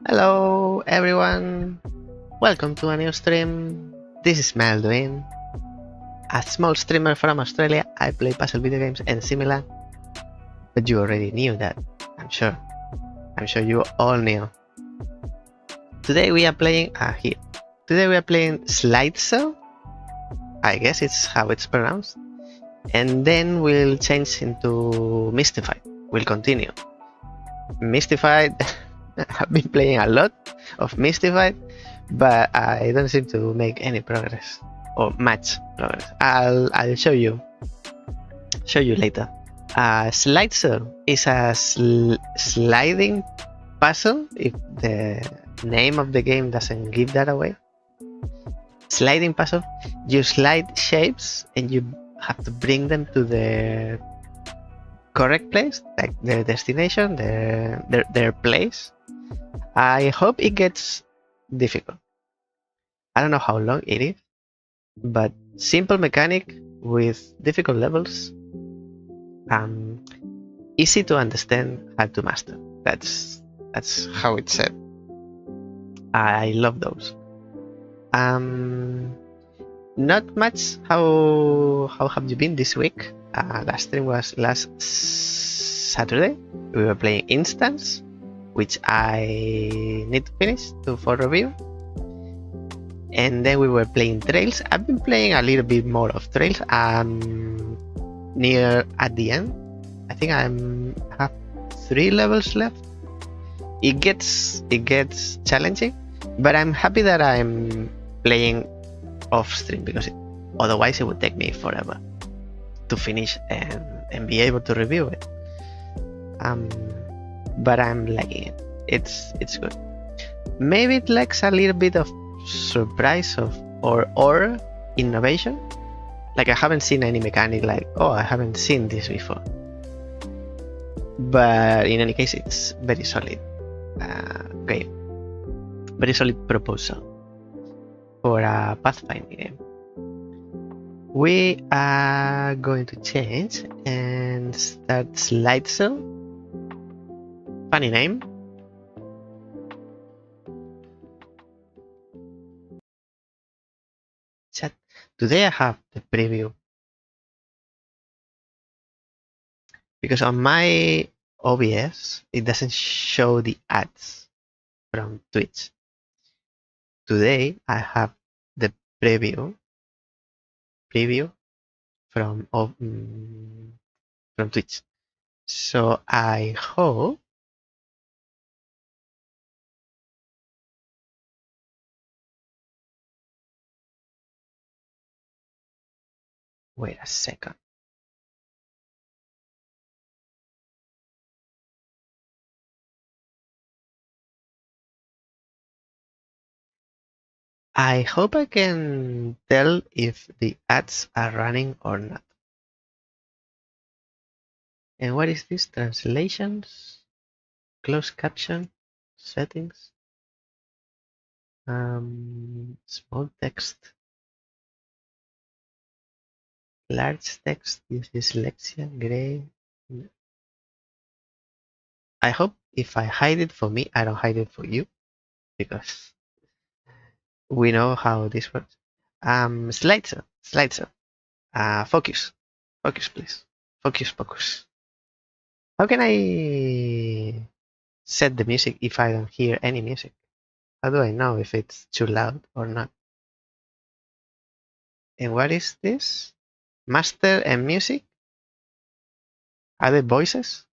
Hello everyone, welcome to a new stream. This is Mael Duin, a small streamer from Australia. I play puzzle video games and similar, but you already knew that, I'm sure. I'm sure you all knew. Today we are playing here. Today we are playing Slidezzle. I guess it's how it's pronounced. And then we'll change into Mistified. We'll continue. Mystified. I've been playing a lot of Mystified, but I don't seem to make any progress or much progress. I'll show you later. Slidezzle is a sliding puzzle. If the name of the game doesn't give that away, sliding puzzle. You slide shapes and you have to bring them to the correct place, like their destination, their place. I hope it gets difficult. I don't know how long it is, but simple mechanic with difficult levels. Easy to understand, hard to master. That's how it's said. I love those. Not much. How have you been this week? Last stream was last Saturday. We were playing Instance, which I need to finish for review. And then we were playing Trails. I've been playing a little bit more of Trails. Near at the end. I think I have 3 levels left. It gets challenging, but I'm happy that I'm playing off stream because otherwise it would take me forever to finish and be able to review it. But I'm liking it. It's good. Maybe it lacks a little bit of surprise or innovation. Like I haven't seen any mechanic like, oh, I haven't seen this before. But in any case, it's very solid game. Very solid proposal for a pathfinding game. We are going to change and start Slidezzle. Funny name. Chat. Today I have the preview. Because on my OBS, it doesn't show the ads from Twitch. Today I have the preview from Twitch. So I hope wait a second. I hope I can tell if the ads are running or not. And what is this? Translations, closed caption, settings, small text, large text, use dyslexia, gray. I hope if I hide it for me, I don't hide it for you, because we know how this works. Slidezzle. Focus, please. Focus. How can I set the music if I don't hear any music? How do I know if it's too loud or not? And what is this? Master and music? Are they voices?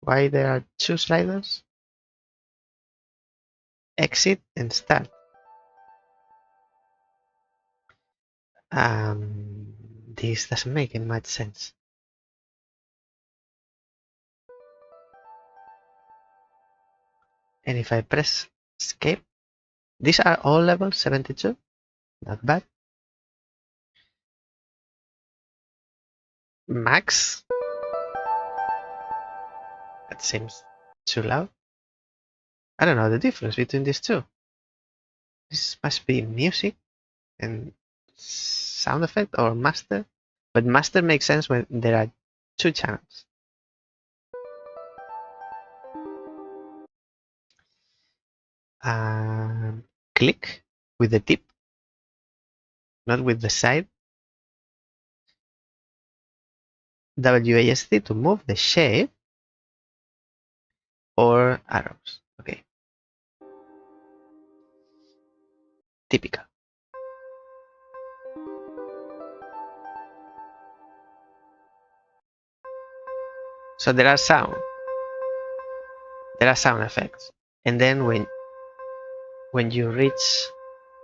Why there are 2 sliders? Exit and start. This doesn't make much sense. And if I press escape, these are all levels 72. Not bad. Max. That seems too loud. I don't know the difference between these two. This must be music and sound effect or master. But master makes sense when there are 2 channels. and click with the tip, not with the side. WASD to move the shape or arrows. Okay, typical. So there are sound effects, and then when you reach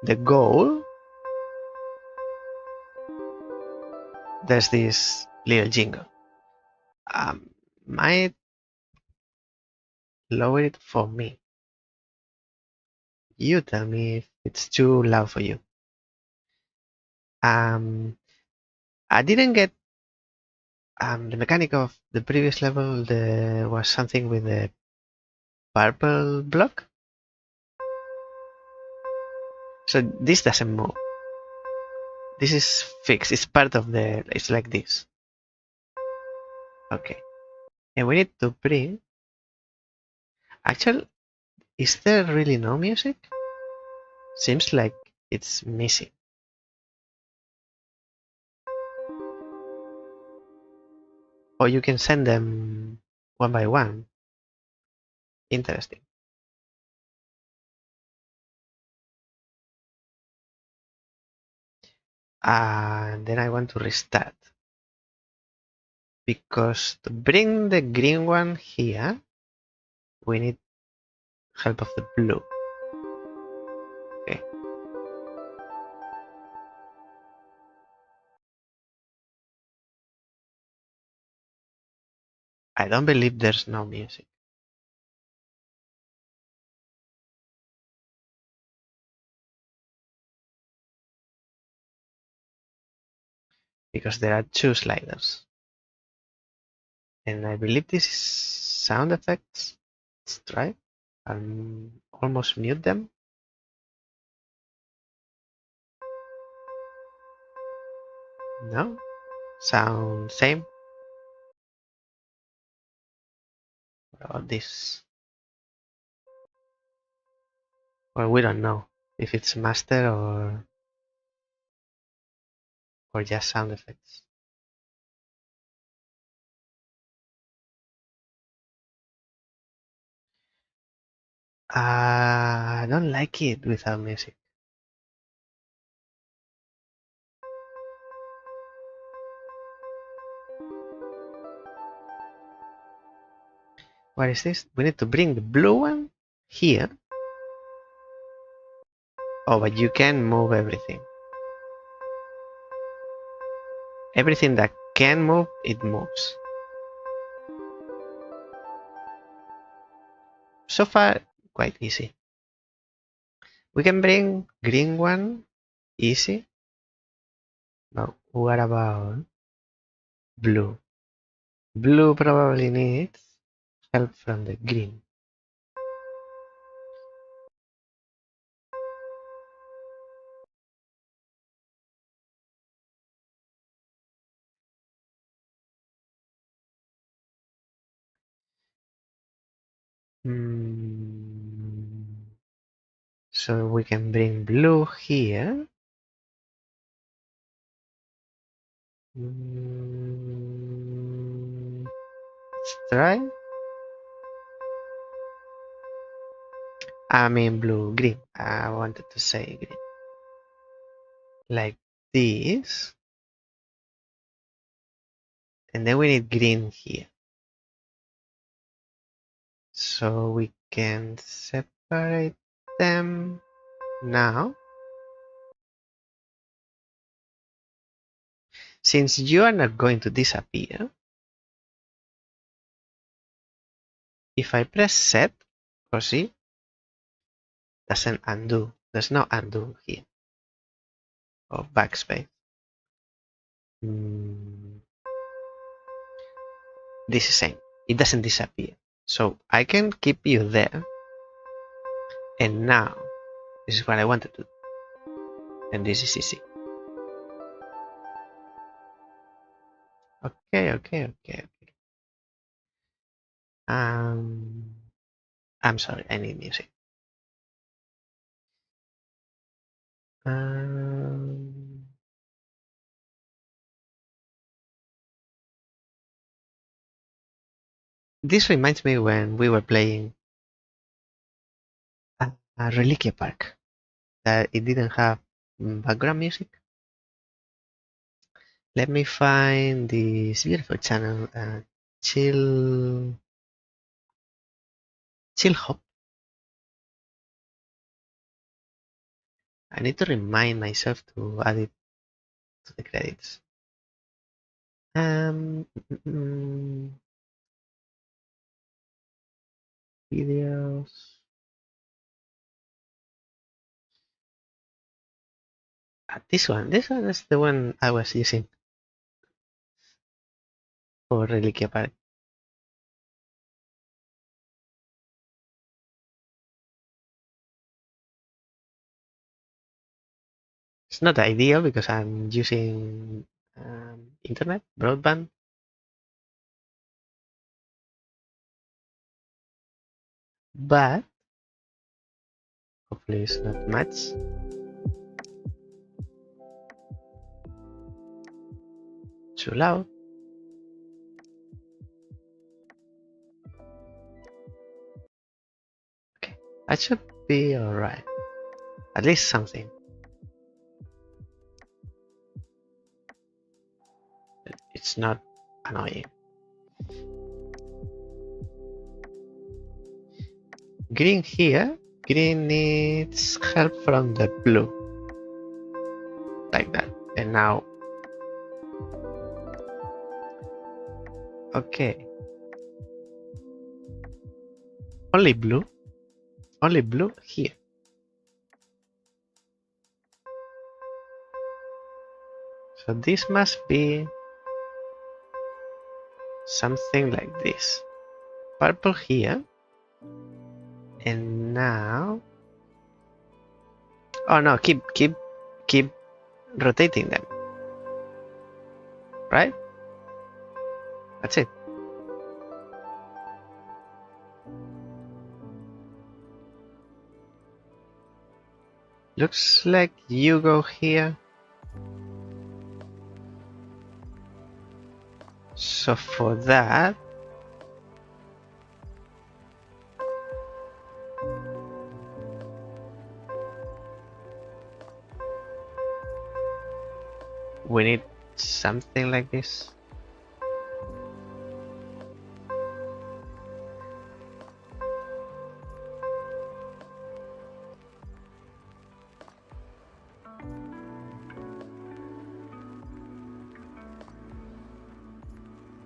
the goal, there's this little jingle. Might lower it for me. You tell me if it's too loud for you. I didn't get the mechanic of the previous level. There was something with the purple block. So this doesn't move. This is fixed. It's part of the. It's like this. Okay. And we need to bring. Actually, is there really no music? Seems like it's missing. Or you can send them one by one. Interesting. And then I want to restart. Because to bring the green one here, we need help of the blue. Okay. I don't believe there's no music. Because there are two sliders. And I believe this is sound effects. Let's try. I'll almost mute them. No? Sound same? What about this? Well, we don't know if it's master or just sound effects. I don't like it without music. What is this? We need to bring the blue one here. Oh, but you can move everything. Everything that can move, it moves. So far, quite easy. We can bring green one easy. But what about blue? Blue probably needs help from the green. So we can bring blue here. Let's try. I mean green. I wanted to say green. Like this. And then we need green here. So we can separate them now. Since you are not going to disappear, if I press set or C, doesn't undo. There's no undo here. Or backspace. This is same. It doesn't disappear. So I can keep you there. And now, this is what I wanted to do. And this is easy. Okay. I'm sorry, I need music. Um, this reminds me when we were playing a Reliquia Park that it didn't have background music. Let me find this beautiful channel, Chill Hop. I need to remind myself to add it to the credits. Um, mm, mm, videos. This one is the one I was using for Reliquia Park. It's not ideal because I'm using internet, broadband. But hopefully it's not much. Too loud. Okay, that should be alright. At least something. It's not annoying. Green here. Green needs help from the blue. Like that. And now. Okay. Only blue. Only blue here. So this must be something like this. Purple here. And now. Oh no, keep rotating them. Right? That's it. Looks like you go here. So for that, we need something like this.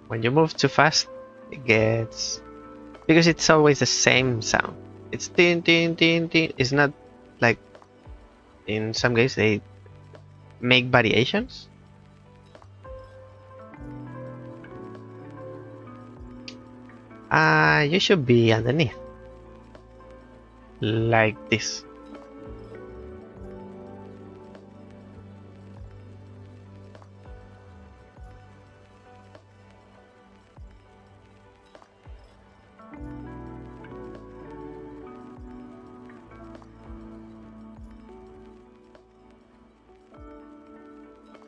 When you move too fast, it gets... Because it's always the same sound. It's tin tin tin tin. It's not like in some games they make variations. You should be underneath. Like this.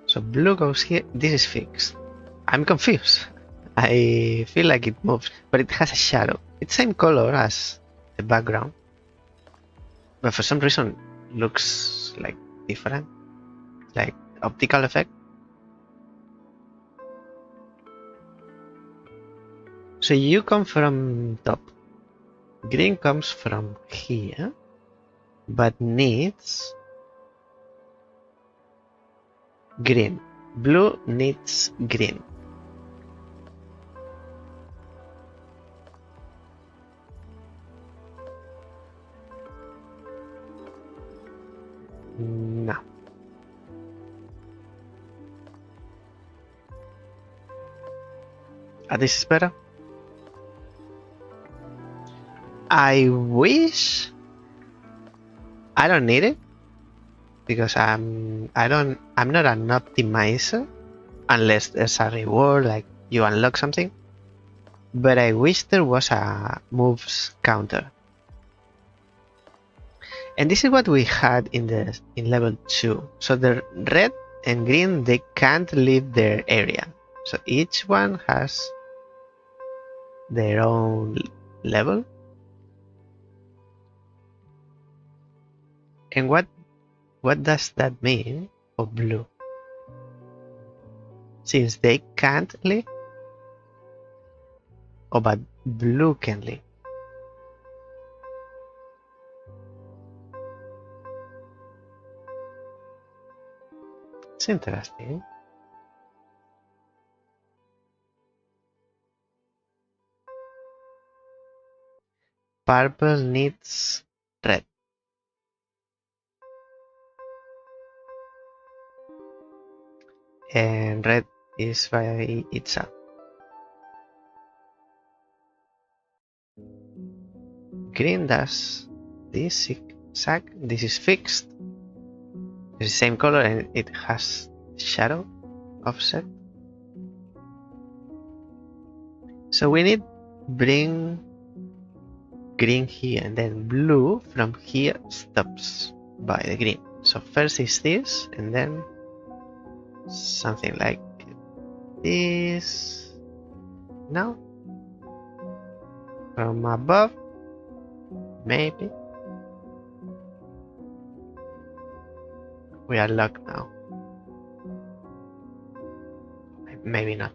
So blue goes here. This is fixed. I'm confused. I feel like it moves, but it has a shadow. It's same color as the background, but for some reason looks like different, like optical effect. So you come from top. Green comes from here, but needs green. Blue needs green. No. This is better. I wish I don't need it because I'm not an optimizer unless there's a reward like you unlock something. But I wish there was a moves counter. And this is what we had in level 2. So the red and green, they can't leave their area. So each one has their own level. And what does that mean for blue? Since they can't leave, but blue can leave. It's interesting. Purple needs red. And red is by itself. Green does this zigzag. This is fixed. It's the same color and it has shadow offset. So we need bring green here, and then blue from here stops by the green. So first is this, and then something like this. Now from above, maybe we are locked now. Maybe not.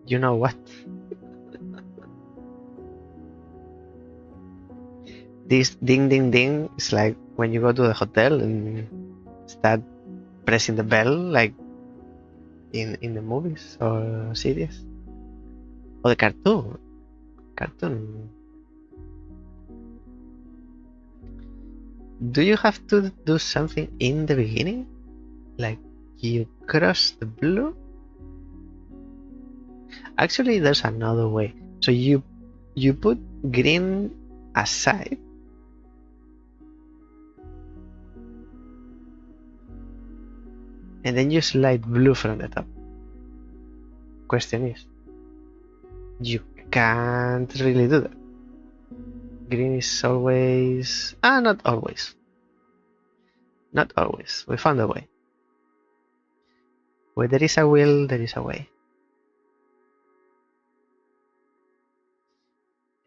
You know what? This ding ding ding is like when you go to the hotel and start pressing the bell, like in the movies or series or the cartoon. Do you have to do something in the beginning, like you cross the blue? Actually, there's another way. So you put green aside, and then you slide blue from the top. Question is, you can't really do that. Green is always... not always. Not always. We found a way. Where there is a will, there is a way.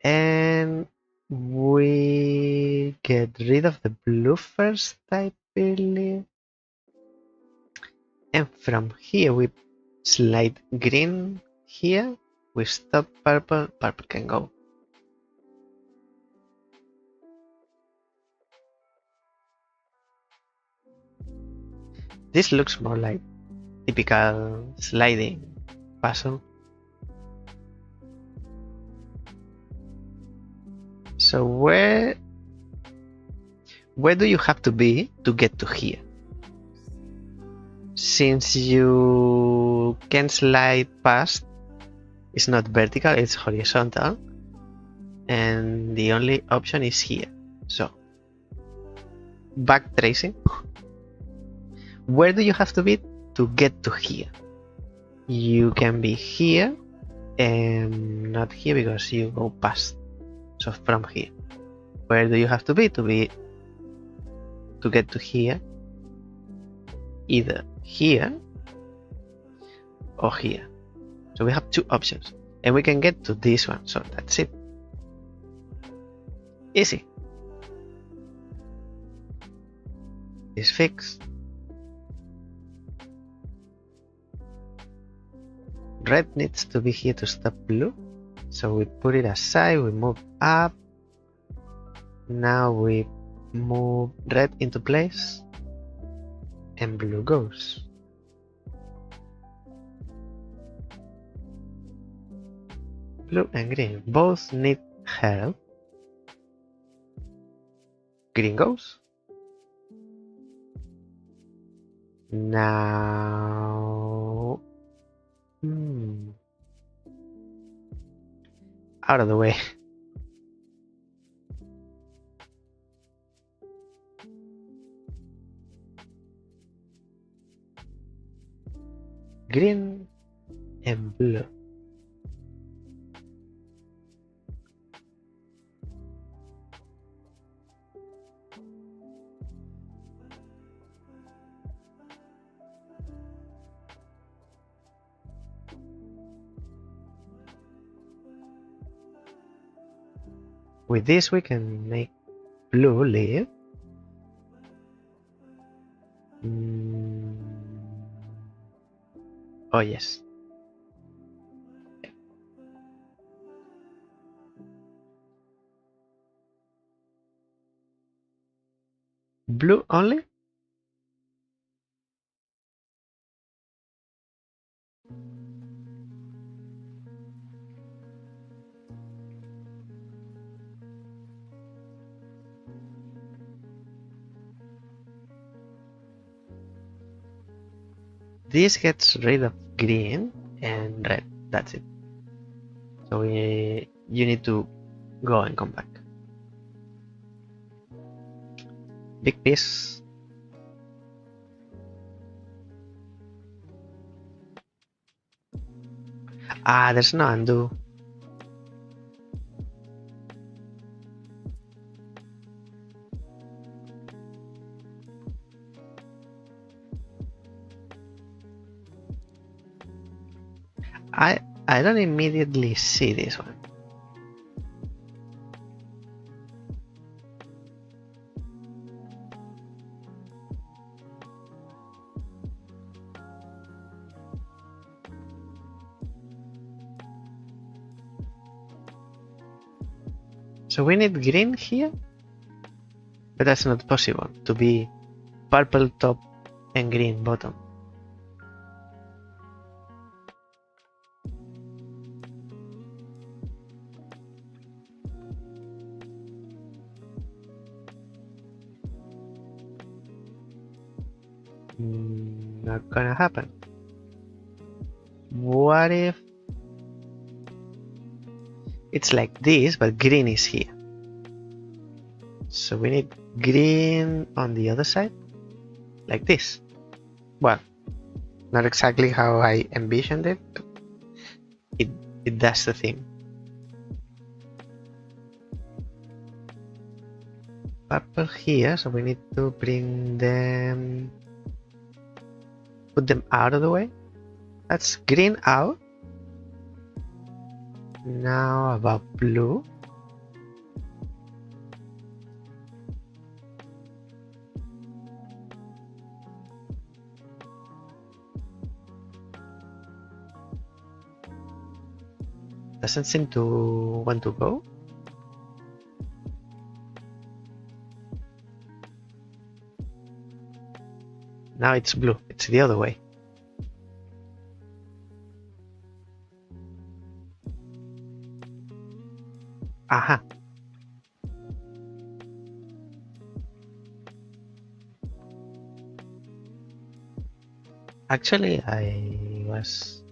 And we get rid of the blue first, I believe. And from here we slide green here. We stop purple. Purple can go. This looks more like typical sliding puzzle. So where do you have to be to get to here? Since you can slide past, it's not vertical, it's horizontal, and the only option is here. So back tracing. Where do you have to be to get to here? You can be here and not here because you go past. So from here, where do you have to be to get to here? Either here or here. So we have two options, and we can get to this one. So that's it. Easy. It's fixed. Red needs to be here to stop blue. So we put it aside, we move up. Now we move red into place. And blue goes. Blue and green both need help. Green goes. Now... out of the way. green and blue. With this we can make blue leave. Oh yes. Blue only? This gets rid of green and red. That's it. So you need to go and come back. Big piece. Ah, there's no undo. I don't immediately see this one. So we need green here, but that's not possible to be purple top and green bottom. Not gonna happen. What if it's like this, but green is here? So we need green on the other side, like this. Well, not exactly how I envisioned it, but it does the thing. Purple here, so we need to bring them, put them out of the way. That's green out. Now about blue. Doesn't seem to want to go. Now it's blue. It's the other way. Aha. Actually, I was...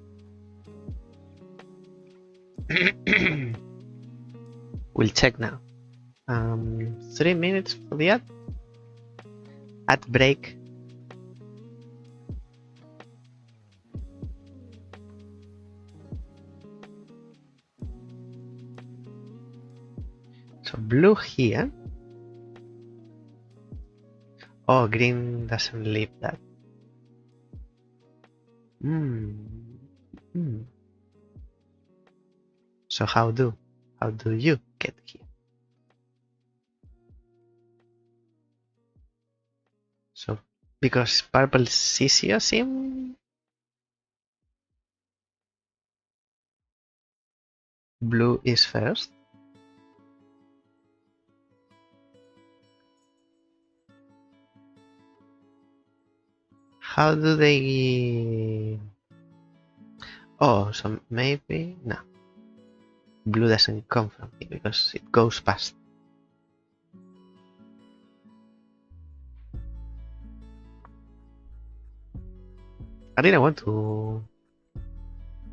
We'll check now. 3 minutes for the ad. Ad break. So blue here. Oh, green doesn't leave that. So how do you get here? So because purple sees him, blue is first. How do they... Oh, so maybe... No. Blue doesn't come from here because it goes past. I didn't want to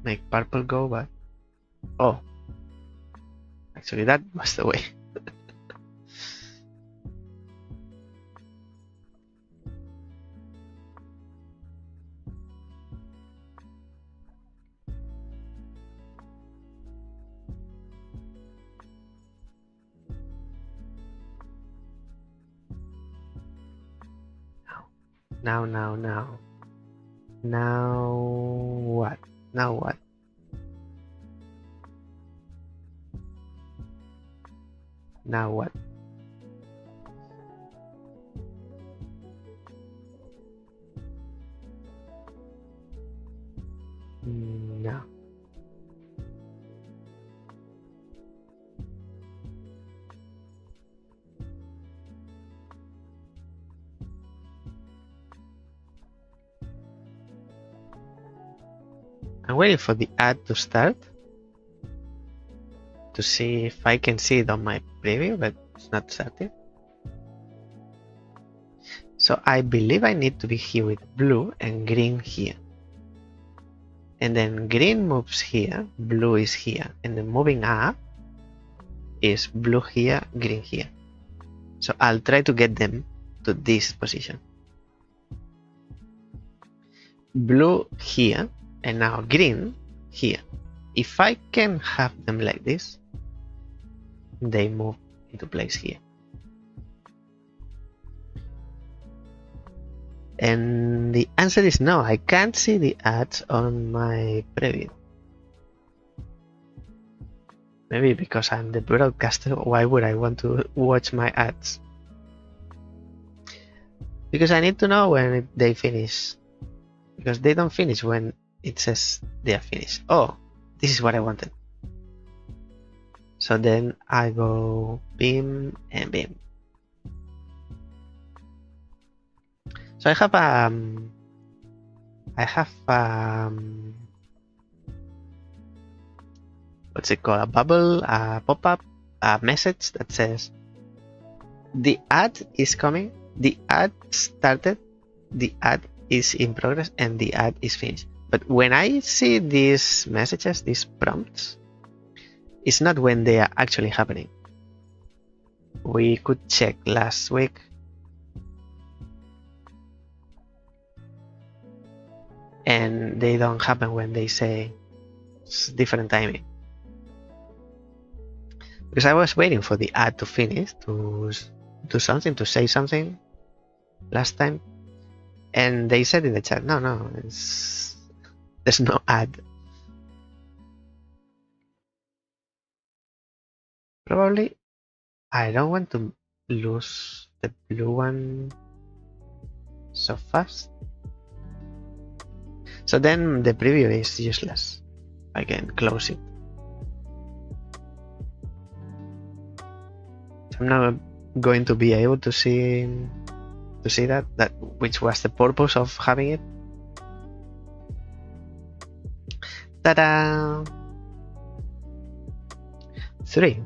make purple go back. Oh. Actually, that was the way. Now. Now what? Now what? Now what? No. I'm waiting for the ad to start to see if I can see it on my preview, but it's not started. So I believe I need to be here with blue and green here. And then green moves here, blue is here, and then moving up is blue here, green here. So I'll try to get them to this position. Blue here, and now green here. If I can have them like this, they move into place here. And the answer is no, I can't see the ads on my preview. Maybe because I'm the broadcaster, why would I want to watch my ads? Because I need to know when they finish. Because they don't finish when it says they are finished. Oh, this is what I wanted. So then I go beam and beam. So I have what's it called? A bubble, a pop-up, a message that says the ad is coming, the ad started, the ad is in progress, and the ad is finished. But when I see these messages, these prompts, it's not when they are actually happening. We could check last week. And they don't happen when they say it's different timing. Because I was waiting for the ad to finish, to do something, to say something last time. And they said in the chat, no, there's no ad. Probably I don't want to lose the blue one so fast. So then the preview is useless. I can close it. I'm not going to be able to see that which was the purpose of having it. Ta-da! 3.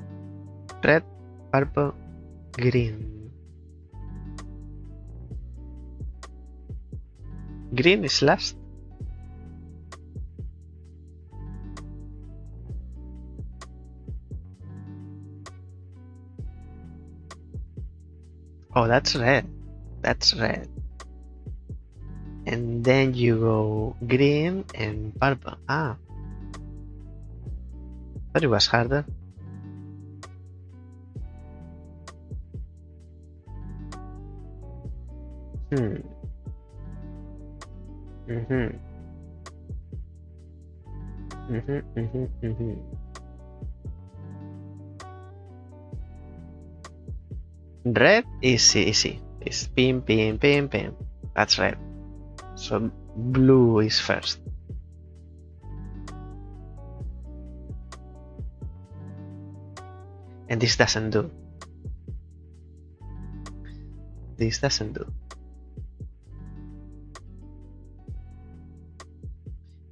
Red, purple, green. Green is last. Oh, that's red. That's red. And then you go green and purple. Ah. But it was harder. Red is easy. It's pin, pin, pin, pin. That's red. So blue is first. And this doesn't do. This doesn't do.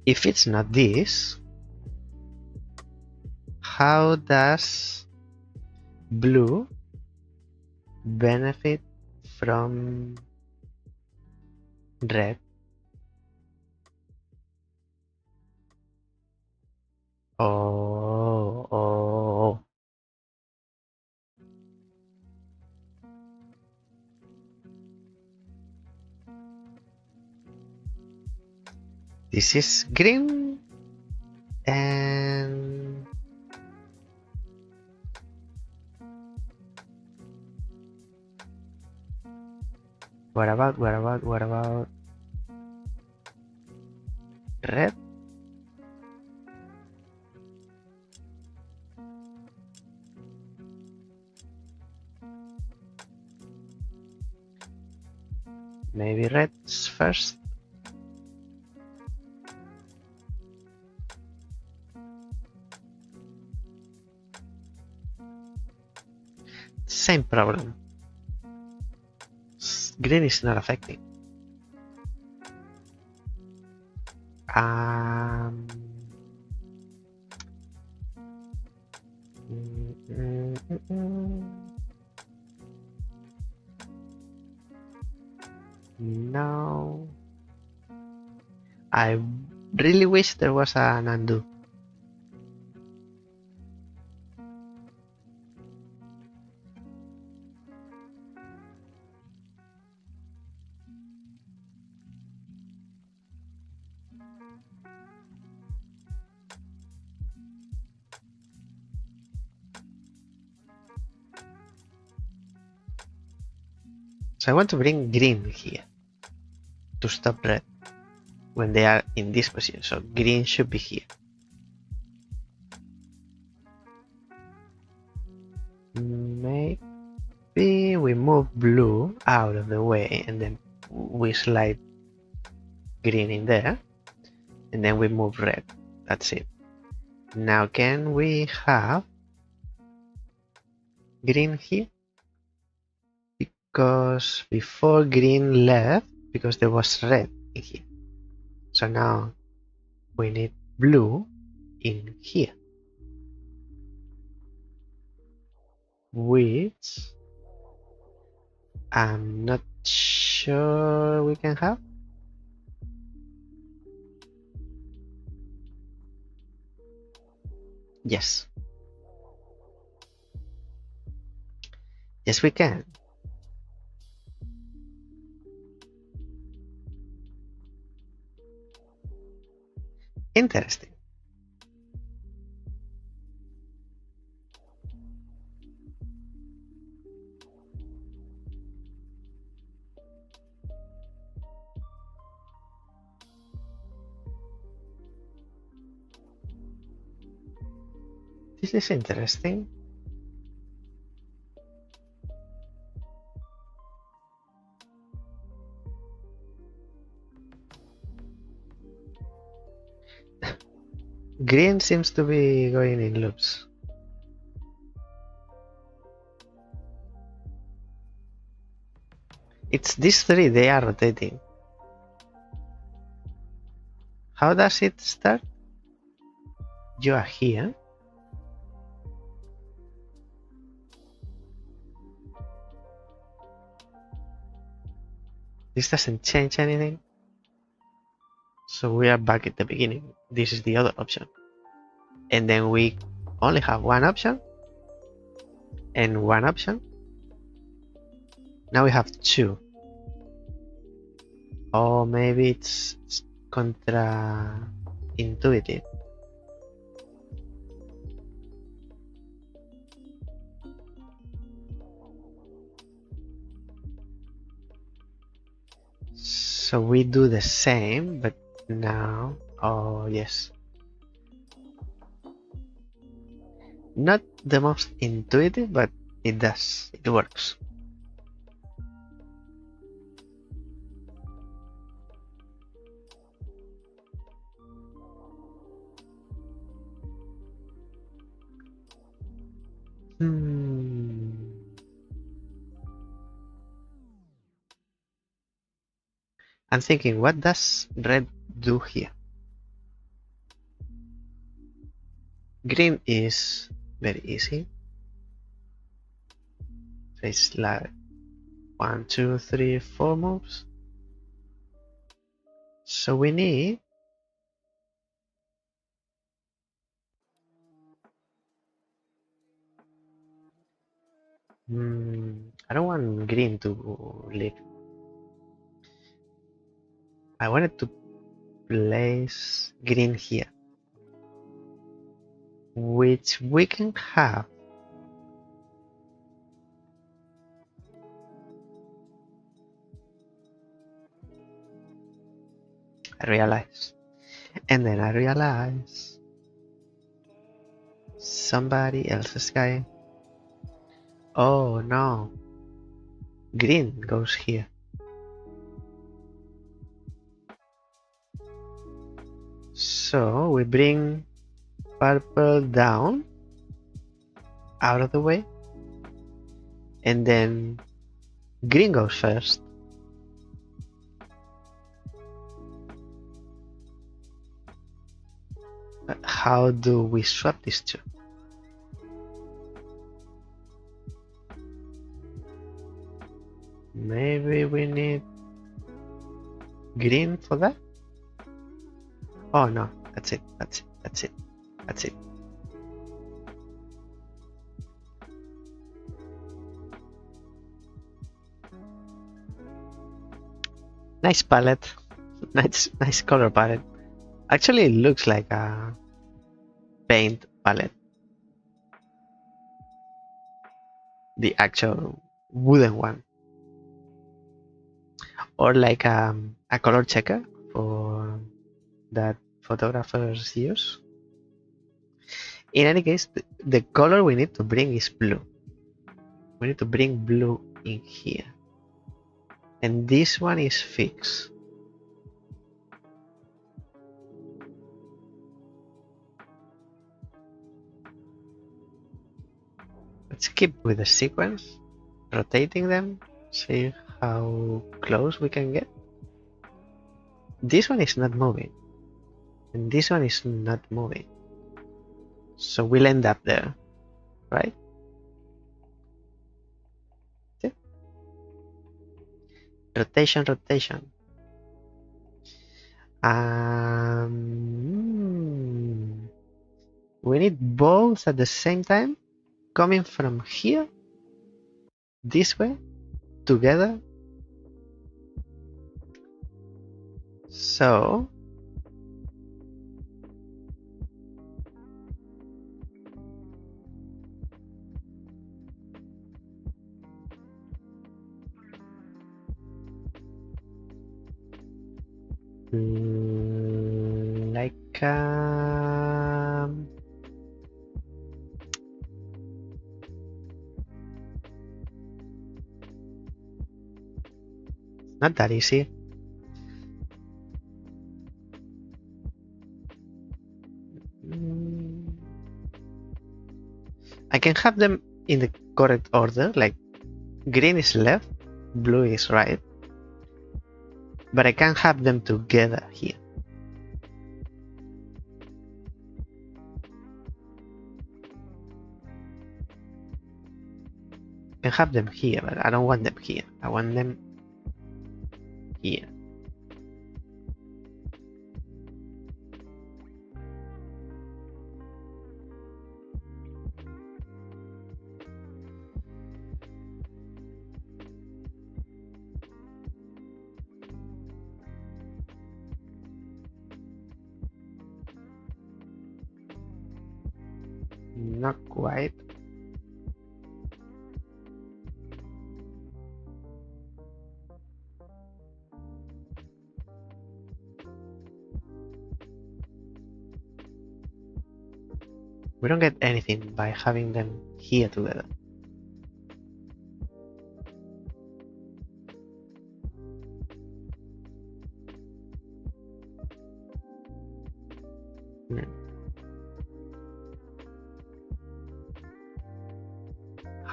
If it's not this, how does blue benefit from red? Oh. This is green and what about What about red? Maybe red's first. Same problem. Green is not affecting. Um, No. I really wish there was an undo. So I want to bring green here to stop red when they are in this position. So green should be here. Maybe we move blue out of the way and then we slide green in there and then we move red. That's it. Now can we have green here? Because before green left, because there was red in here. So now we need blue in here. Which I'm not sure we can have. Yes. Yes, we can. Interesting. This is interesting. Green seems to be going in loops. It's these three, they are rotating. How does it start? You are here. This doesn't change anything. So we are back at the beginning. This is the other option. And then we only have one option and one option. Now we have two. Or maybe it's contra-intuitive. So we do the same, but now, oh yes. Not the most intuitive, but it does. It works. I'm thinking, what does red do here? Green is very easy. So it's like 1, 2, 3, 4 moves. So we need I don't want green to leave. I wanted to place green here, which we can have. I realize. And then I realize somebody else's guy. Oh no. Green goes here. So we bring purple down, out of the way, and then green goes first. How do we swap these two? Maybe we need green for that? Oh no, that's it, that's it, that's it, that's it. Nice palette, nice color palette. Actually, it looks like a paint palette. The actual wooden one. Or like a color checker for that photographers use. In any case, the color we need to bring is blue. We need to bring blue in here. And this one is fixed. Let's keep with the sequence, rotating them, see how close we can get. This one is not moving, and this one is not moving. So we'll end up there, right? See? Rotation, rotation. We need both at the same time, coming from here, this way, together. So like not that easy. I can have them in the correct order, like green is left, blue is right, but I can't have them together here. I can have them here, but I don't want them here. I want them here. Not quite. We don't get anything by having them here together.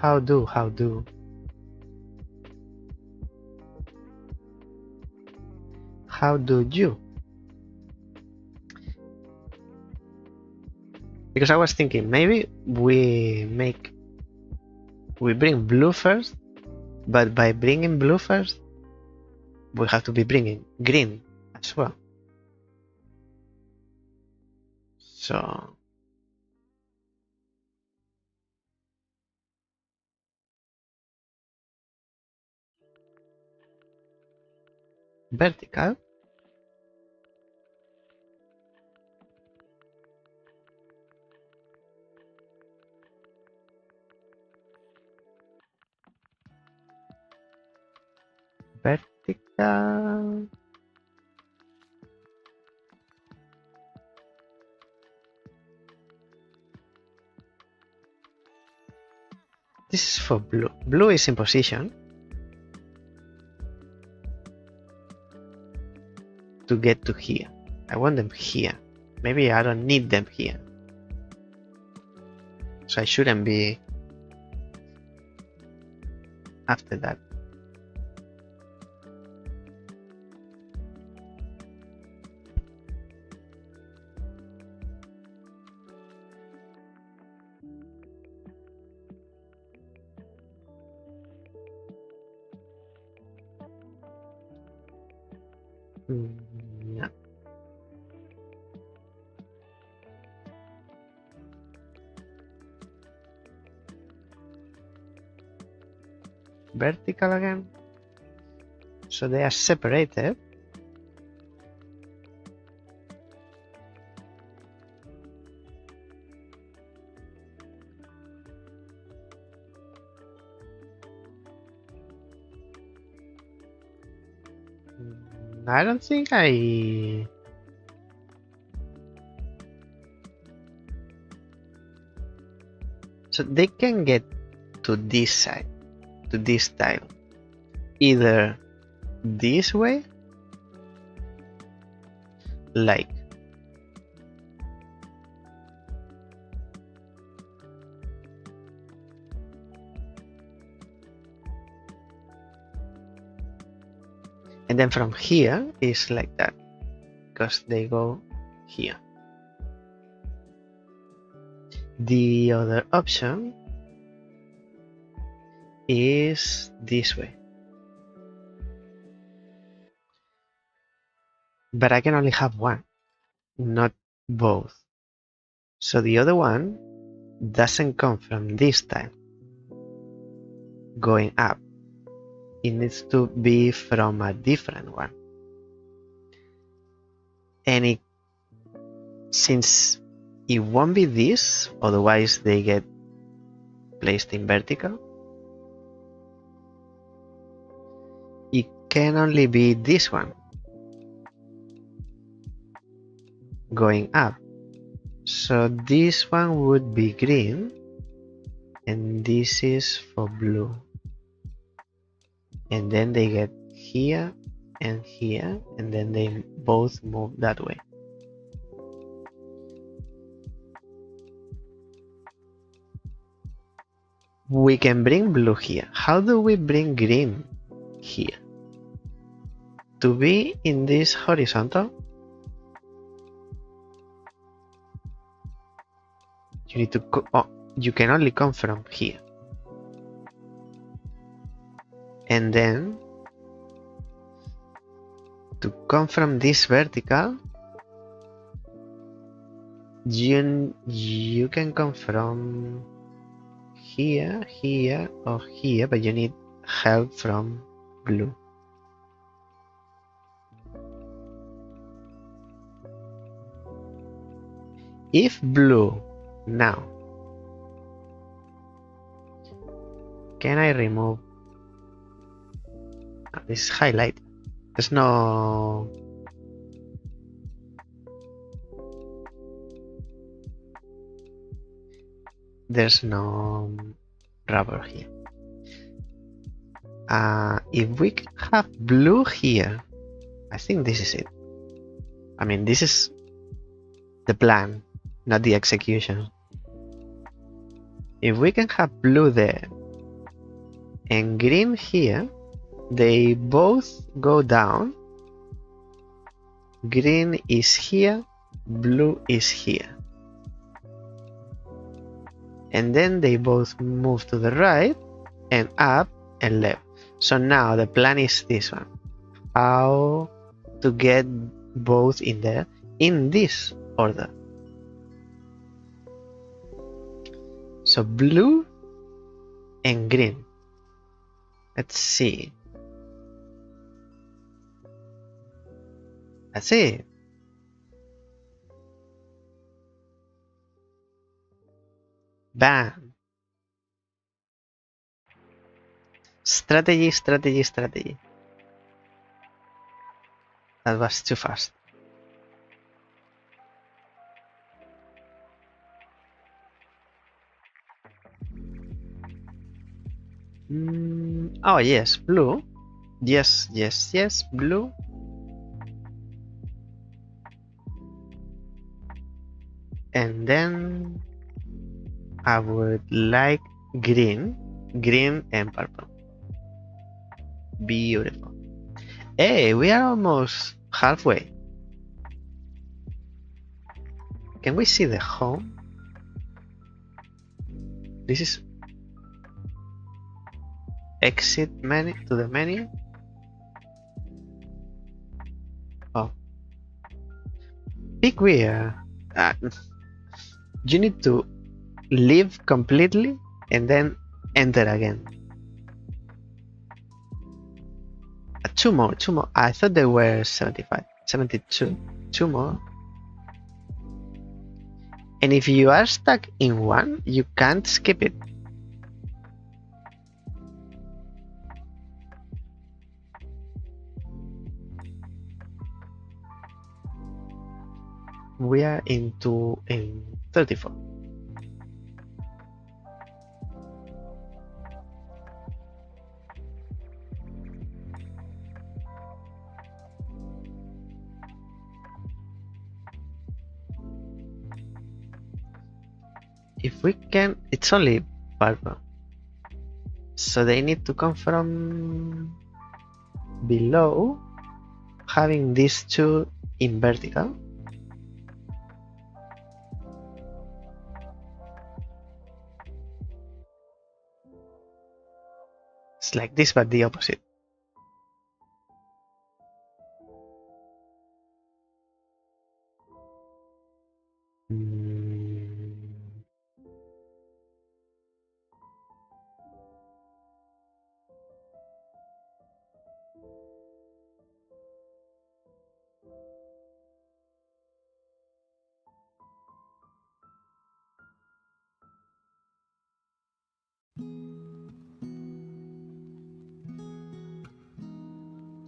How do you? Because I was thinking maybe we bring blue first, but by bringing blue first, we have to be bringing green as well. So vertical. Vertical. This is for blue. Blue is in position to get to here. I want them here. Maybe I don't need them here. So I shouldn't be after that. Yeah. Vertical again. So they are separated. I don't think so they can get to this side, to this tile, either this way, like and then from here is like that, because they go here. The other option is this way, but I can only have one, not both. So the other one doesn't come from this tile going up. It needs to be from a different one. And since it won't be this, otherwise they get placed in vertical, it can only be this one going up. So this one would be green and this is for blue, and then they get here and here, and then they both move that way. We can bring blue here. How do we bring green here? To be in this horizontal, you need to you can only come from here, and then to come from this vertical, you can come from here, here, or here, but you need help from blue. If blue now, can I remove this highlight? There's no rubber here. If we have blue here, I think this is it. I mean, this is the plan, not the execution. If we can have blue there and green here, they both go down. Green is here, blue is here. And then they both move to the right and up and left. So now the plan is this one. How to get both in there in this order. So blue and green. Let's see. That's it. Bam. Strategy, strategy, strategy. That was too fast. Oh yes, blue. Yes, yes, yes, blue. And then I would like green, green and purple. Beautiful. Hey, we are almost halfway. Can we see the home? This is exit menu to the menu. Oh, big weird. You need to leave completely and then enter again. Two more, two more. I thought they were 75, 72. Two more. And if you are stuck in one, you can't skip it. We are in 34. If we can, it's only purple. So they need to come from below, having these two in vertical. It's like this, but the opposite.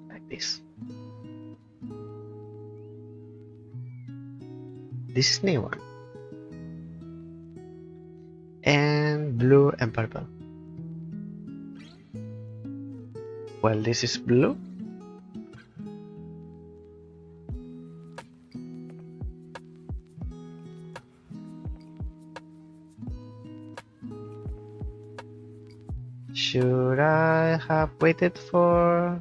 Like this. This is new one. And blue and purple. Well, this is blue. Should I have waited for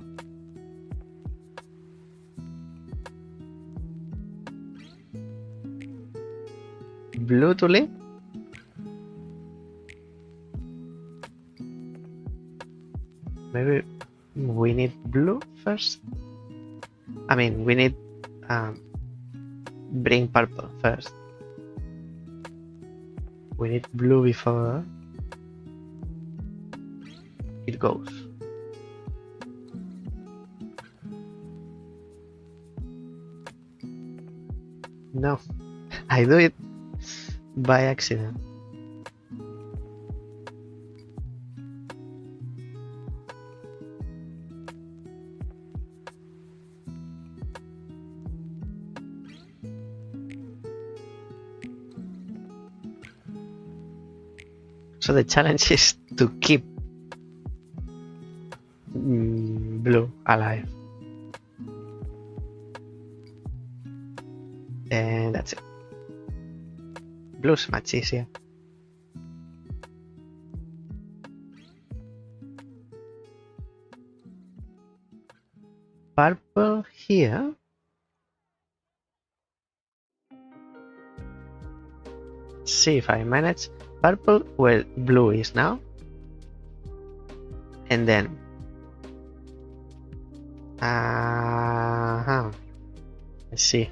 blue to leave? Maybe we need blue first. I mean, we need bring purple first. We need blue before it goes. No, I do it by accident. So the challenge is to keep blue alive. And that's it. Blue's much easier. Purple here. See if I manage. Purple where blue is now. And then let's see.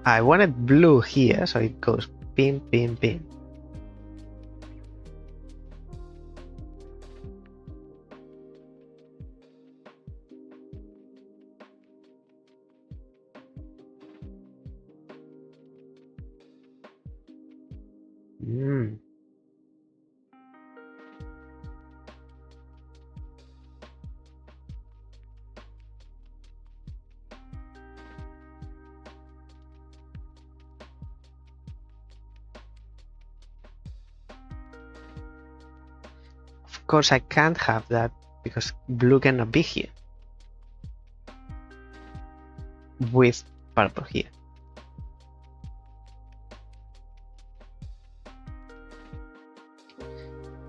I wanted blue here, so it goes pin, pin, pin. of course I can't have that because blue cannot be here with purple here.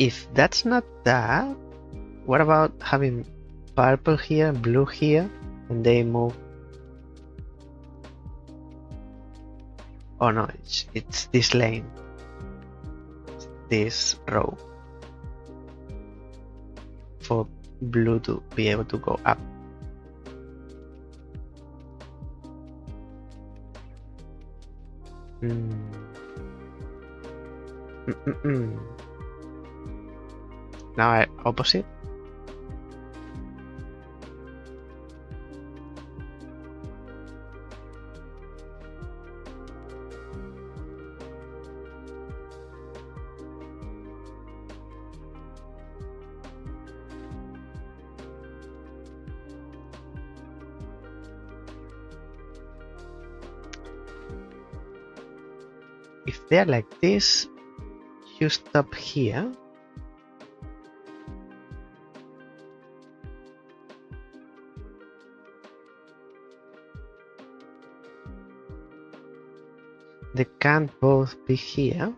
If that's not that, what about having purple here, blue here, and they move? Oh no, it's this lane, this row, for blue to be able to go up. Now opposite. If they're like this, you stop here. They can't both be here.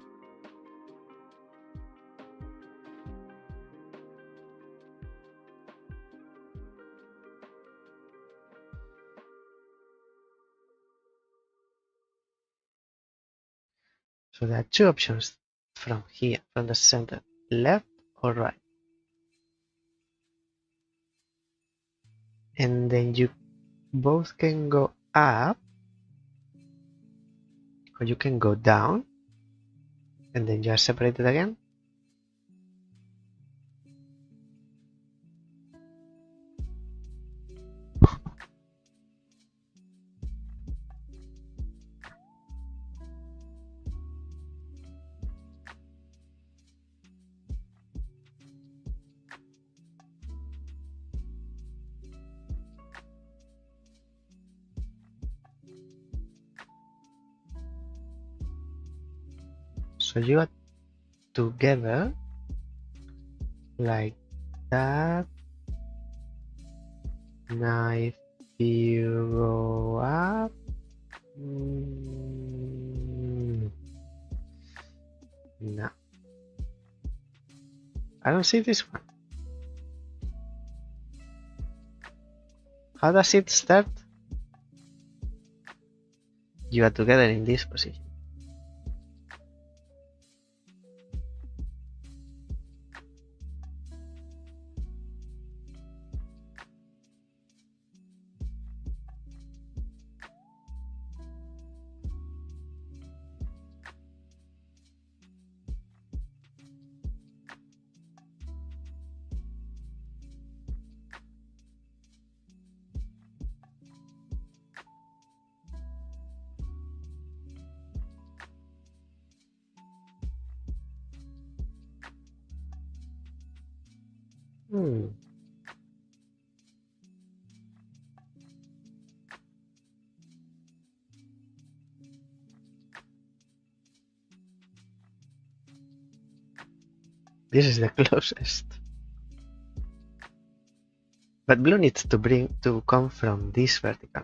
So there are two options from here, from the center, left or right. And then you both can go up, or you can go down, and then you are separated again. So you are together like that. Now if you go up, no, I don't see this one. How does it start? You are together in this position. This is the closest. But blue needs to come from this vertical.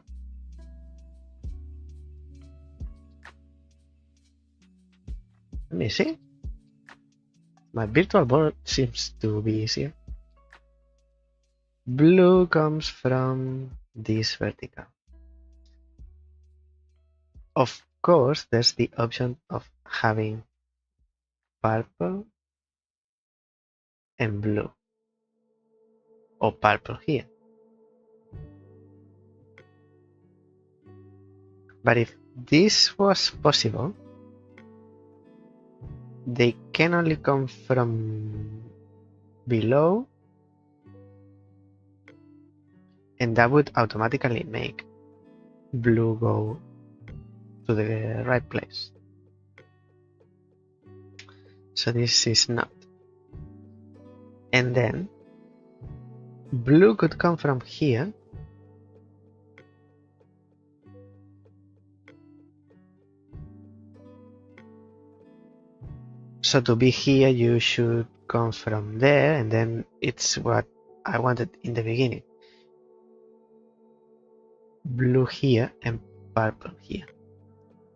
Let me see. My virtual board seems to be easier. Blue comes from this vertical. Of course, there's the option of having purple and blue, or purple here. But if this was possible, they can only come from below, and that would automatically make blue go to the right place. So this is not. And then blue could come from here. So to be here, you should comes from there, and then it's what I wanted in the beginning. Blue here and purple here,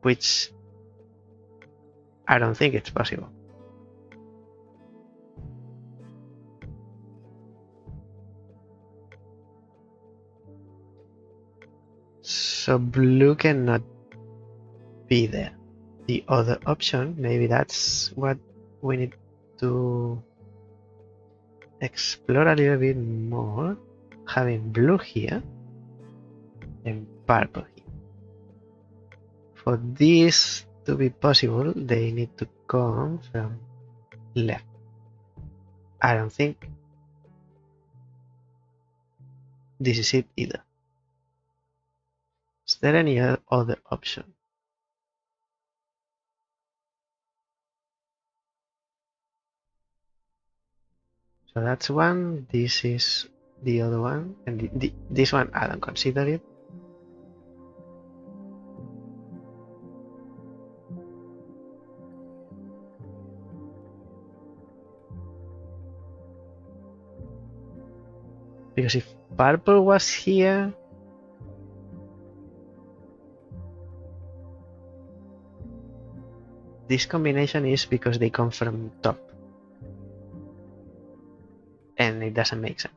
which I don't think it's possible. So blue cannot be there. The other option, maybe that's what we need to explore a little bit more, having blue here and purple here. For this to be possible, they need to come from left. I don't think this is it either. Is there any other option? So that's one, this is the other one, and this one I don't consider it. Because if purple was here, this combination is because they come from top. And it doesn't make sense.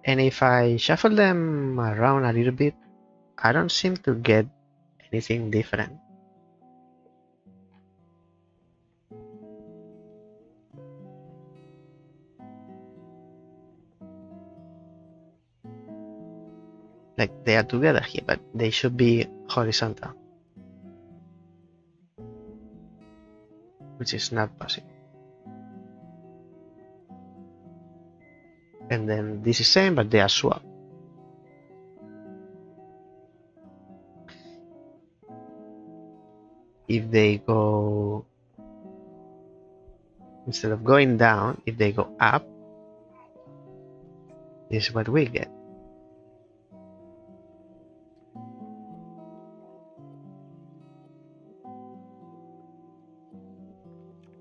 And if I shuffle them around a little bit, I don't seem to get anything different. Like they are together here, but they should be horizontal, which is not possible. And then this is same, but they are swapped. If they go, instead of going down, if they go up, this is what we get.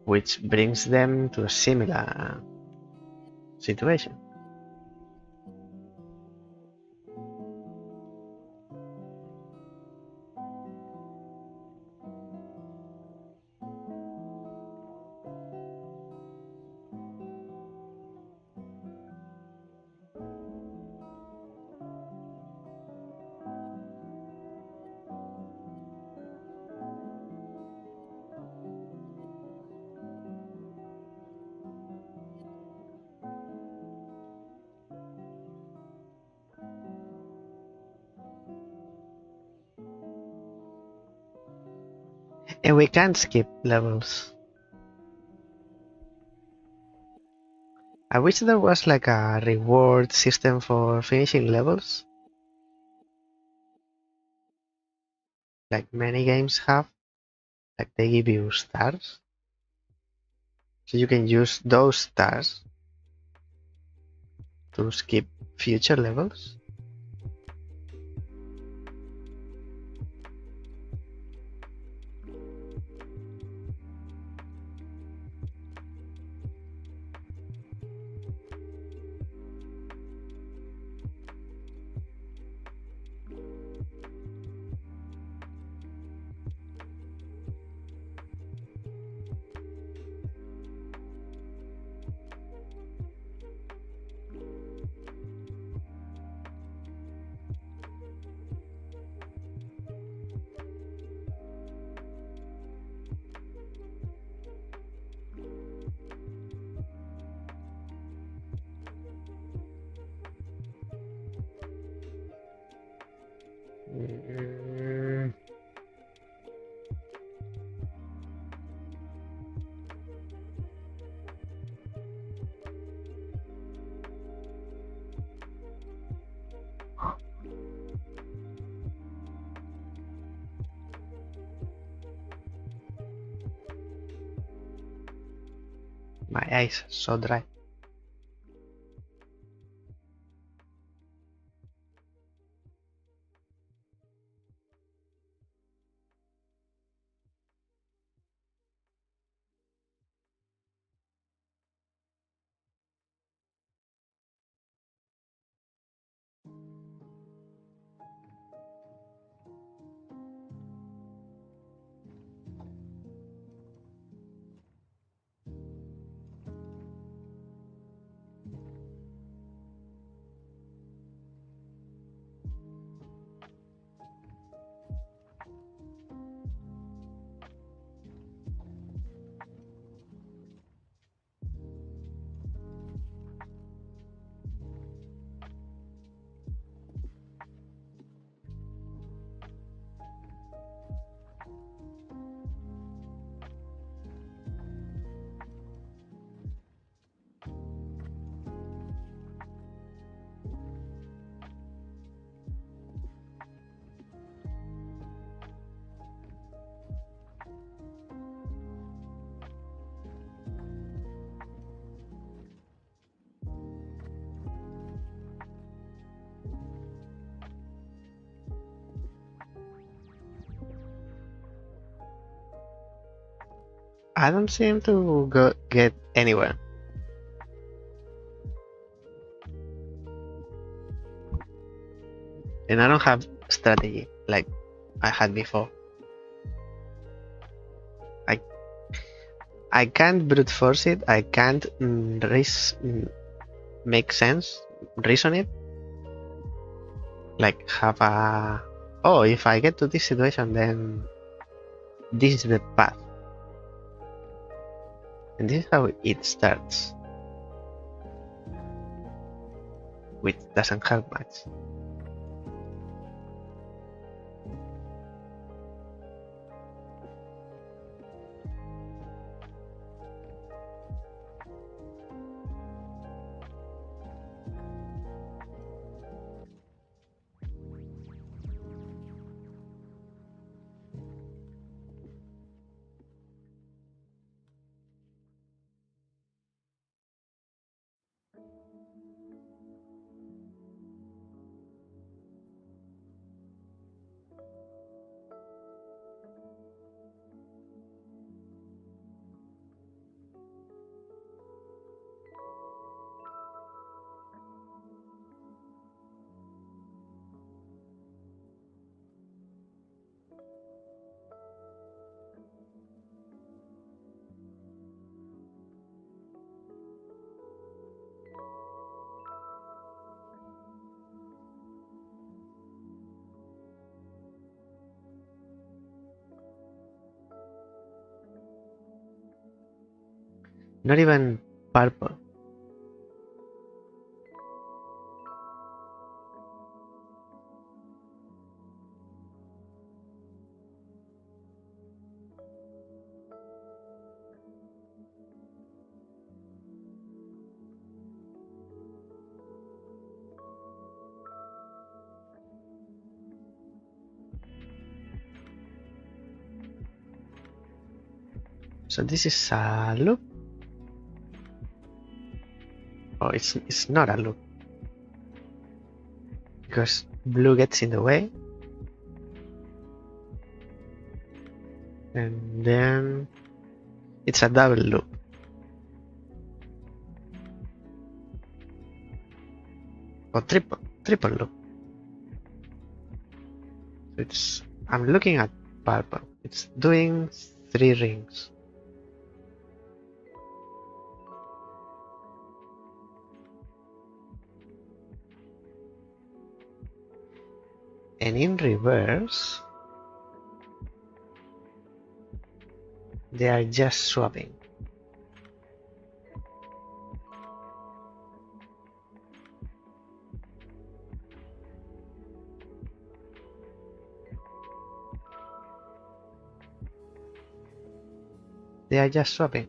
Which brings them to a similar situation. And we can't skip levels. I wish there was like a reward system for finishing levels, like many games have. Like they give you stars, so you can use those stars to skip future levels. Mm, my eyes are so dry. I don't seem to get anywhere. And I don't have strategy like I had before. I can't brute force it. I can't make sense, reason it. Like have a, oh, if I get to this situation, then this is the path. And this is how it starts. Which doesn't help much. Not even purple. So this is a loop. Oh, it's not a loop. Because blue gets in the way. And then it's a double loop. Or triple loop. It's, I'm looking at purple. It's doing 3 rings. And in reverse, they are just swapping. They are just swapping.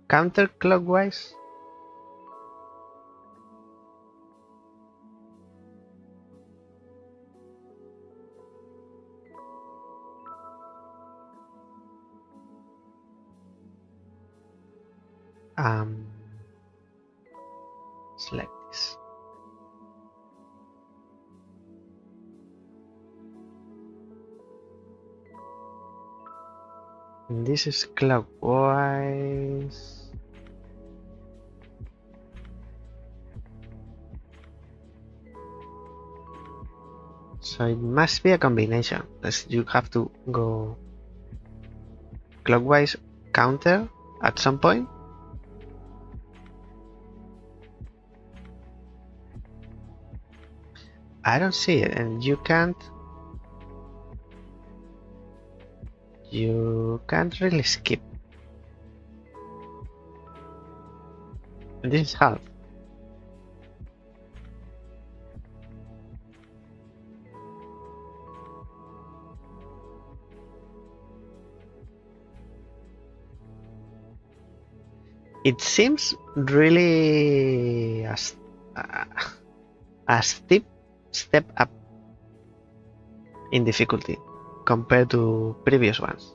Counterclockwise. Select this. And this is clockwise. So it must be a combination. You have to go clockwise counter at some point. I don't see it, and you can't really skip. And this is half. It seems really a steep step up in difficulty compared to previous ones.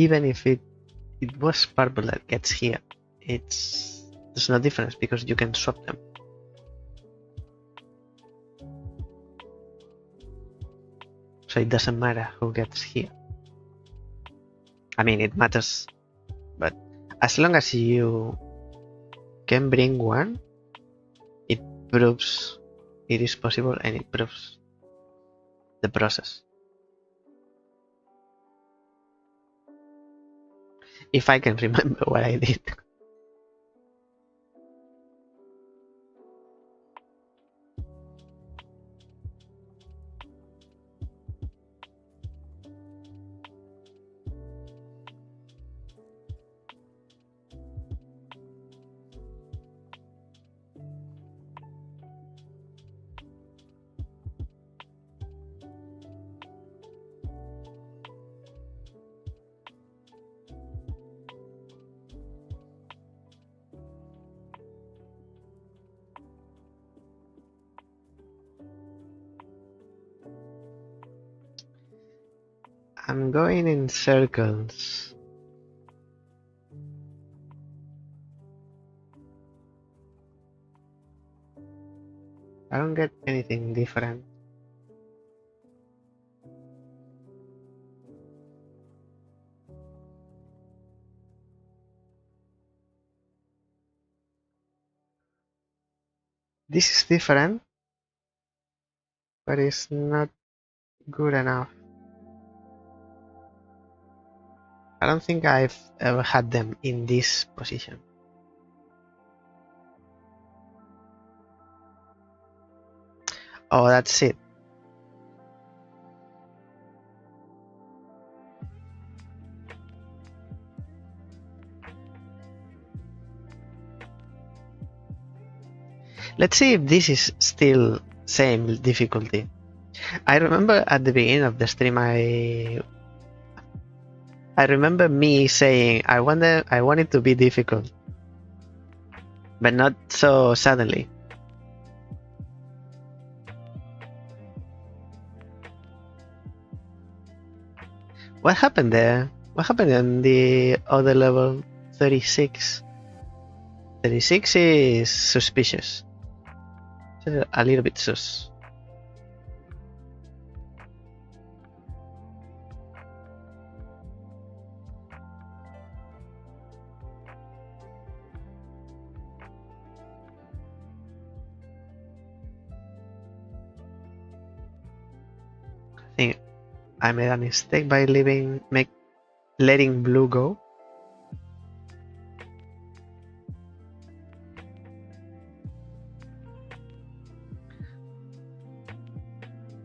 even if it was purple that gets here, there's no difference because you can swap them. So it doesn't matter who gets here. I mean, it matters, but as long as you can bring one, it proves it is possible and it proves the process. If I can remember what I did. I'm going in circles. I don't get anything different. This is different, but it's not good enough. I don't think I've ever had them in this position. Oh, that's it. Let's see if this is still same difficulty. I remember at the beginning of the stream I remember me saying I want it to be difficult, but not so suddenly. What happened there? What happened in the other level? 36. 36 is suspicious. It's a little bit sus. I think I made a mistake by letting blue go.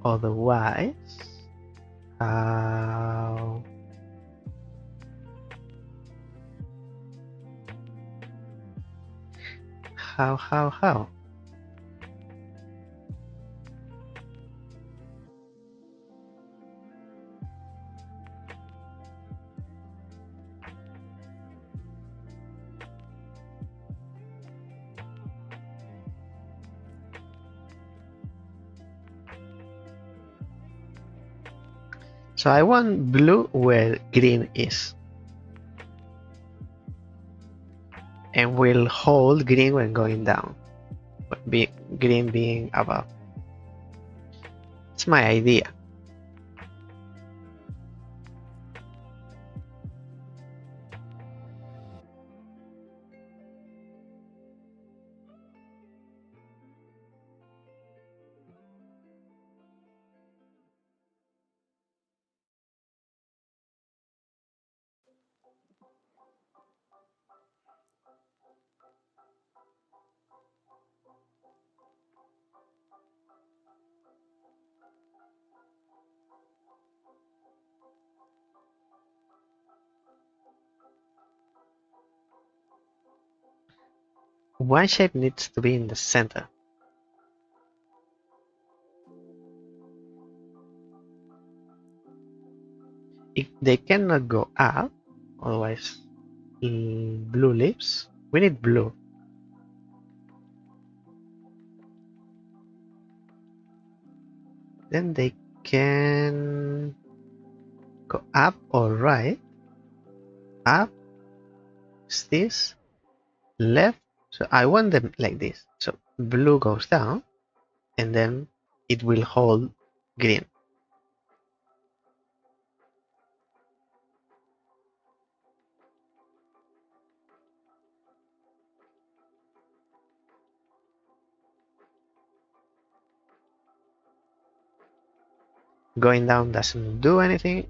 Otherwise, how how? So I want blue where green is. And we'll hold green when going down. Green being above. It's my idea. One shape needs to be in the center. They cannot go up, otherwise blue leaves. We need blue. Then they can go up or right. up is this, left. So I want them like this. So blue goes down and then it will hold green. Going down doesn't do anything.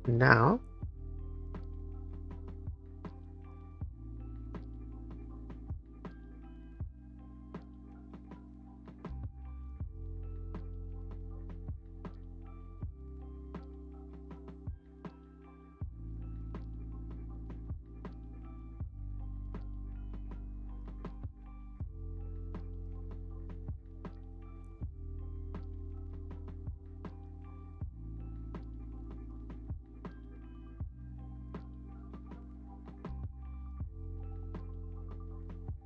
Now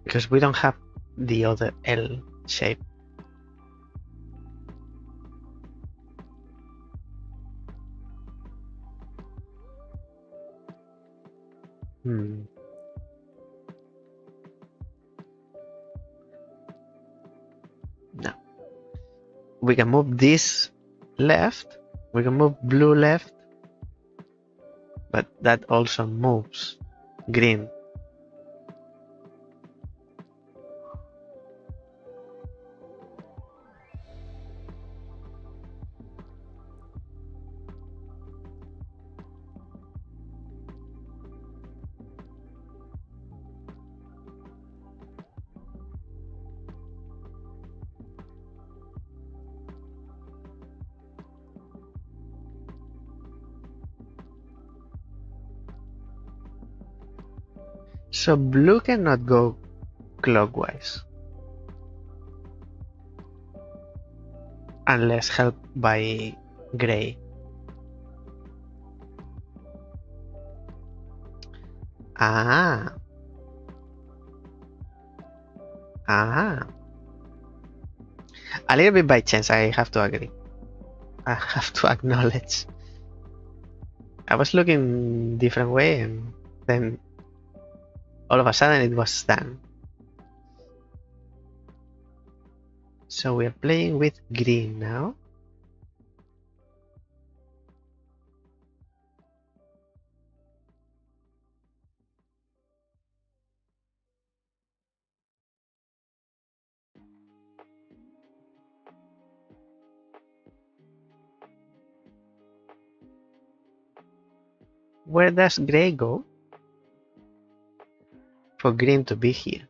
because we don't have the other L shape. No. We can move this left. We can move blue left. But that also moves green. So blue cannot go clockwise unless helped by gray. Ah. Ah. A little bit by chance, I have to agree. I have to acknowledge. I was looking different way and then all of a sudden it was done. So we are playing with green now. Where does gray go for green to be here?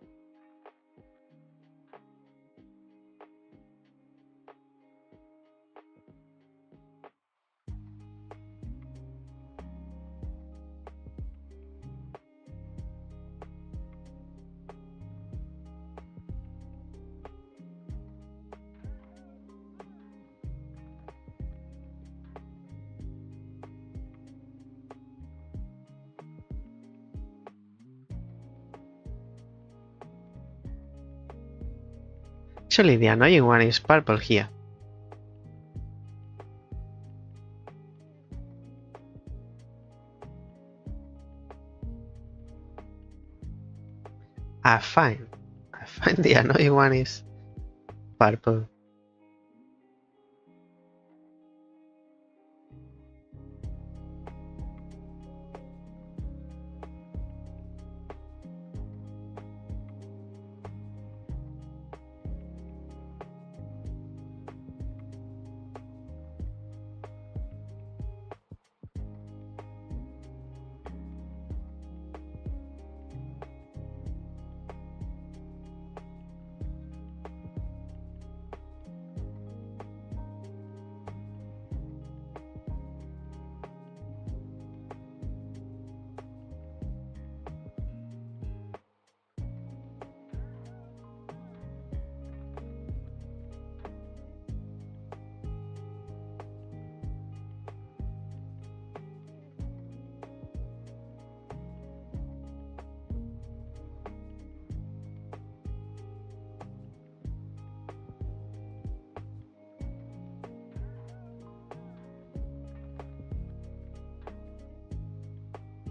Actually, the annoying one is purple here. I find the annoying one is purple.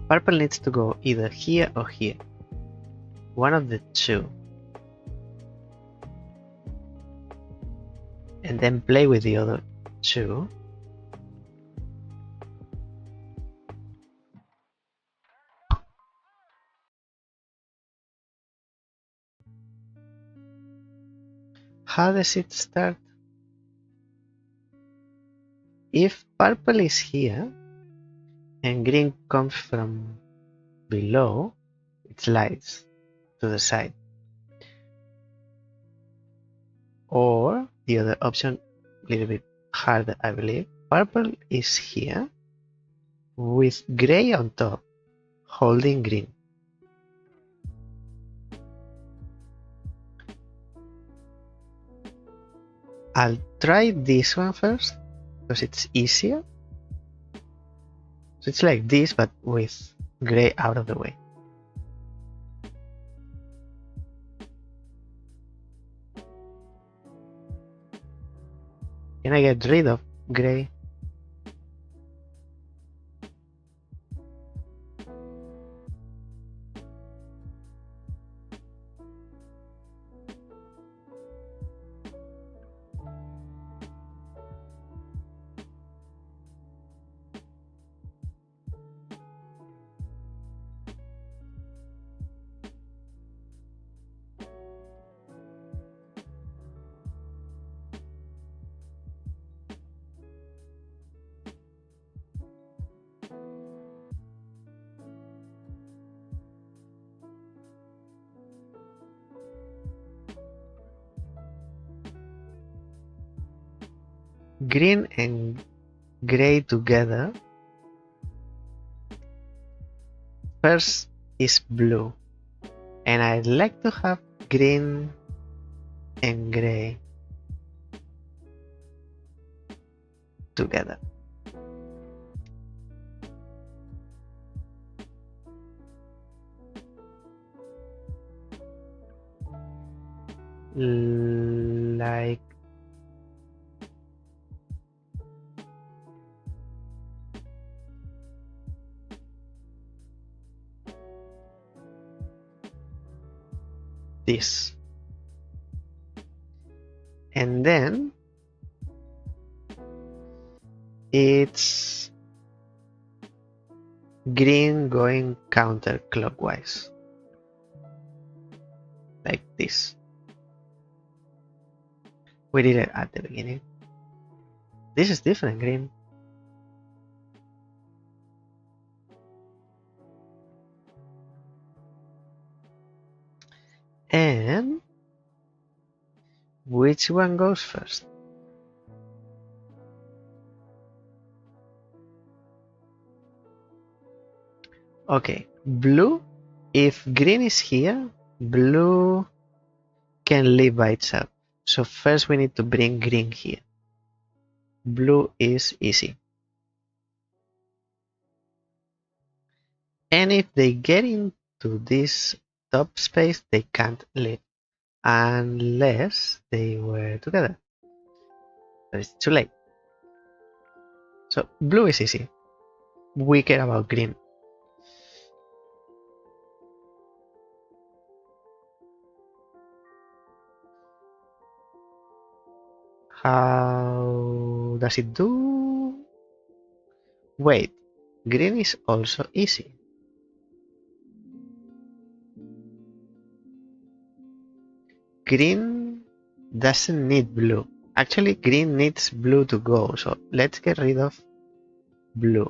Purple needs to go either here or here. One of the two. And then play with the other two. How does it start? If purple is here and green comes from below, it slides to the side. Or the other option, a little bit harder, I believe. Purple is here with gray on top, holding green. I'll try this one first because it's easier. So it's like this, but with gray out of the way. Can I get rid of gray? Green and gray together. First is blue, and I'd like to have green and gray together. Like this. And then it's green going counterclockwise, like this. We did it at the beginning. This is different green. And which one goes first? Okay, blue. If green is here, blue can live by itself. So first we need to bring green here. Blue is easy. And if they get into this top space, they can't live unless they were together. But it's too late. So blue is easy. We care about green. How does it do? Wait, green is also easy. Green doesn't need blue. Actually, green needs blue to go. So let's get rid of blue.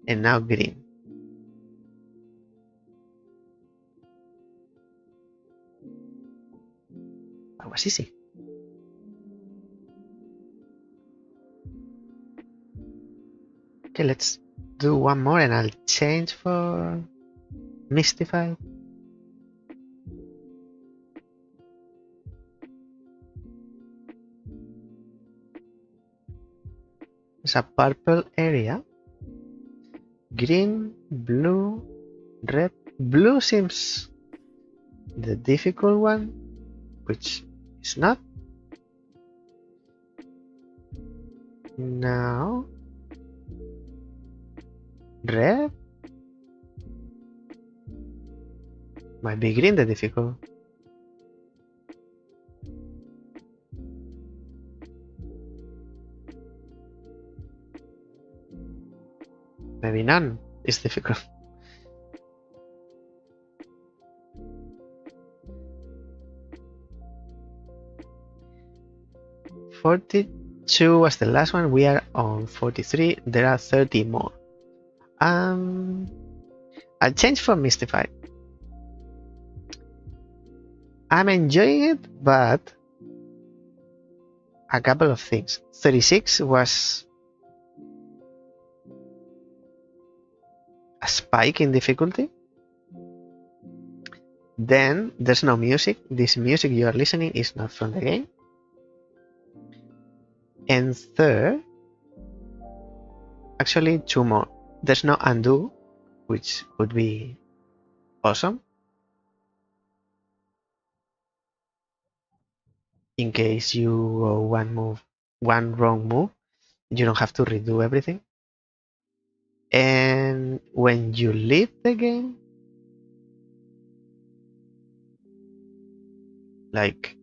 And now green. That was easy. Okay, let's do one more and I'll change for Mistified. There's a purple area. Green, blue, red. Blue seems the difficult one, which is not. Now red Might be green the difficult. Maybe none is difficult. $42 was the last one. We are on 43. There are 30 more. I'll change for Mystified. I'm enjoying it, but a couple of things. 36 was a spike in difficulty. Then there's no music. This music you are listening is not from the game. And third, actually two more. There's no undo, which would be awesome. In case you go one wrong move, you don't have to redo everything. And when you leave the game, like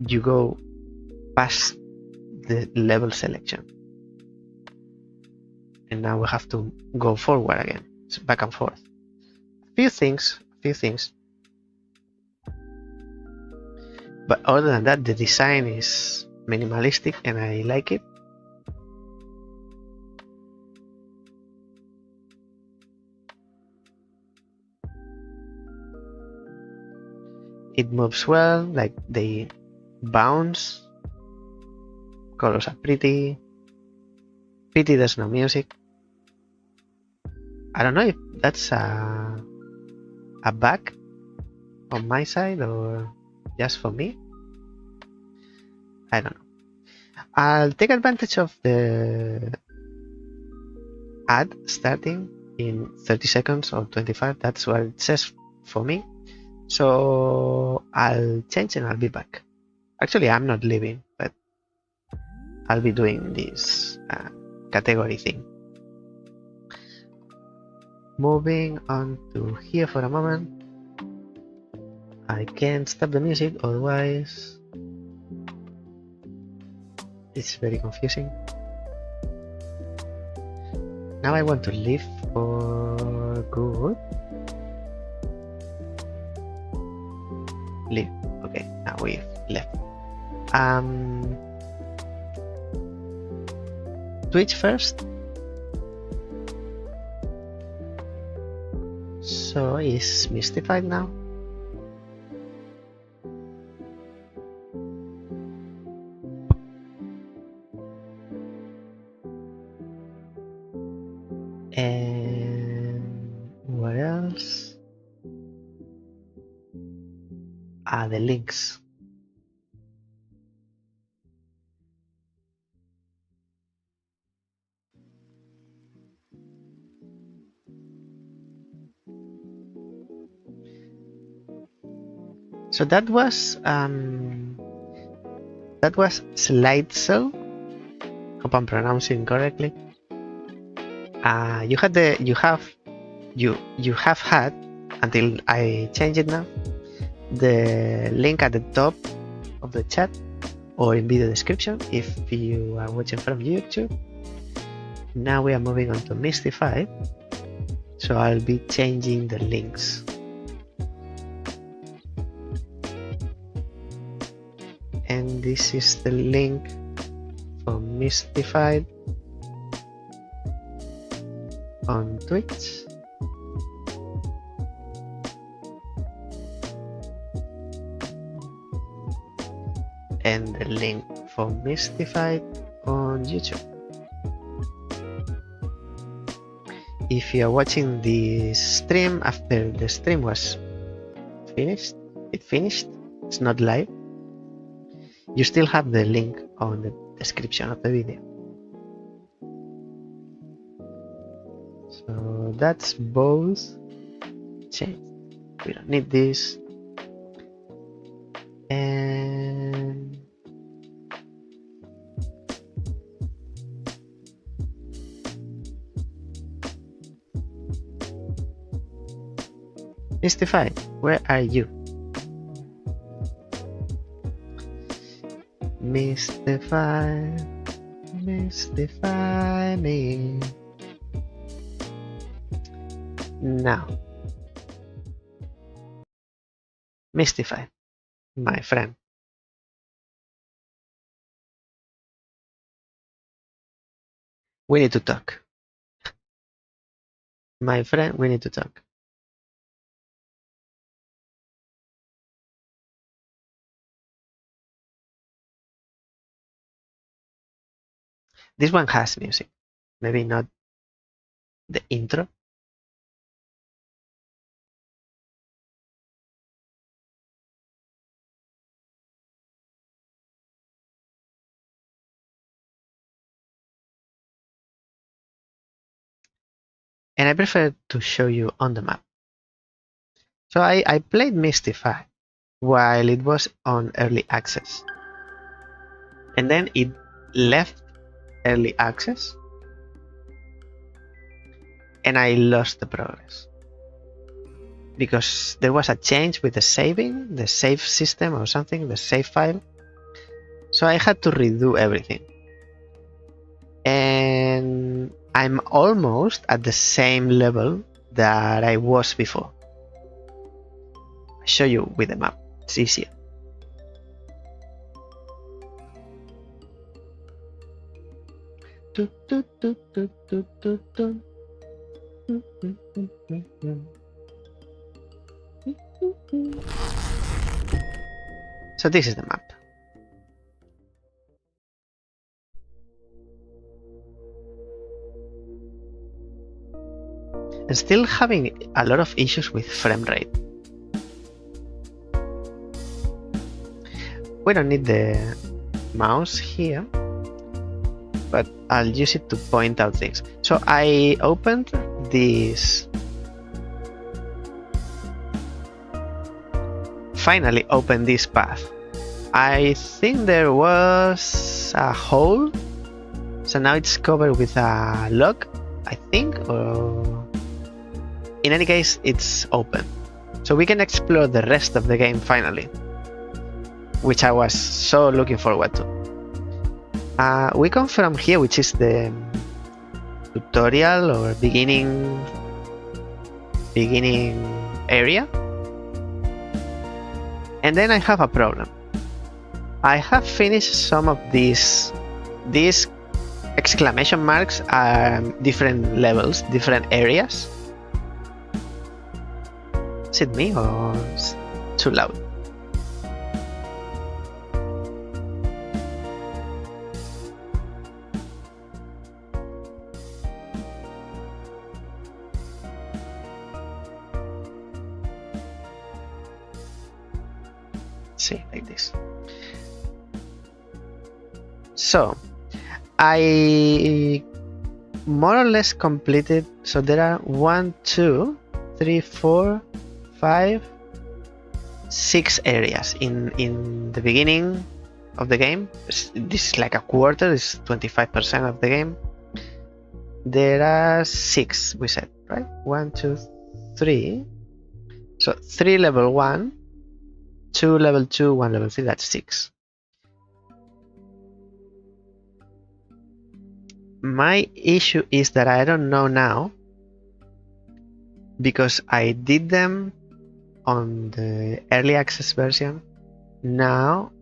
you go past the level selection, and now we have to go forward again. It's back and forth. Few things. But other than that, the design is minimalistic and I like it. It moves well, like they bounce. Colors are pretty. Pity there's no music. I don't know if that's a bug on my side or just for me. I don't know. I'll take advantage of the ad starting in 30 seconds or 25. That's what it says for me. So I'll change and I'll be back. Actually, I'm not leaving, but I'll be doing this category thing. Moving on to here for a moment. I can't stop the music, otherwise it's very confusing. Now I want to leave for good. Leave. Okay, now we've left. Twitch first. So is Mystified now? And what else? The links. So that was Slidezzle. Hope I'm pronouncing correctly. You have had until I change it now the link at the top of the chat or in video description if you are watching from YouTube. Now we are moving on to Mystified, so I'll be changing the links. And this is the link for Mystified on Twitch. And the link for Mystified on YouTube. If you are watching this stream after the stream was finished, it's not live, you still have the link on the description of the video. So that's both changed. We don't need this. And Mistified, where are you? Mystify, mystify me. Now, Mystified, my friend. We need to talk. My friend, we need to talk. This one has music. Maybe not the intro. And I prefer to show you on the map. So I played Mystify while it was on early access. And then it left early access and I lost the progress. Because there was a change with the saving, the save system or something, the save file. So I had to redo everything. And I'm almost at the same level that I was before. I'll show you with the map, it's easier. So this is the map. And still having a lot of issues with frame rate. We don't need the mouse here, but I'll use it to point out things. So I opened this. Finally opened this path. I think there was a hole, so now it's covered with a log, I think, or in any case it's open. So we can explore the rest of the game finally, which I was so looking forward to. We come from here, which is the tutorial or beginning area. And then I have a problem. I have finished some of these exclamation marks are different levels, different areas. Is it me or is it too loud? See, like this. So I more or less completed. So there are 1, 2, 3, 4, 5, 6 areas in the beginning of the game. This is like a quarter, this is 25% of the game. There are 6, we said, right? 1, 2, 3. So 3 level 1, 2 level 2, 1 level 3, that's 6. My issue is that I don't know now, because I did them on the early access version. Now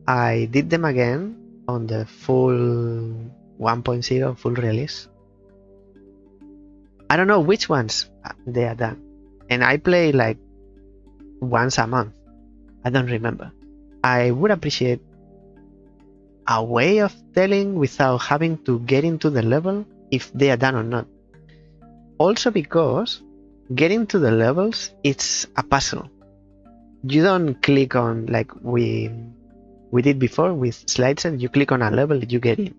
I did them again on the full 1.0 full release. I don't know which ones they are done, and I play like once a month. I don't remember. I would appreciate a way of telling without having to get into the level if they are done or not. Also because getting to the levels, it's a puzzle. You don't click on like we did before with Slidezzle. You click on a level, you get in.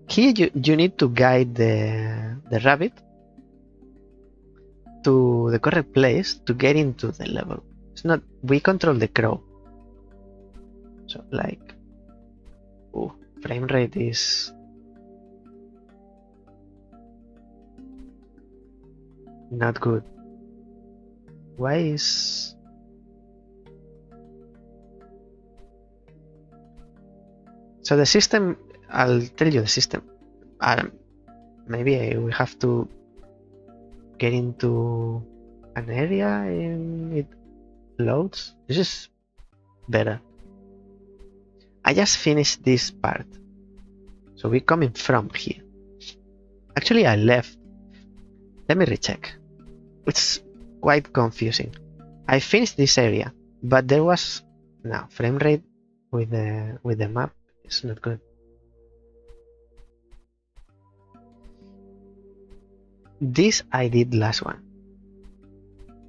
Here you need to guide the rabbit to the correct place to get into the level. It's not, we control the crow. So like, oh, frame rate is not good. Why is... So the system, I'll tell you the system. Maybe we have to get into an area and it loads. This is better. I just finished this part. So we're coming from here. Actually, I left. Let me recheck. It's quite confusing. I finished this area, but there was no frame rate with the map. It's not good. This I did last one.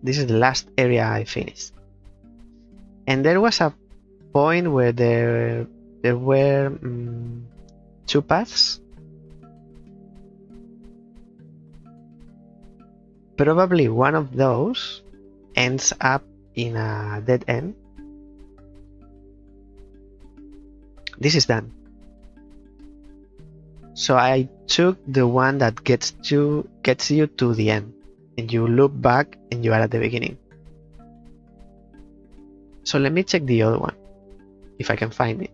This is the last area I finished. And there was a point where there were 2 paths. Probably one of those ends up in a dead end. This is done. So I took the one that gets you to the end, and you loop back and you are at the beginning. So let me check the other one, if I can find it.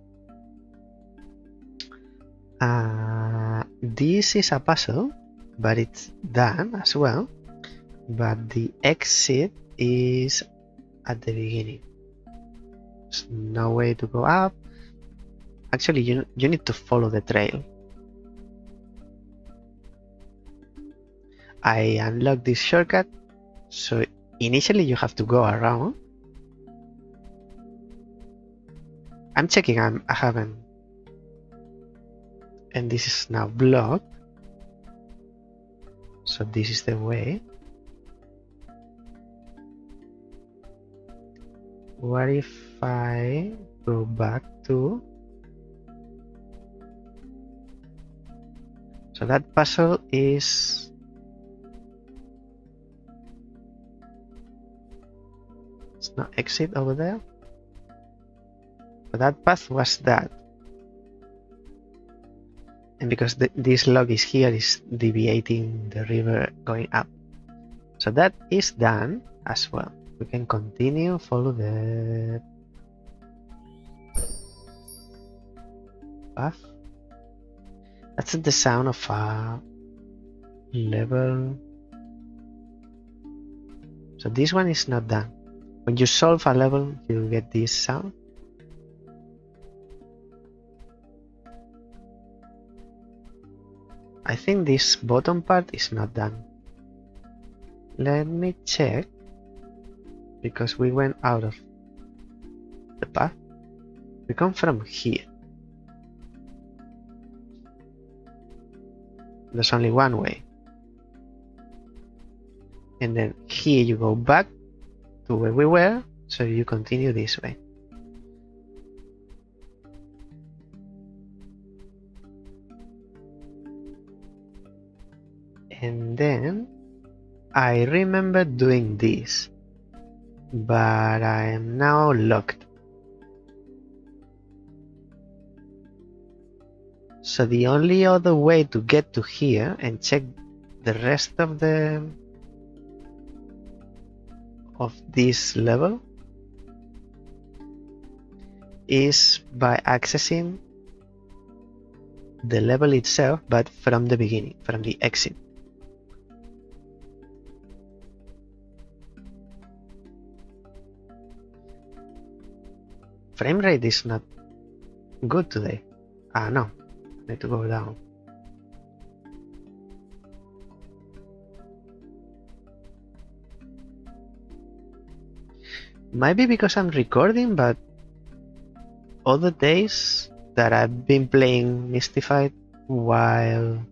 This is a puzzle, but it's done as well. But the exit is at the beginning. There's no way to go up. Actually, you need to follow the trail. I unlocked this shortcut, so initially you have to go around. I'm checking, I haven't. And this is now blocked. So this is the way. What if I go back to... So that puzzle is... It's not exit over there. But that path was that. And because this log is here, is deviating the river going up. So that is done as well. We can continue, follow the path. That's the sound of a level. So this one is not done. When you solve a level, you get this sound. I think this bottom part is not done. Let me check, because we went out of the path. We come from here. There's only one way. And then here you go back to where we were, so you continue this way. And then I remember doing this, but I am now locked. So the only other way to get to here and check the rest of this level is by accessing the level itself, but from the beginning, from the exit. Frame rate is not good today. No, need to go down. Might be because I'm recording, but other days that I've been playing Mistified while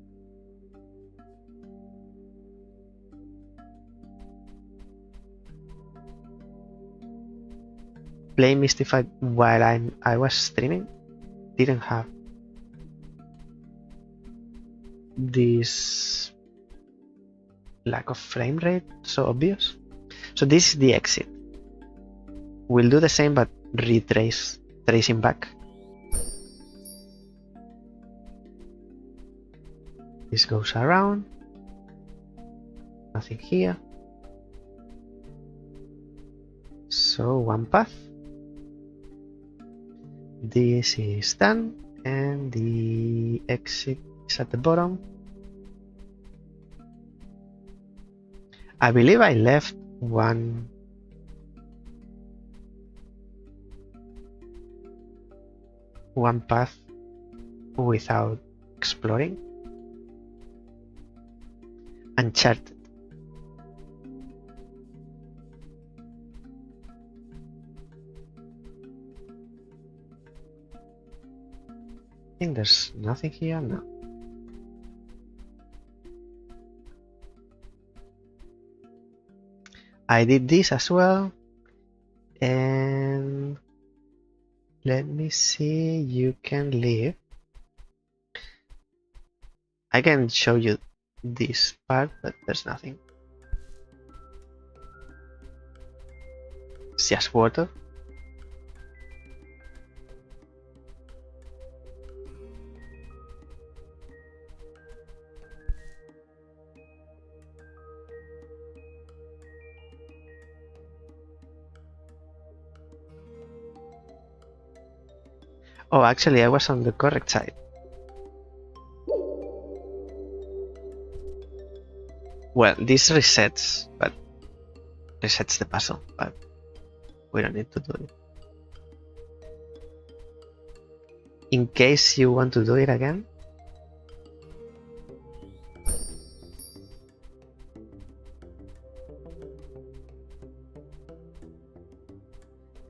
I was streaming, didn't have this lack of frame rate so obvious. So this is the exit. We'll do the same, but tracing back. This goes around. Nothing here. So one path. This is done, and the exit is at the bottom. I believe I left one path without exploring. Uncharted. I think there's nothing here now. I did this as well, and let me see. You can leave. I can show you this part, but there's nothing. It's just water. Oh, actually, I was on the correct side. Well, this resets, but resets the puzzle, but we don't need to do it. In case you want to do it again,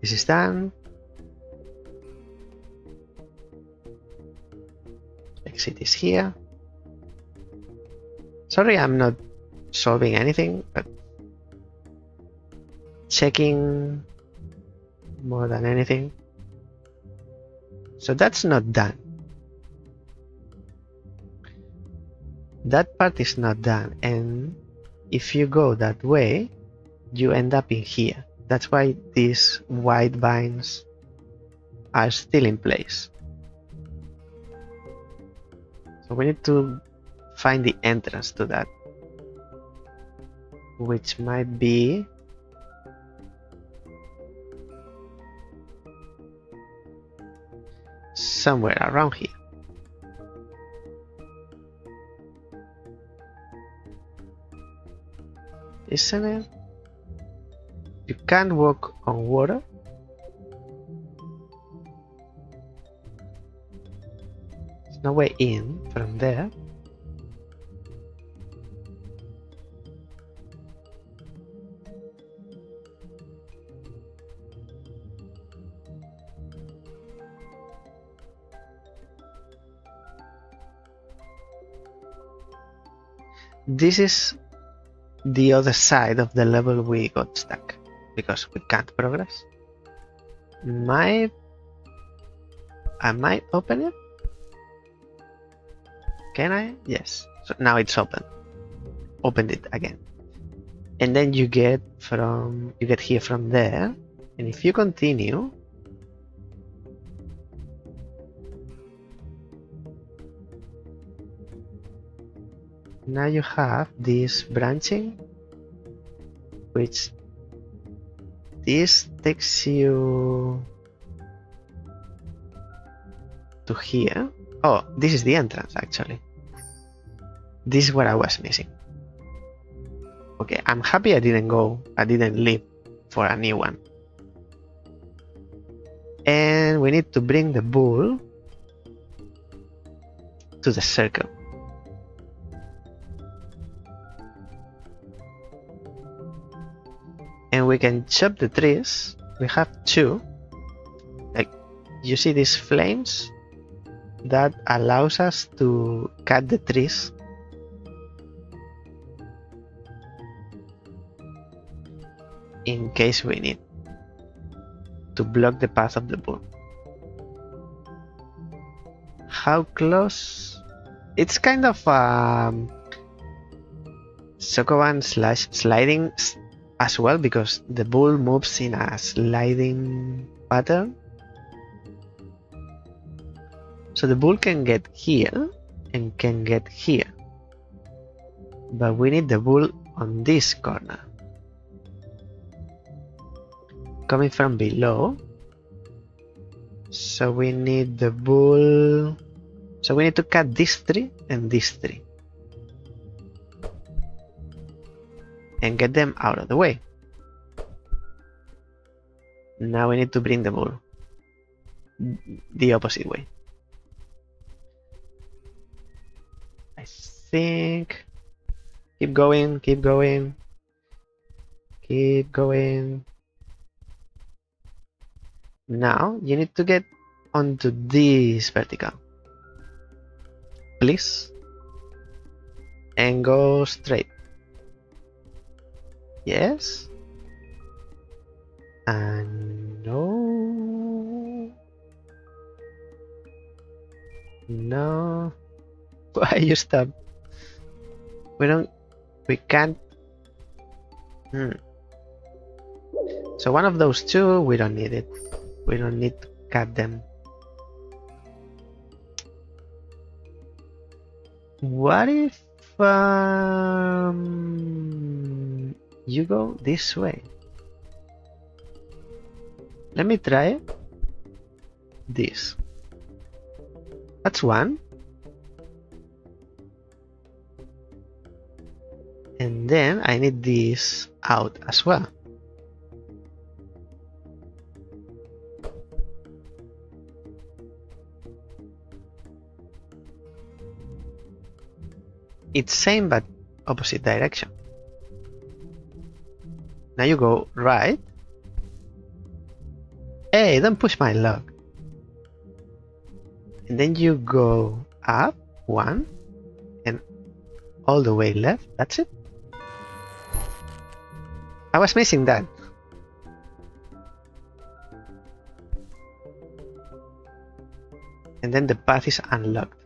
this is done. Exit is here. Sorry, I'm not solving anything, but checking more than anything. So that's not done. That part is not done, and if you go that way, you end up in here. That's why these white vines are still in place. So we need to find the entrance to that, which might be somewhere around here. Isn't it? You can't walk on water. There's no way in from there. This is the other side of the level we got stuck because we can't progress. I might open it. Can I? Yes. So now it's open. Opened it again. And then you get here from there. And if you continue, now you have this branching, which this takes you to here. Oh, this is the entrance actually. This is what I was missing. Okay, I'm happy I didn't leave for a new one. And we need to bring the bull to the circle. And we can chop the trees. We have two. Like, you see these flames? That allows us to cut the trees. In case we need to block the path of the bull. How close? It's kind of Sokoban / sliding as well, because the bull moves in a sliding pattern. So the bull can get here and can get here. But we need the bull on this corner. coming from below. So we need the bull. So we need to cut this tree and this tree. And get them out of the way. Now we need to bring the bull the opposite way. I think. Keep going, keep going. Keep going. Now you need to get onto this vertical. Please. And go straight. Yes. And no. No. Why you stop? We can't. So one of those two, we don't need it. We don't need to cut them. What if you go this way? Let me try this. That's one. And then I need this out as well. It's same but opposite direction. Now you go right. Hey, don't push my log. And then you go up one and all the way left. That's it. I was missing that. And then the path is unlocked.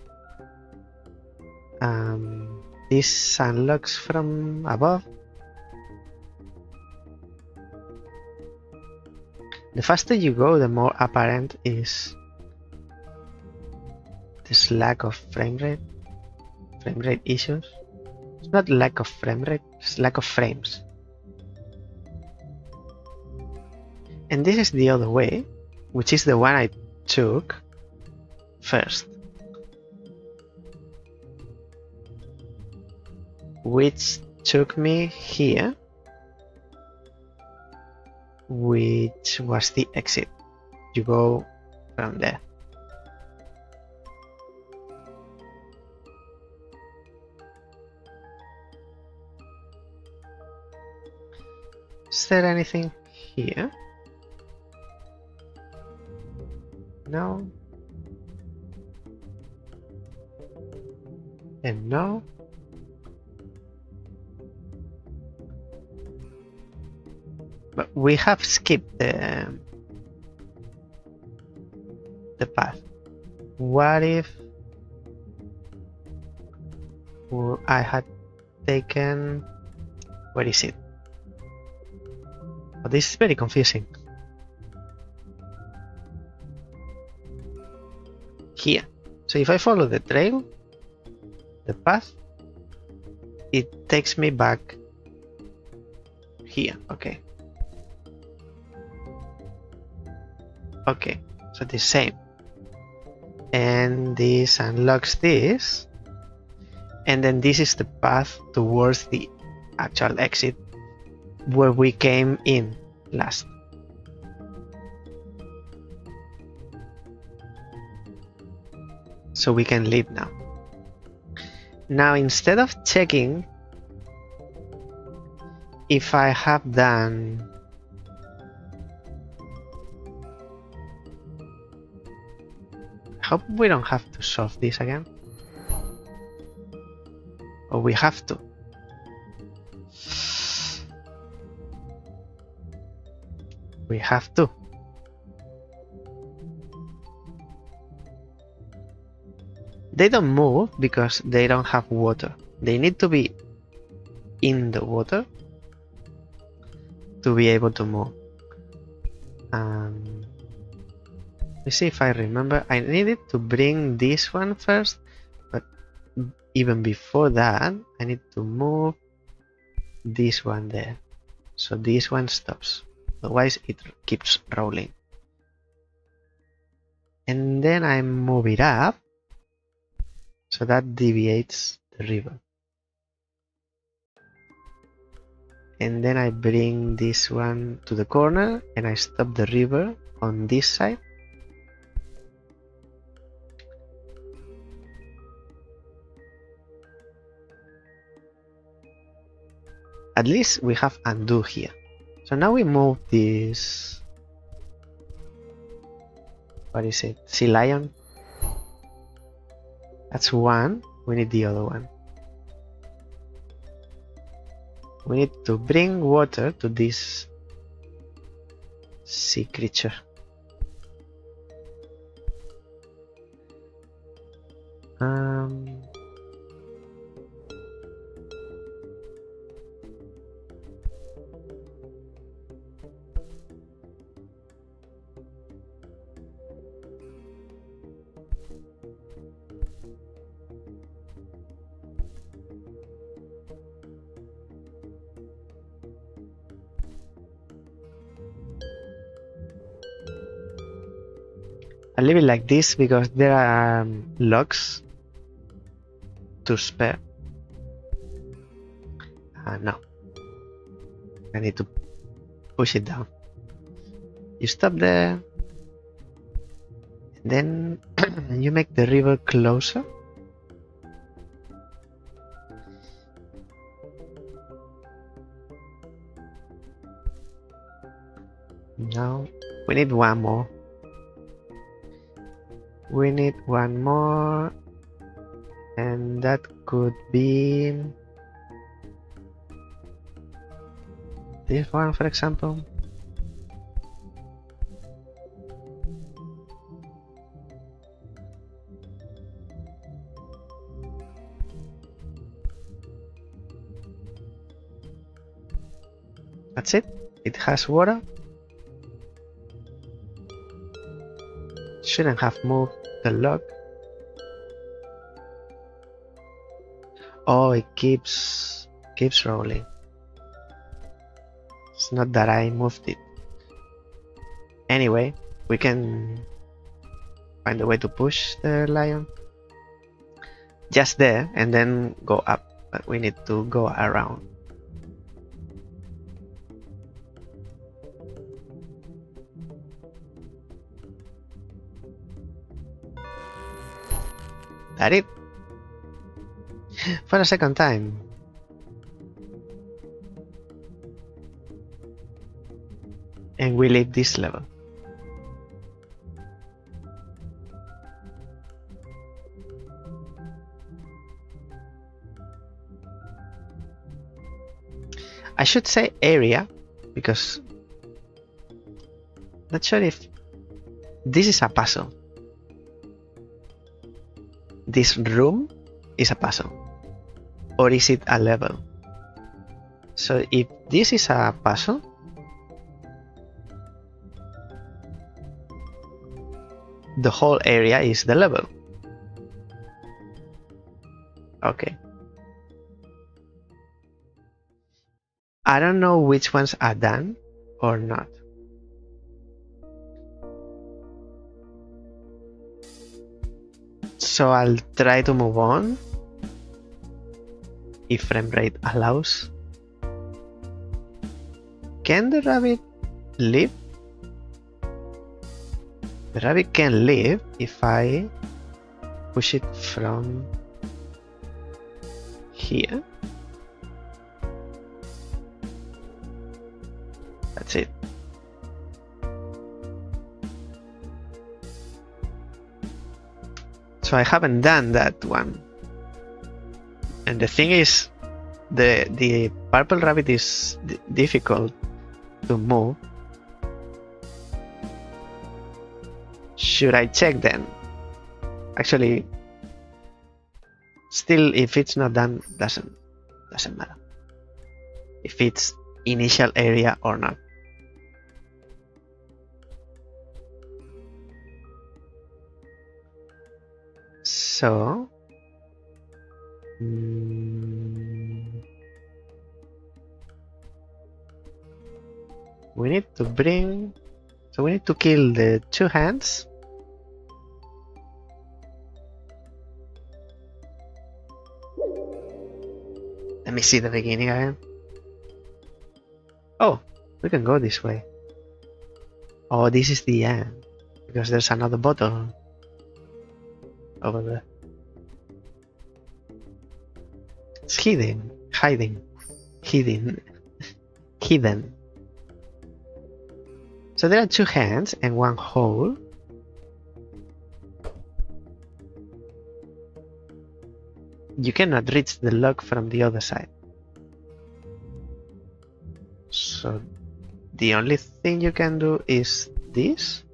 This unlocks from above. The faster you go, the more apparent is this lack of frame rate issues. It's not lack of frame rate, it's lack of frames. And this is the other way, which is the one I took first, which took me here, which was the exit. You go from there. Is there anything here? No. And no. But we have skipped the path. What if I had taken... Where is it? Oh, this is very confusing. Here. So if I follow the trail, the path, it takes me back here. Okay. Okay, so the same. And this unlocks this. And then this is the path towards the actual exit where we came in last. So we can leave now. Now, instead of checking if I have done I hope we don't have to solve this again. Or we have to. We have to. They don't move because they don't have water. They need to be in the water to be able to move. Let's see if I remember. I needed to bring this one first, but even before that, I need to move this one there. So this one stops. otherwise it keeps rolling. And then I move it up, so that deviates the river. And then I bring this one to the corner and I stop the river on this side. At least we have undo here. So now we move this, what is it, sea lion? That's one, we need the other one. We need to bring water to this sea creature. I leave it like this because there are logs to spare. No, I need to push it down. You stop there, and then you make the river closer. Now we need one more. We need one more, and that could be this one, for example. That's it. It has water. Shouldn't have moved the log. Oh, it keeps rolling. It's not that I moved it. Anyway, we can find a way to push the lion just there and then go up, but we need to go around. That it? For a second time. And we leave this level. I should say area because not sure if this is a puzzle. This room is a puzzle, or is it a level? So if this is a puzzle, the whole area is the level. Okay. I don't know which ones are done or not. So I'll try to move on if frame rate allows. Can the rabbit live? The rabbit can live if I push it from here. That's it. So I haven't done that one. And the thing is, the purple rabbit is difficult to move. Should I check then? Actually, still, if it's not done, doesn't matter. If it's initial area or not. So we need to bring... So we need to kill the 2 hands. Let me see the beginning again. Oh, we can go this way. Oh, this is the end. Because there's another bottle over there. It's hidden. Hiding. Hidden. Hidden. So there are 2 hands and 1 hole. You cannot reach the lock from the other side. So the only thing you can do is this.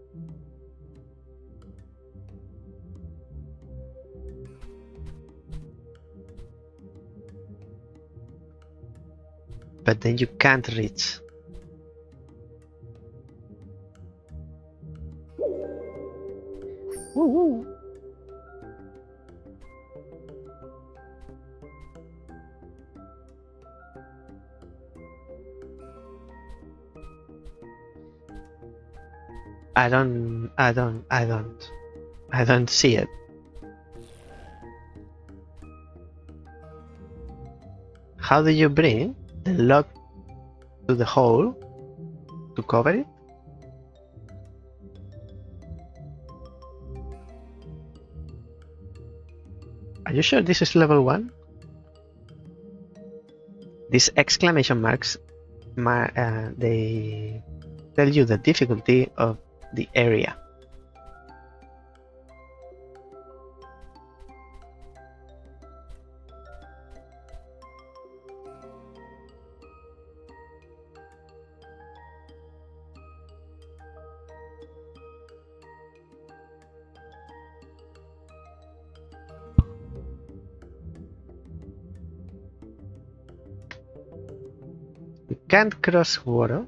But then you can't reach. Woo-woo. I don't see it. How do you bring the lock to the hole to cover it? Are you sure this is level 1? These exclamation marks, they tell you the difficulty of the area. You can't cross water.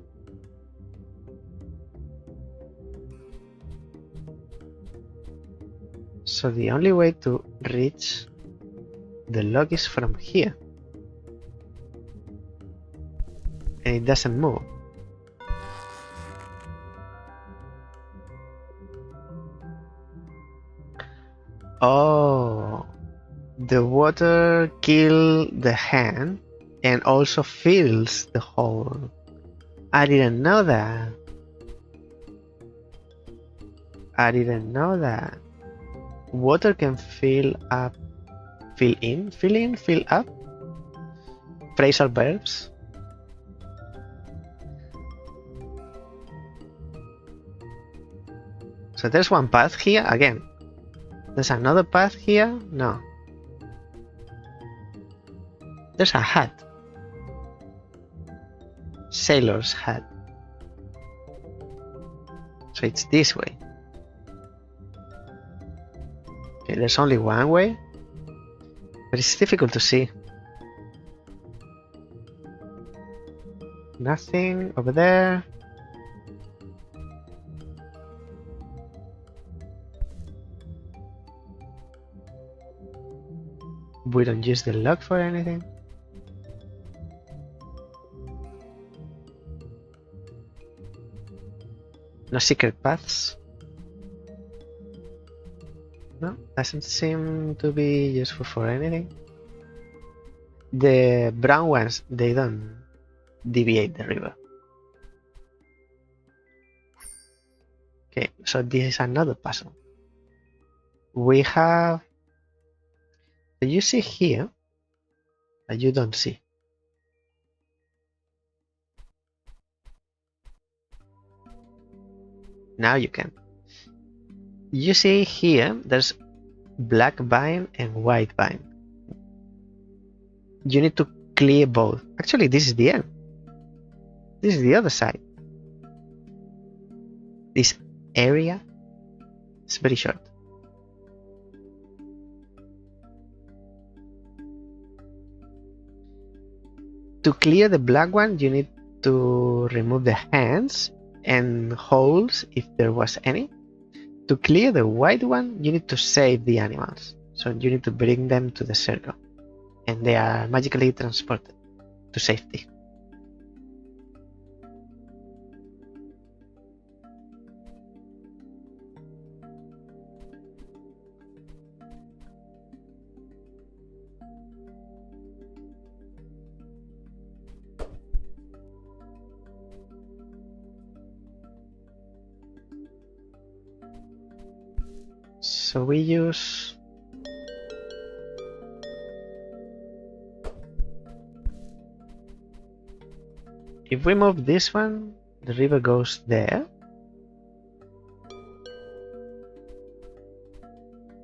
So the only way to reach the log is from here. And it doesn't move. Oh, the water kills the hand and also fills the hole. I didn't know that. I didn't know that. Water can fill up, fill in, fill up. Phrasal verbs. So there's one path here again. There's another path here? No. There's a hat. Sailor's hat. So it's this way. Okay, there's only one way, but it's difficult to see. Nothing over there. We don't use the lock for anything. No secret paths. No, doesn't seem to be useful for anything. The brown ones, they don't deviate the river. Okay, so this is another puzzle. We have... You see here, but you don't see. Now you can. You see here, there's black vine and white vine. You need to clear both. Actually, this is the end. This is the other side. This area is very short. To clear the black one, you need to remove the hands and holes if there was any. To clear the white one, you need to save the animals. So you need to bring them to the circle. And they are magically transported to safety. So we use... If we move this one, the river goes there.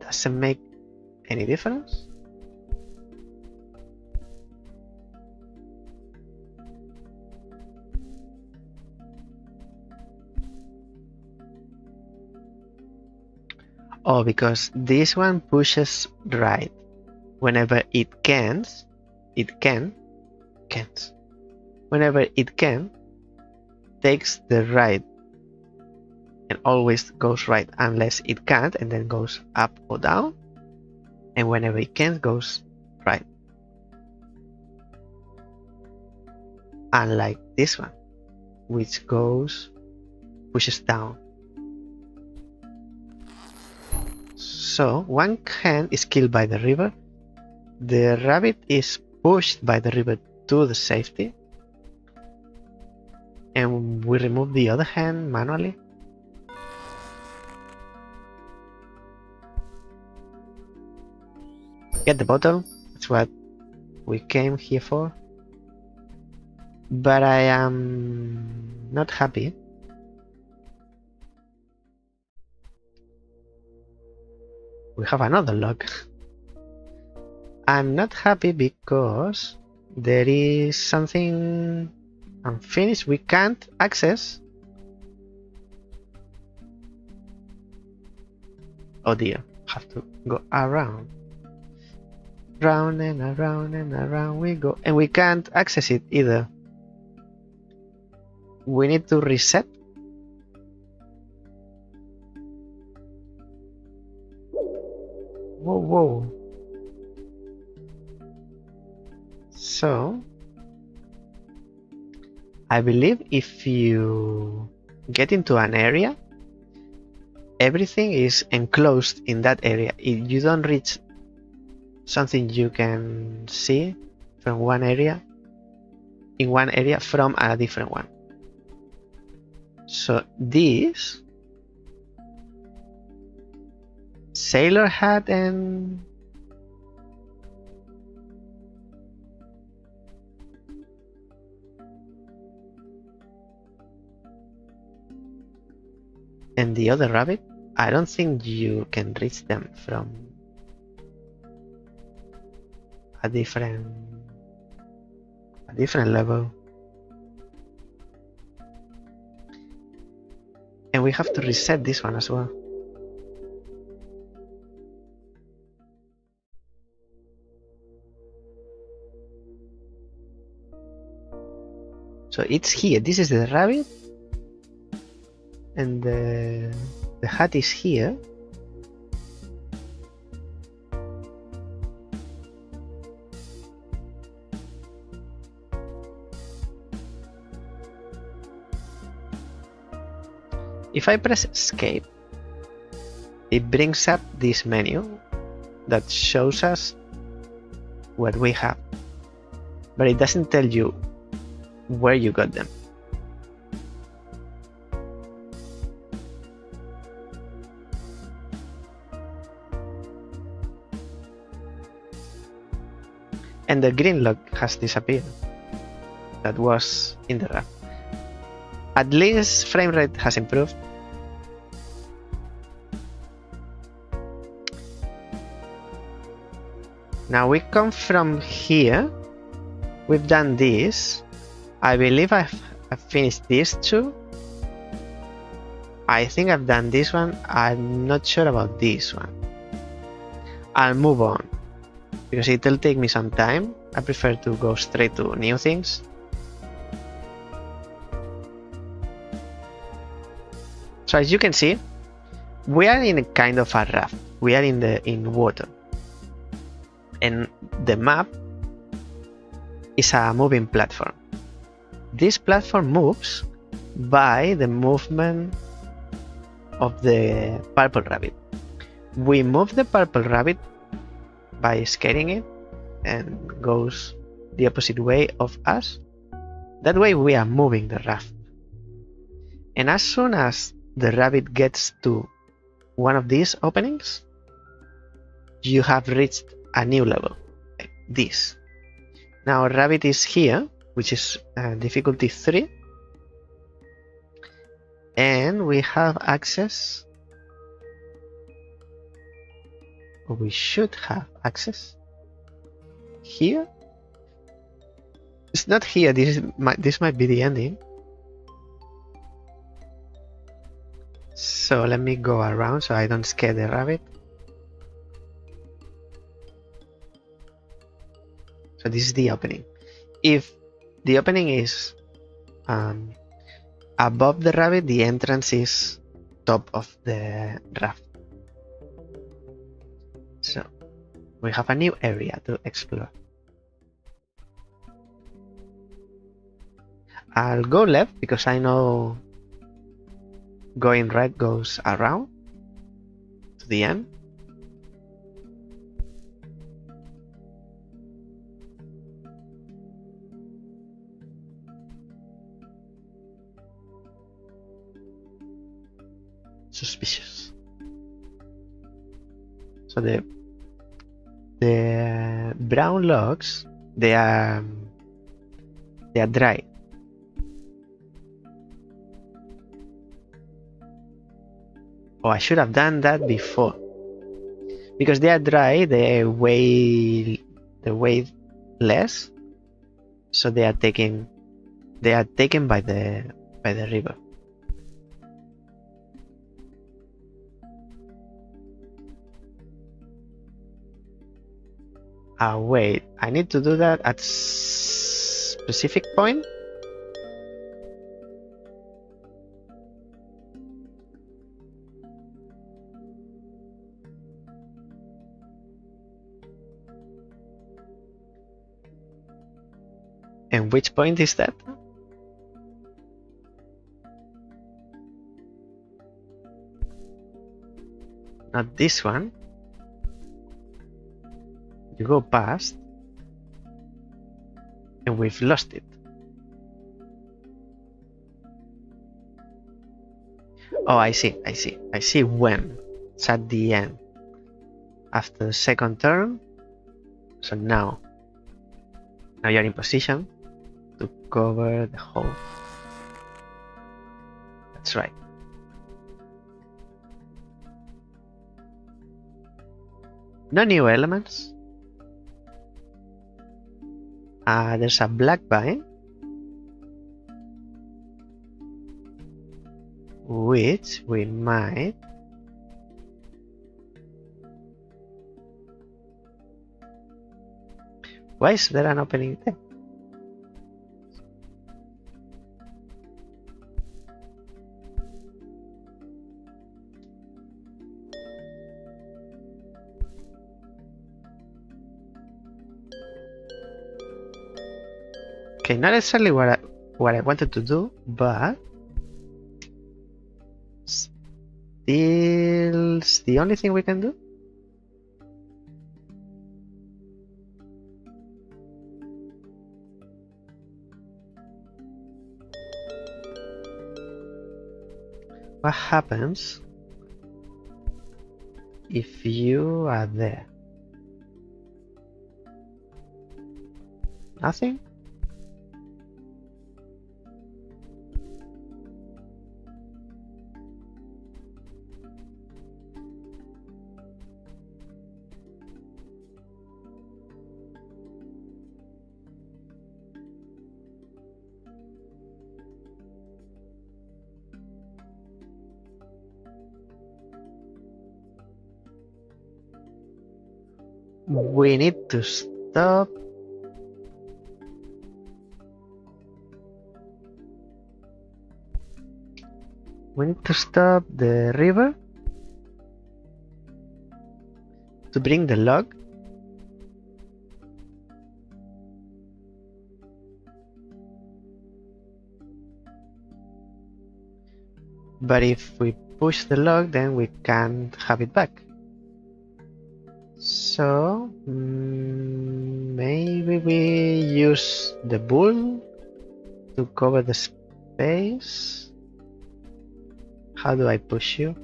Doesn't make any difference. Oh, because this one pushes right whenever it can. Whenever it can, takes the right and always goes right unless it can't, and then goes up or down. And whenever it can, goes right. Unlike this one, which pushes down. So one hand is killed by the river. The rabbit is pushed by the river to the safety. And we remove the other hand manually. Get the bottle. That's what we came here for. But I am not happy. We have another log. I'm not happy because there is something unfinished we can't access. Oh dear, have to go around. Round and around and around we go. And we can't access it either. We need to reset. Whoa, whoa. So, I believe if you get into an area, everything is enclosed in that area. If you don't reach something you can see from one area, in one area from a different one. So this sailor hat and the other rabbit, I don't think you can reach them from a different level. And we have to reset this one as well. So it's here. This is the rabbit. And the hat is here. If I press escape, it brings up this menu that shows us what we have, but it doesn't tell you where you got them. And the green log has disappeared. That was in the raft. At least frame rate has improved. Now we come from here. We've done this. I believe I've finished these two. I think I've done this one. I'm not sure about this one. I'll move on because it'll take me some time. I prefer to go straight to new things. So as you can see, we are in a kind of a raft. We are in water, and the map is a moving platform. This platform moves by the movement of the purple rabbit. We move the purple rabbit by scaring it and goes the opposite way of us. That way we are moving the raft. And as soon as the rabbit gets to one of these openings, you have reached a new level, like this. Now rabbit is here, which is difficulty 3, and we have access, or we should have access here. It's not here. This might be the ending. So let me go around so I don't scare the rabbit. So this is the opening. If the opening is above the rabbit, the entrance is top of the raft. So we have a new area to explore. I'll go left because I know going right goes around to the end. Suspicious. So the brown logs, they are dry. Oh, I should have done that before. Because they are dry, they weigh less, so they are taken by the river. Wait, I need to do that at specific point. And which point is that? Not this one. You go past, and we've lost it. Oh, I see when. It's at the end. After the second turn. So now you're in position to cover the whole. That's right. No new elements. There's a black vine, which we might Why is there an opening there? Okay, not necessarily what I wanted to do, but still the only thing we can do. What happens if you are there? Nothing? We need to stop. We need to stop the river to bring the log. But if we push the log, then we can't have it back. So maybe we use the bull to cover the space. How do I push you?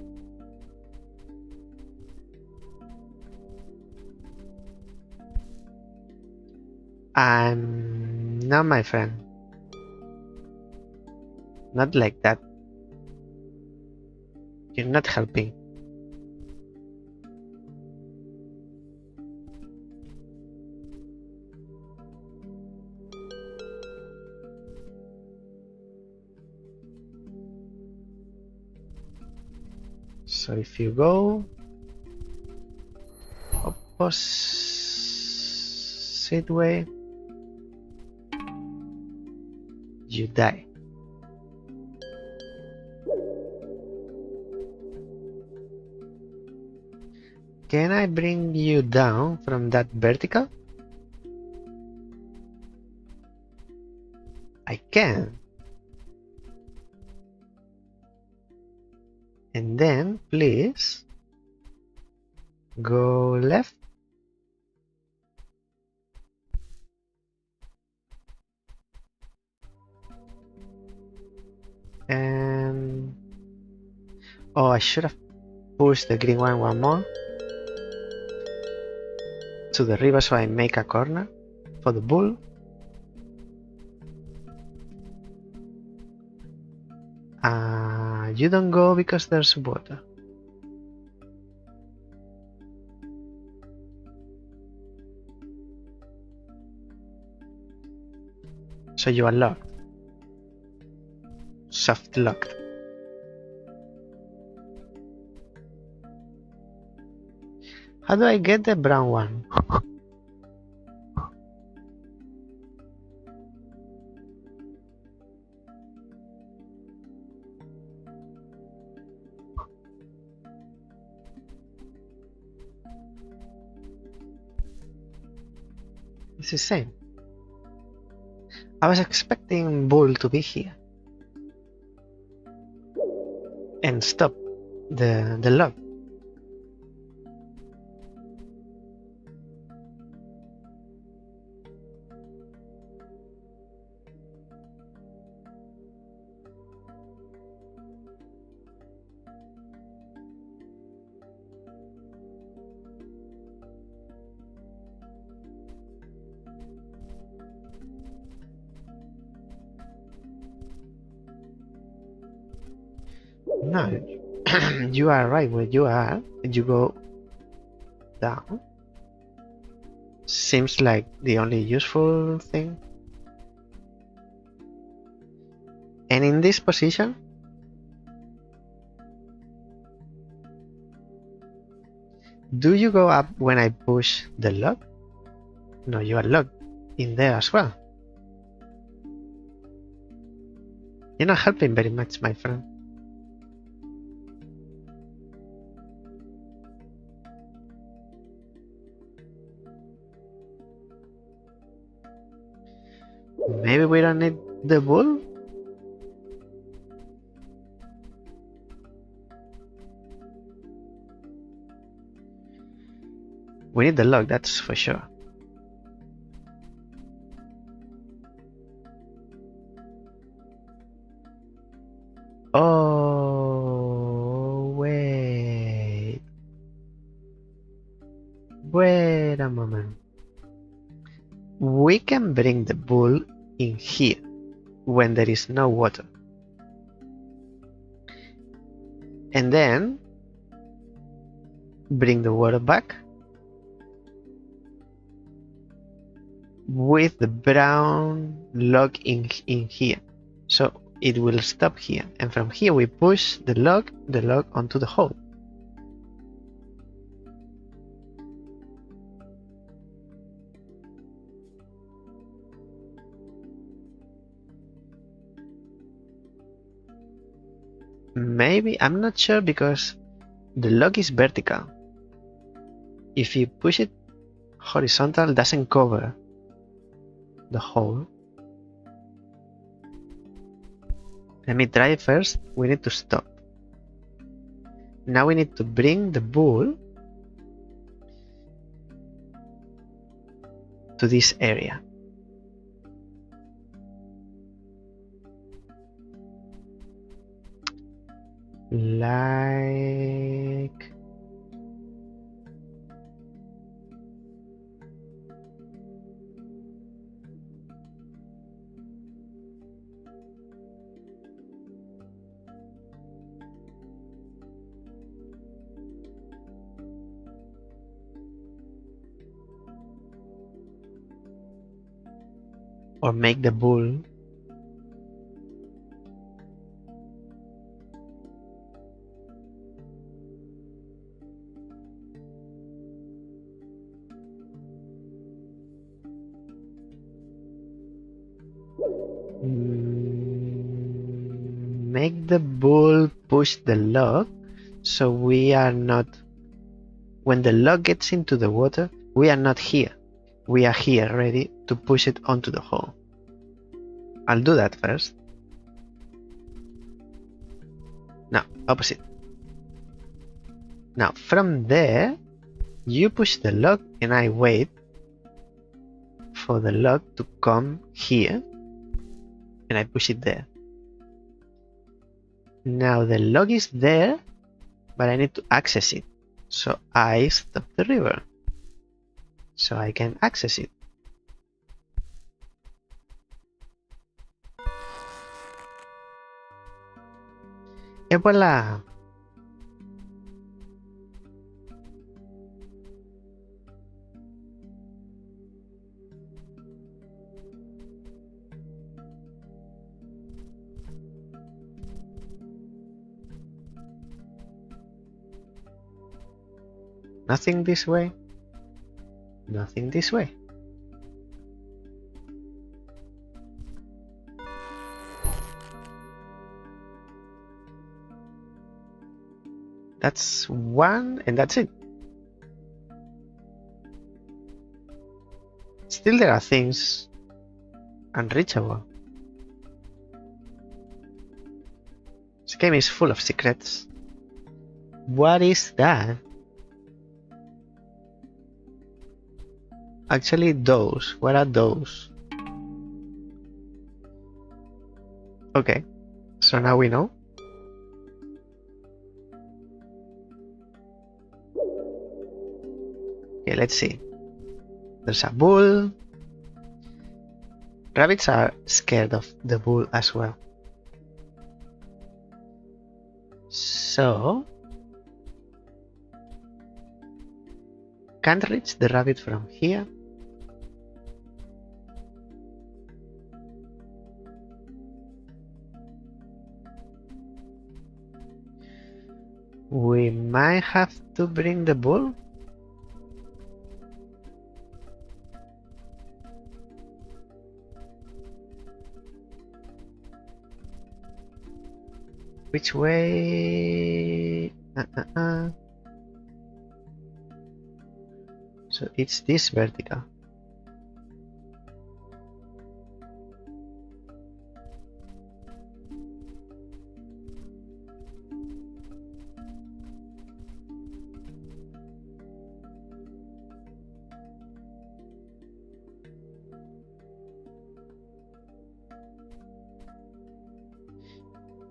No, my friend. Not like that. You're not helping. So if you go opposite way, you die. Can I bring you down from that vertical? I can. And then please go left. And oh, I should have pushed the green one more to the river so I make a corner for the bull. You don't go because there's water. So you are locked. Soft locked. How do I get the brown one? It's the same. I was expecting bull to be here and stop the lock. No, you are right where you are. You go down. Seems like the only useful thing. And in this position, do you go up when I push the lock? No, you are locked in there as well. You're not helping very much, my friend. Maybe we don't need the bull? We need the lock, that's for sure. Oh, wait. Wait a moment. We can bring the bull in here when there is no water. And then bring the water back with the brown log in here. So it will stop here. And from here we push the log onto the hole. Maybe, I'm not sure because the log is vertical. If you push it horizontal, it doesn't cover the hole. Let me try it first. We need to stop. Now we need to bring the bull to this area. Like or make the bull make the bull push the log, so we are not, when the log gets into the water, we are not here. We are here ready to push it onto the hole. I'll do that first. Now, opposite. Now, from there, you push the log and I wait for the log to come here and I push it there. Now the log is there, but I need to access it. So I stop the river so I can access it. Et voila! Nothing this way. Nothing this way. That's one, and that's it. Still there are things unreachable. This game is full of secrets. What is that? Actually, those. What are those? Okay, so now we know. Okay, let's see. There's a bull. Rabbits are scared of the bull as well. So, can't reach the rabbit from here. We might have to bring the bull. Which way? So it's this vertical.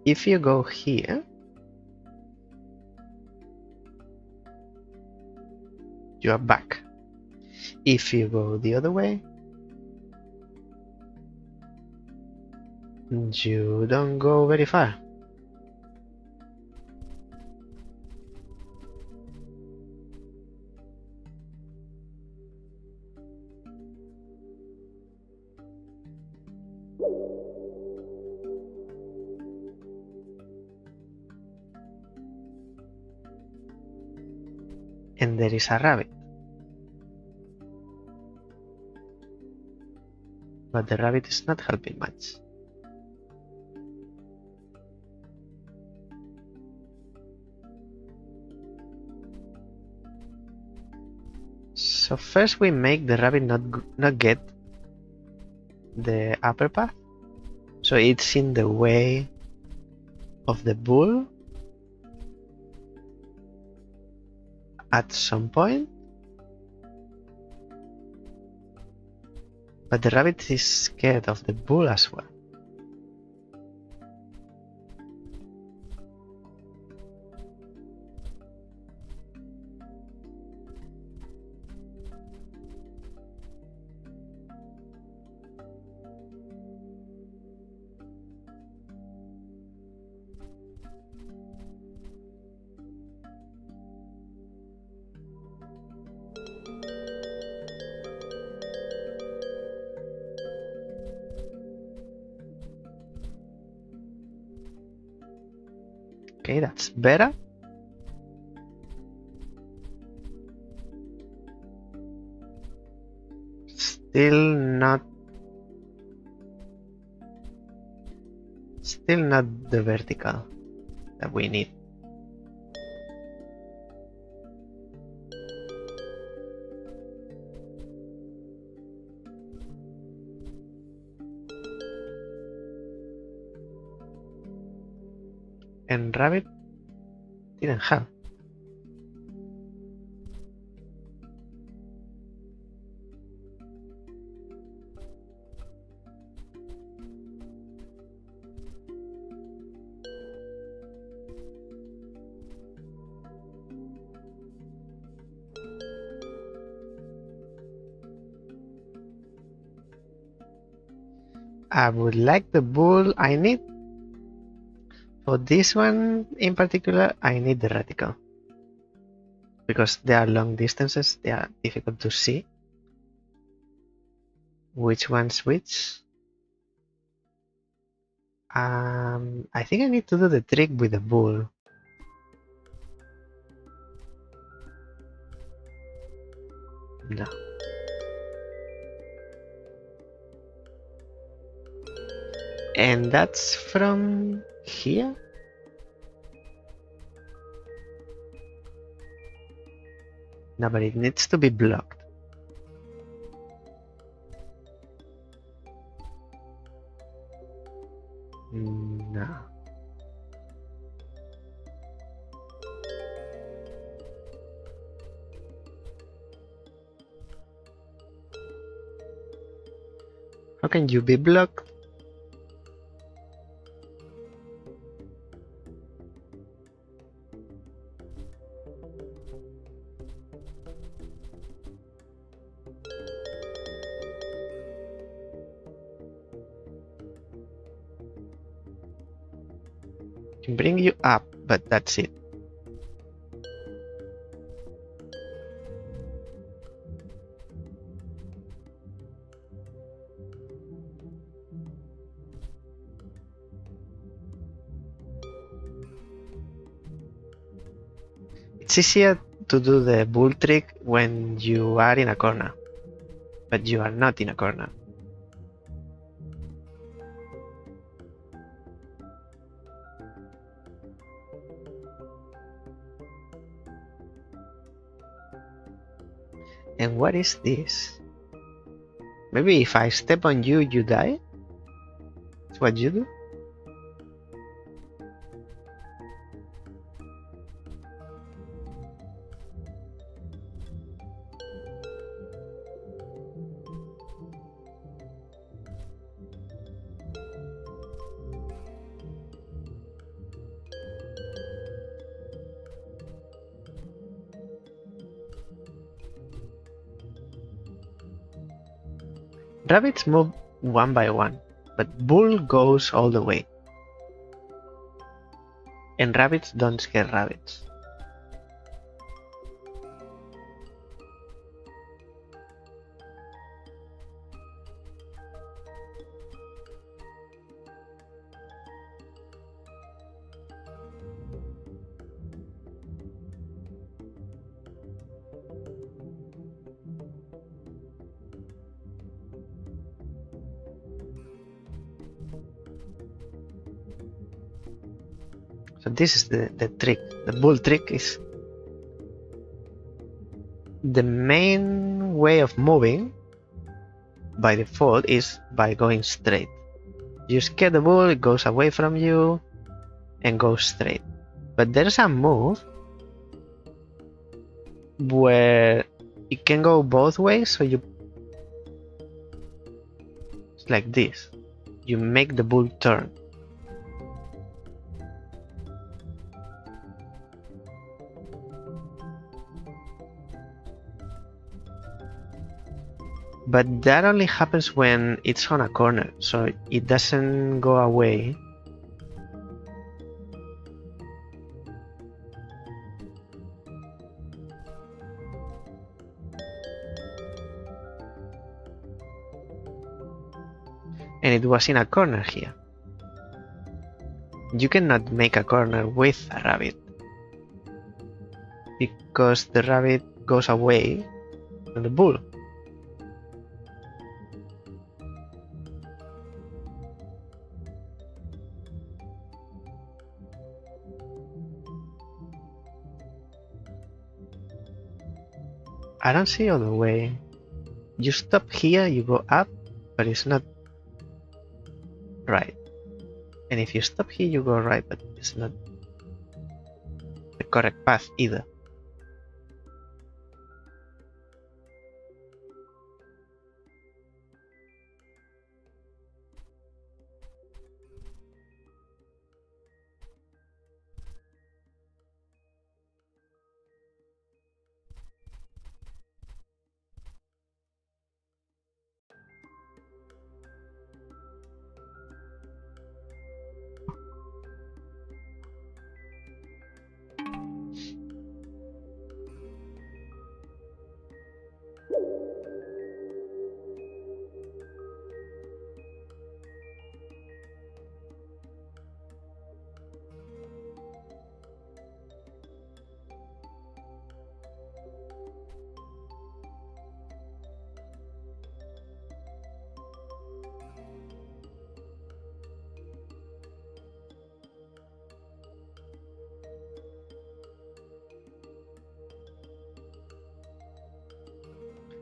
If you go here, you are back. If you go the other way, you don't go very far. And there is a rabbit. But the rabbit is not helping much. So first we make the rabbit not get the upper path. So it's in the way of the bull at some point. But the rabbit is scared of the bull as well. Okay, that's better. Still not the vertical that we need. And rabbit didn't have. I would like the bull. I need, for this one in particular, I need the reticle. Because they are long distances, they are difficult to see. Which one's which? I think I need to do the trick with the bull. No. And that's from here? No, but it needs to be blocked. No. How can you be blocked? Can bring you up, but that's it. It's easier to do the bull trick when you are in a corner, but you are not in a corner. And what is this? Maybe if I step on you, you die? That's what you do? Rabbits move one by one, but bull goes all the way. And rabbits don't scare rabbits. So this is the trick. The bull trick is the main way of moving by default is by going straight. You scare the bull, it goes away from you and goes straight. But there's a move where it can go both ways, so it's like this. You make the bull turn. But that only happens when it's on a corner, so it doesn't go away. And it was in a corner here. You cannot make a corner with a rabbit because the rabbit goes away from the bull. I don't see other way. You stop here, you go up, but it's not right. And if you stop here, you go right, but it's not the correct path either.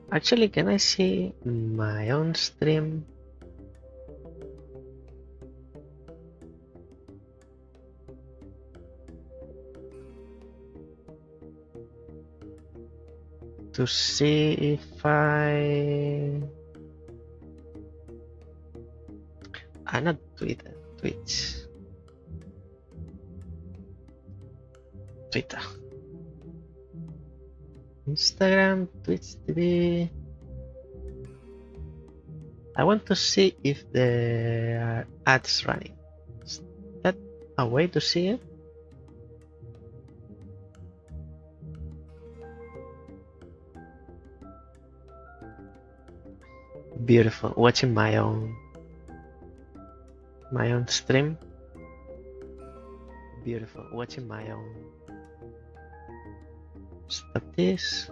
Actually, can I see my own stream? To see if not Twitter, Twitch. Twitter. Instagram, Twitch TV. I want to see if there are ads running. Is that a way to see it? Beautiful. Watching my own stream. Beautiful. Watching my own. Stop this.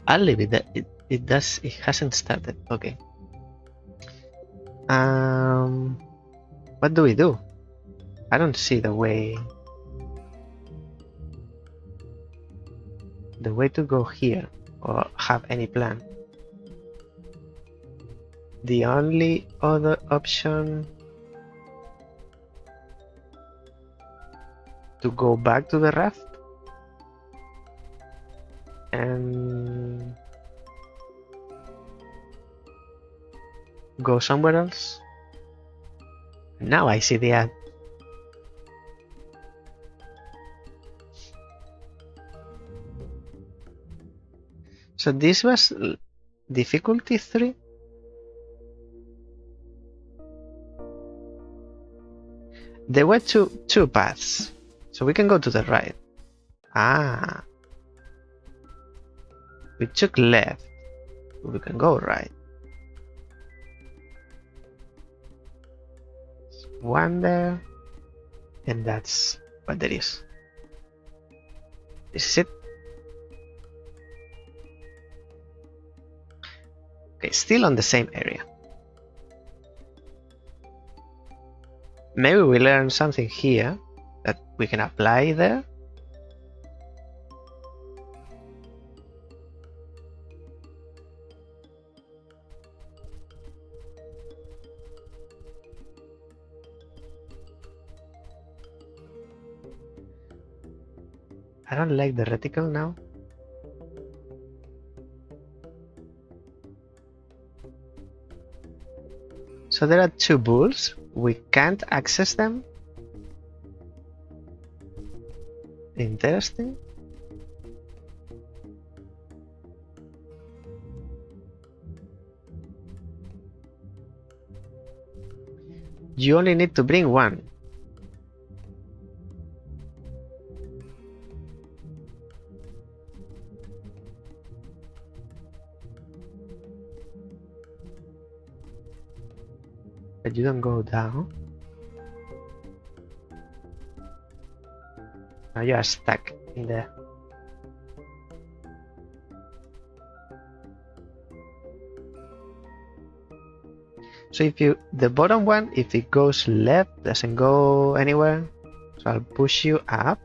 I'll leave it that it hasn't started. Okay. What do we do? I don't see the way to go here or have any plan. The only other option to go back to the raft and go somewhere else. Now I see the ad. So this was difficulty 3. There were two paths, so we can go to the right. Ah, we took left, we can go right. One there, and that's what there is. This is it. Okay, still on the same area. Maybe we learn something here that we can apply there. I don't like the reticle now. So there are 2 bulls. We can't access them. Interesting. You only need to bring 1. but you don't go down. Now you are stuck in there. So if you, the bottom one, if it goes left, doesn't go anywhere. So I'll push you up.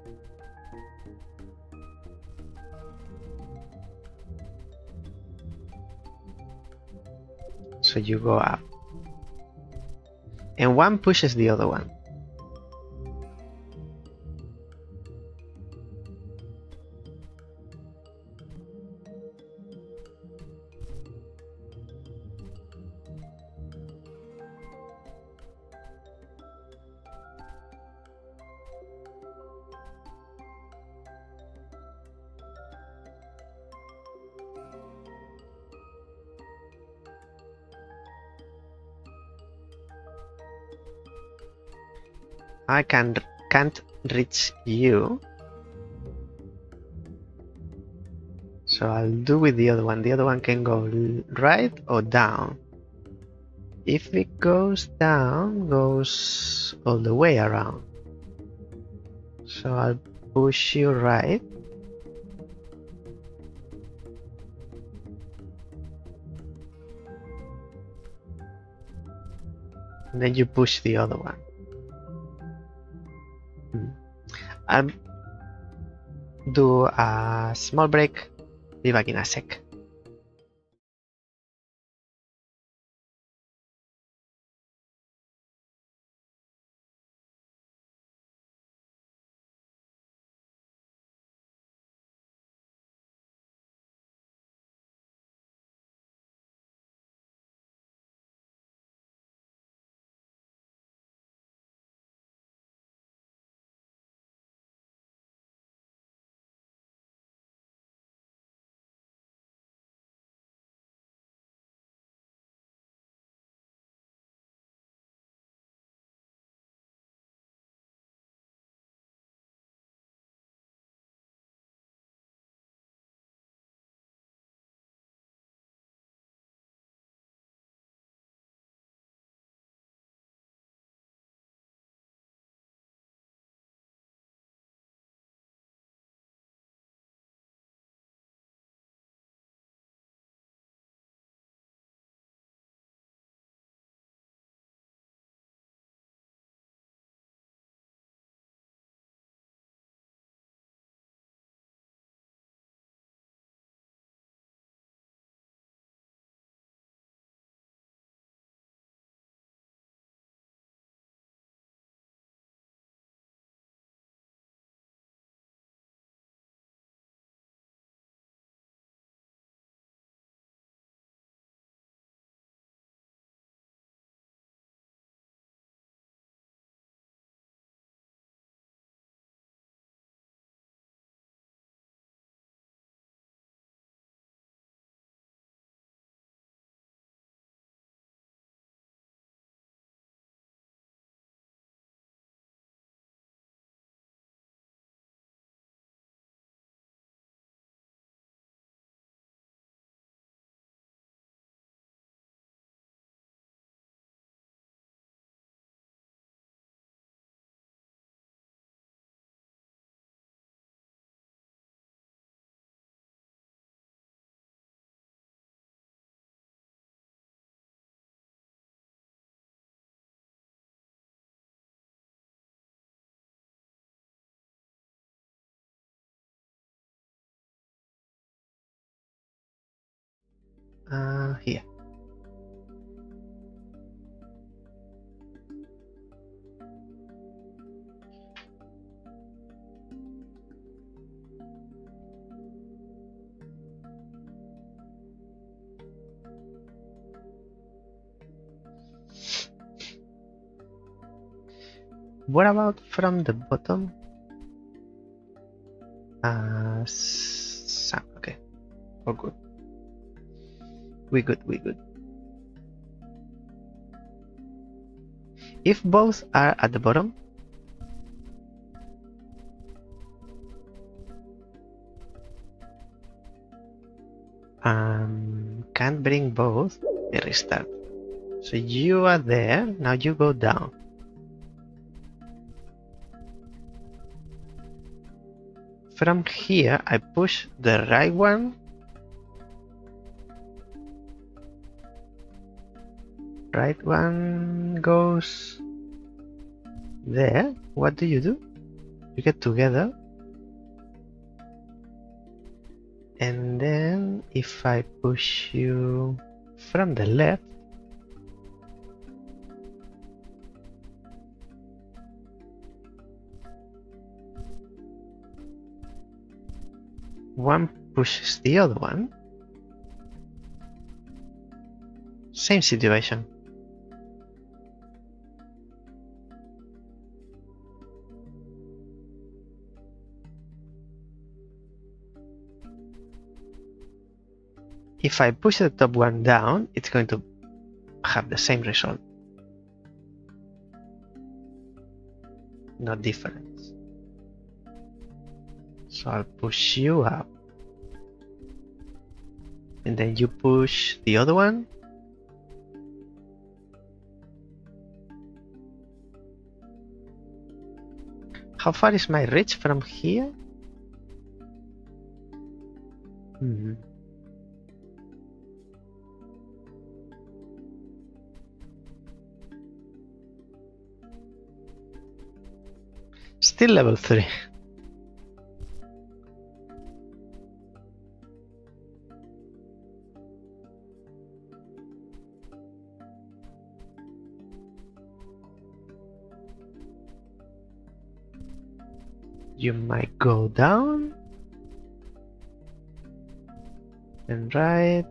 So you go up. And one pushes the other one. I can't reach you. So I'll do with the other one. The other one can go right or down. If it goes down, goes all the way around. So I'll push you right. And then you push the other one. I'll do a small break. Be back in a sec. Here. What about from the bottom? Okay. Oh, good. We good. If both are at the bottom, can't bring both, they restart. So you are there, now you go down. From here, I push the right one. Right one goes there. What do? You get together. And then if I push you from the left, one pushes the other one. Same situation. If I push the top one down, it's going to have the same result. No difference. So I'll push you up. And then you push the other one. How far is my reach from here? Still level 3. You might go down and right,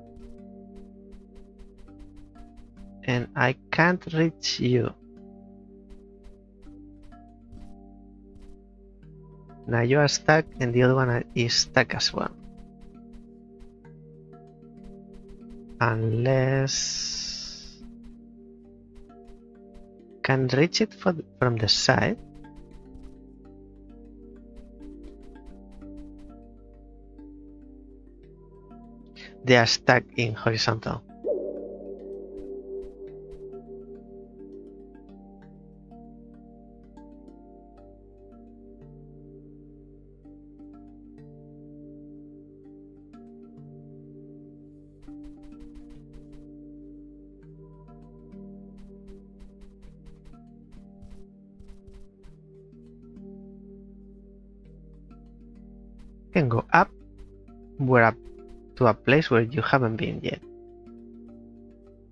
and I can't reach you. Now you are stuck and the other one is stuck as well. Unless can reach it from the side. They are stuck in horizontal. Can go up, to a place where you haven't been yet.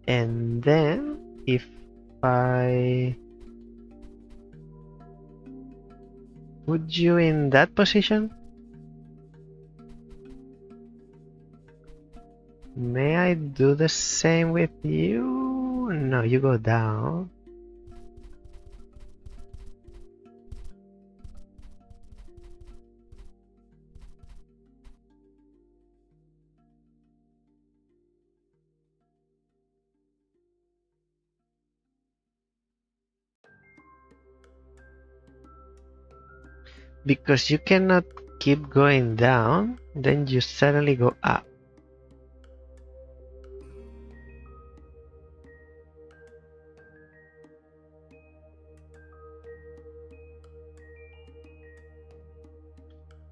And then if I put you in that position, may I do the same with you? No, you go down. Because you cannot keep going down, then you suddenly go up.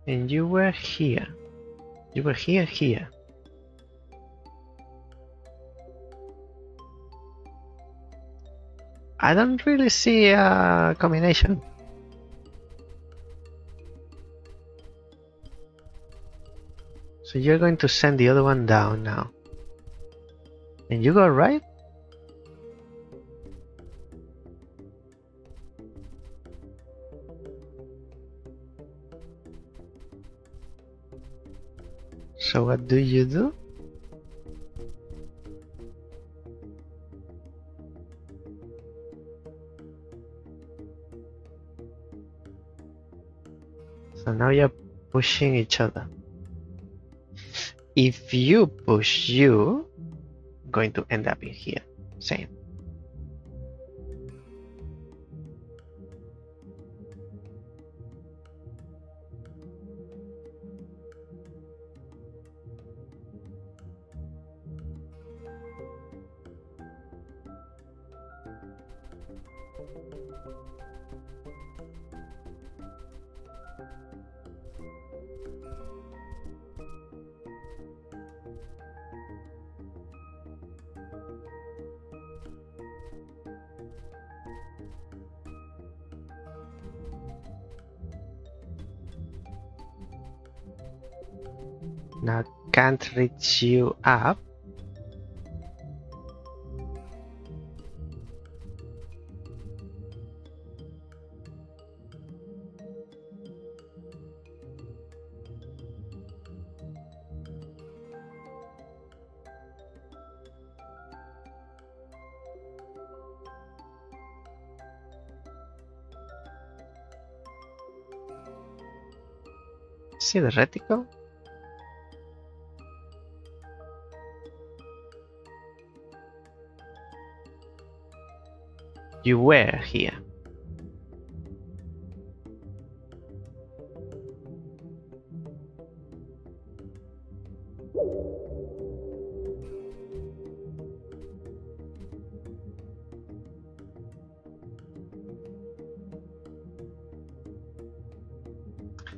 And you were here. You were here. I don't really see a combination. So you're going to send the other one down now. And you go right? So what do you do? So now you're pushing each other. If you push you, going to end up in here. Same. Now can't reach you up. See the reticle? You were here.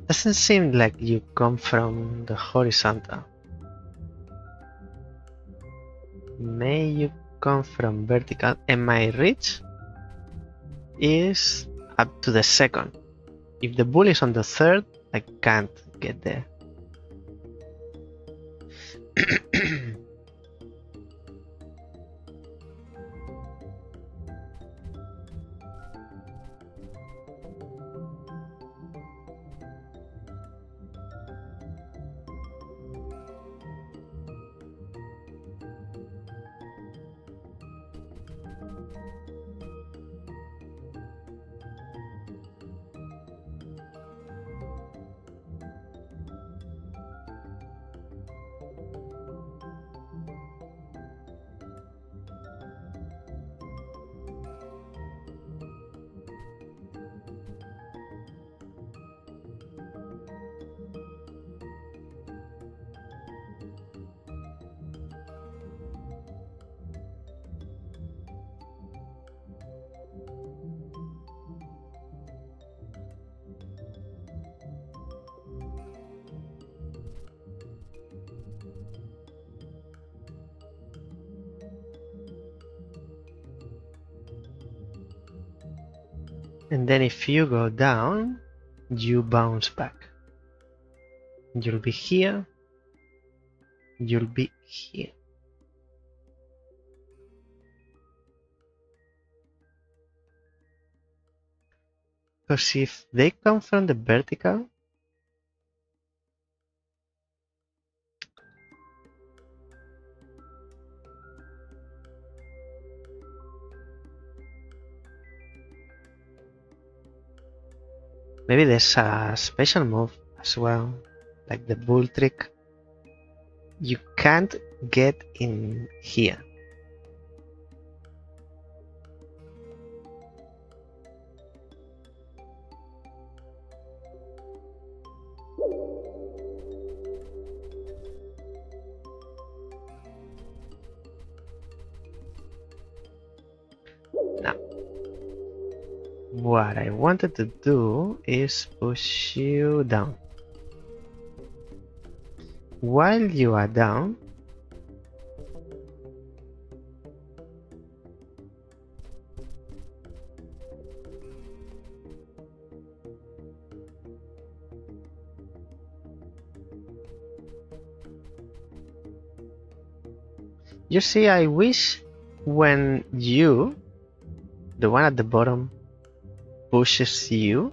Doesn't seem like you come from the horizontal. May you come from vertical, and my reach is up to the second. If the bull is on the third, I can't get there. And then if you go down, you bounce back. You'll be here. You'll be here. Because if they come from the vertical, maybe there's a special move as well, like the bull trick. You can't get in here. Now, what I wanted to do is push you down. While you are down, you see, I wish when you, the one at the bottom, pushes you,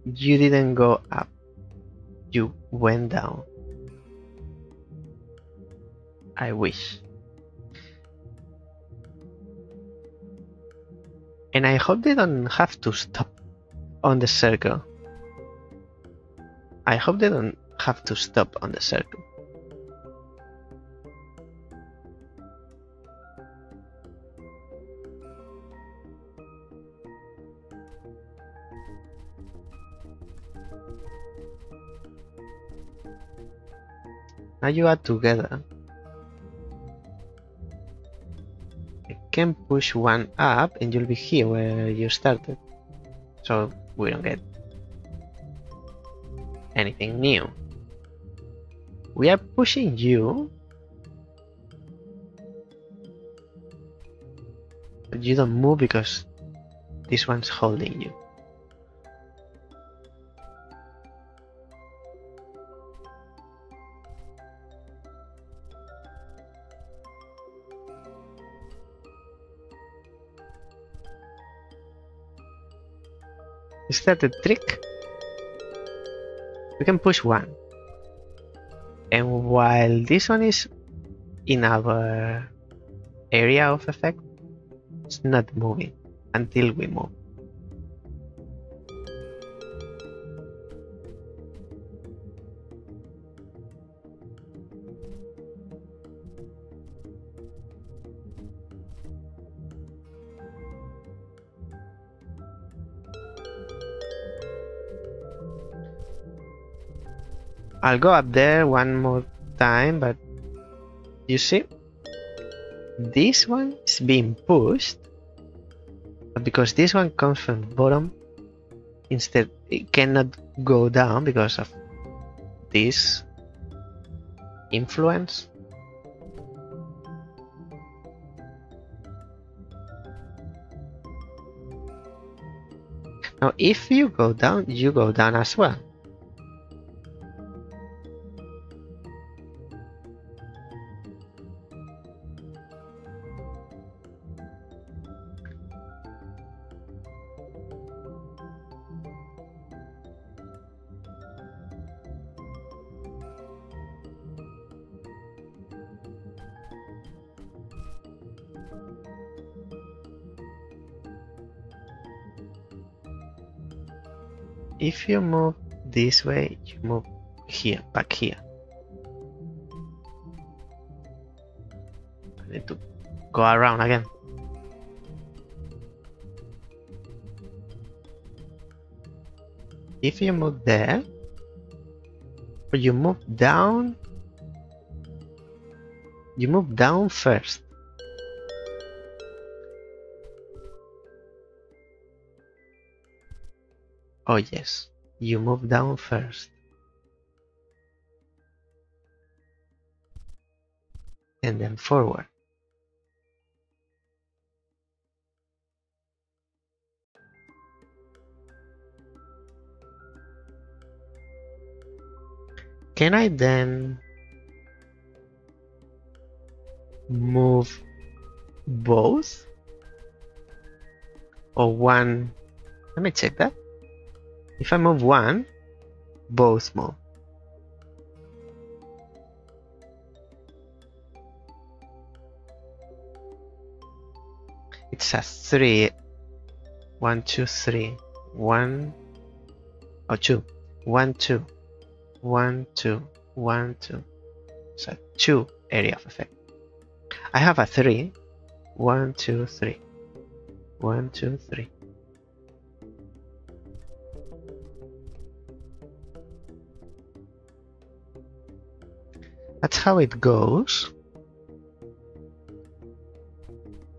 you didn't go up, you went down. I wish. And I hope they don't have to stop on the circle. I hope they don't have to stop on the circle. Now you are together. I can push one up and you'll be here where you started. So we don't get anything new. We are pushing you, but you don't move because this one's holding you. Is that the trick? We can push one. And while this one is in our area of effect, it's not moving until we move. I'll go up there one more time, but you see, this one is being pushed, but because this one comes from the bottom, instead it cannot go down because of this influence. Now if you go down as well. If you move this way, you move here, back here. I need to go around again. If you move there, or you move down first. Oh yes, you move down first. And then forward. Can I then move both? Or one? Let me check that. If I move one, both move. It's a 3. 1, 2, 3. 1 or 2. 1, 2. 1, 2. 1, 2. So 2 area of effect. I have a 3. 1, 2, 3. 1, 2, 3. That's how it goes.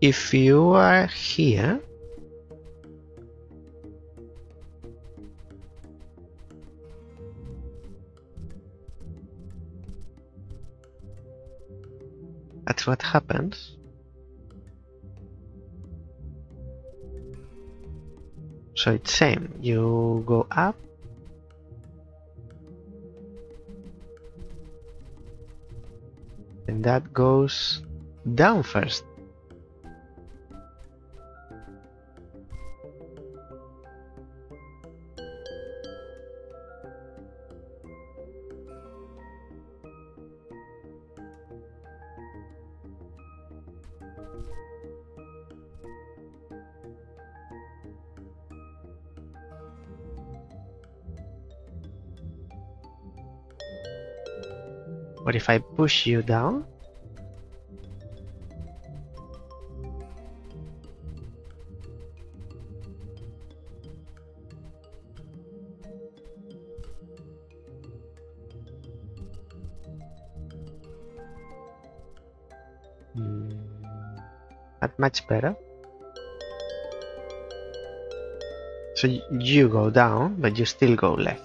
If you are here, that's what happens. So it's same. You go up. And that goes down first. But if I push you down, not much better. So you go down, but you still go left.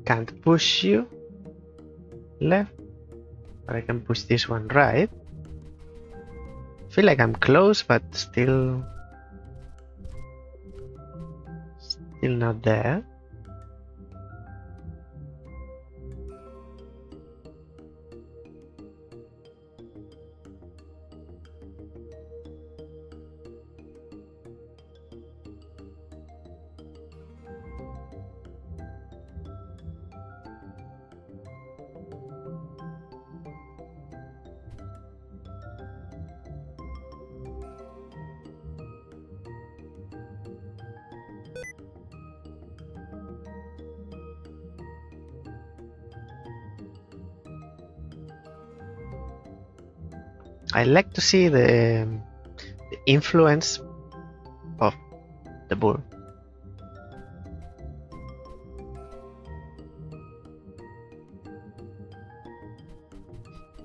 Can't push you. left, or I can push this one right. Feel like I'm close, but still not there. I like to see the influence of the bull.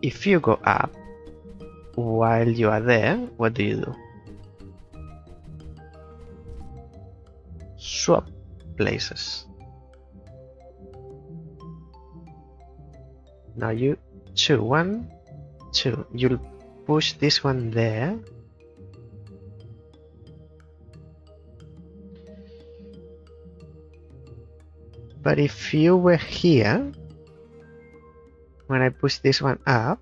If you go up while you are there, what do you do? Swap places. Now you 2, 1, 2. You'll push this one there. But if you were here, when I push this one up,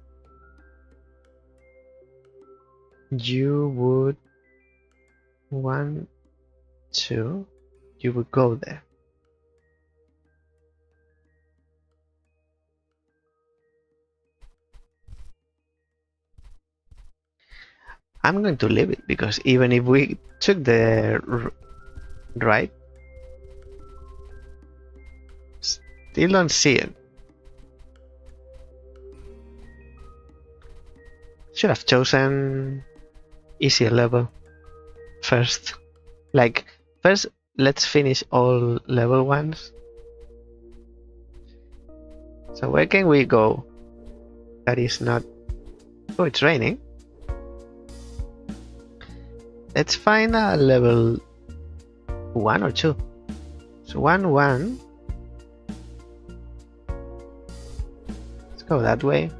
you would 1, 2, you would go there. I'm going to leave it because even if we took the right, still don't see it. Should have chosen easier level first. Like, first let's finish all level 1s. So where can we go that is not... Oh, it's raining. Let's find a level 1 or 2. So 1, 1. Let's go that way.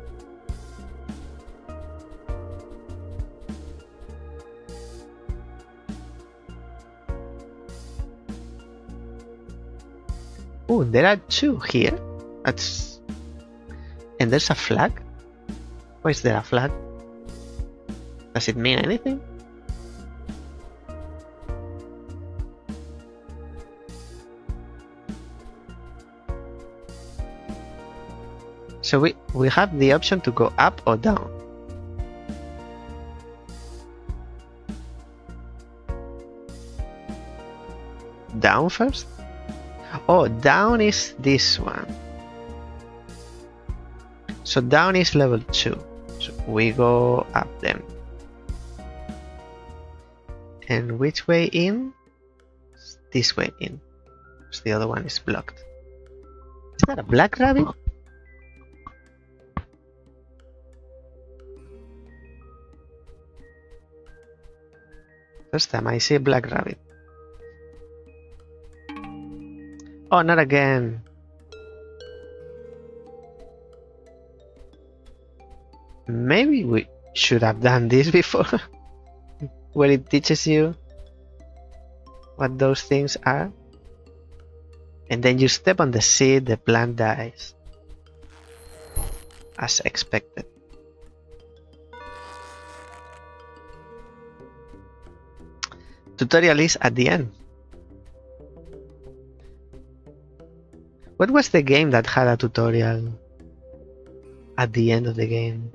Oh, there are 2 here. That's... And there's a flag. Why is there a flag? Does it mean anything? So we have the option to go up or down. Down first? Oh, down is this one. So down is level 2. So we go up then. And which way in? This way in. So the other one is blocked. Is that a black rabbit? First time I see a black rabbit. Oh, not again. Maybe we should have done this before. Where it teaches you what those things are. And then you step on the seed, the plant dies. As expected. Tutorial is at the end. What was the game that had a tutorial at the end of the game?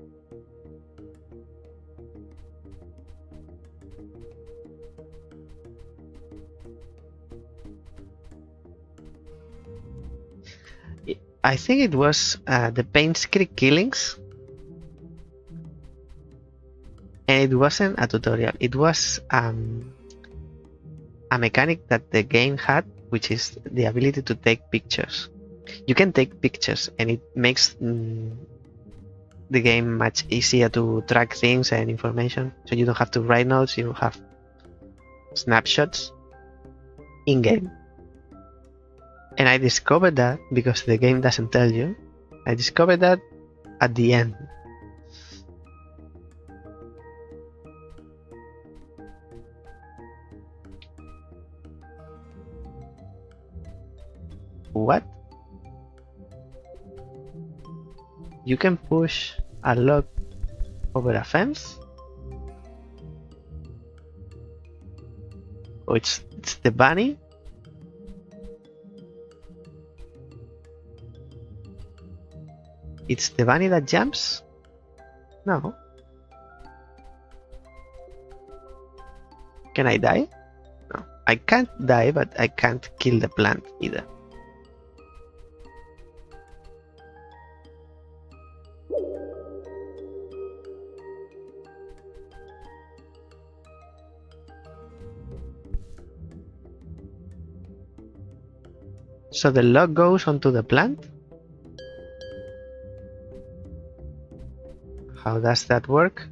I think it was the Paints Creek Killings. And it wasn't a tutorial. It was a mechanic that the game had, which is the ability to take pictures. You can take pictures and it makes the game much easier to track things and information. So you don't have to write notes, you have snapshots in-game. And I discovered that because the game doesn't tell you. I discovered that at the end. What? You can push a log over a fence? Oh, it's the bunny? It's the bunny that jumps? No. Can I die? No. I can't die, but I can't kill the plant either. So the log goes onto the plant? How does that work?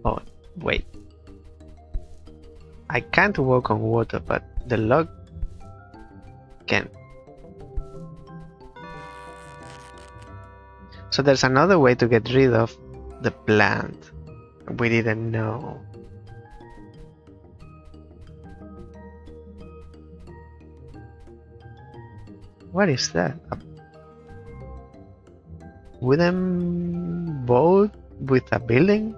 Oh, wait. I can't walk on water, but the log can. So there's another way to get rid of the plant. We didn't know. What is that? A wooden boat with a building?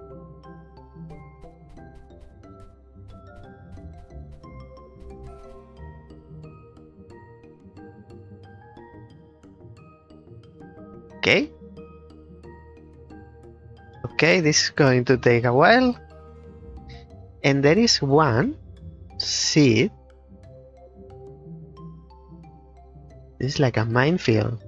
Okay. Okay, this is going to take a while. And there is one seed. This is like a minefield.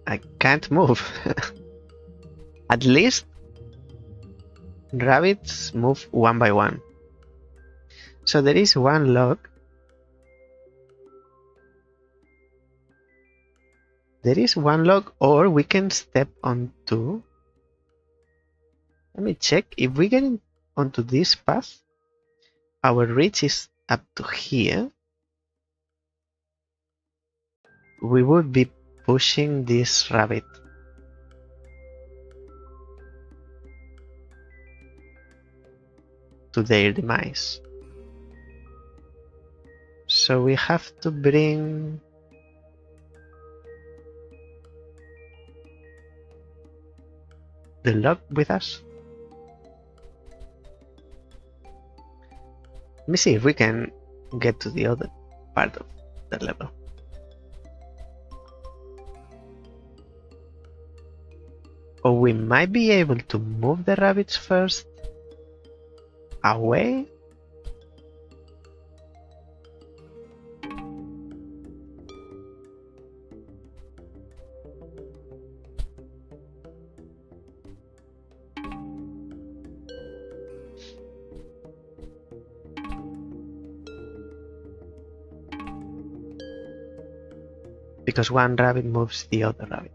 I can't move. At least rabbits move one by one. So there is one log. There is one log, or we can step onto. Let me check. If we get onto this path, our reach is up to here. We would be pushing this rabbit. To their demise. So we have to bring the log with us. Let me see if we can get to the other part of the level. Or we might be able to move the rabbits first away. Because one rabbit moves the other rabbit.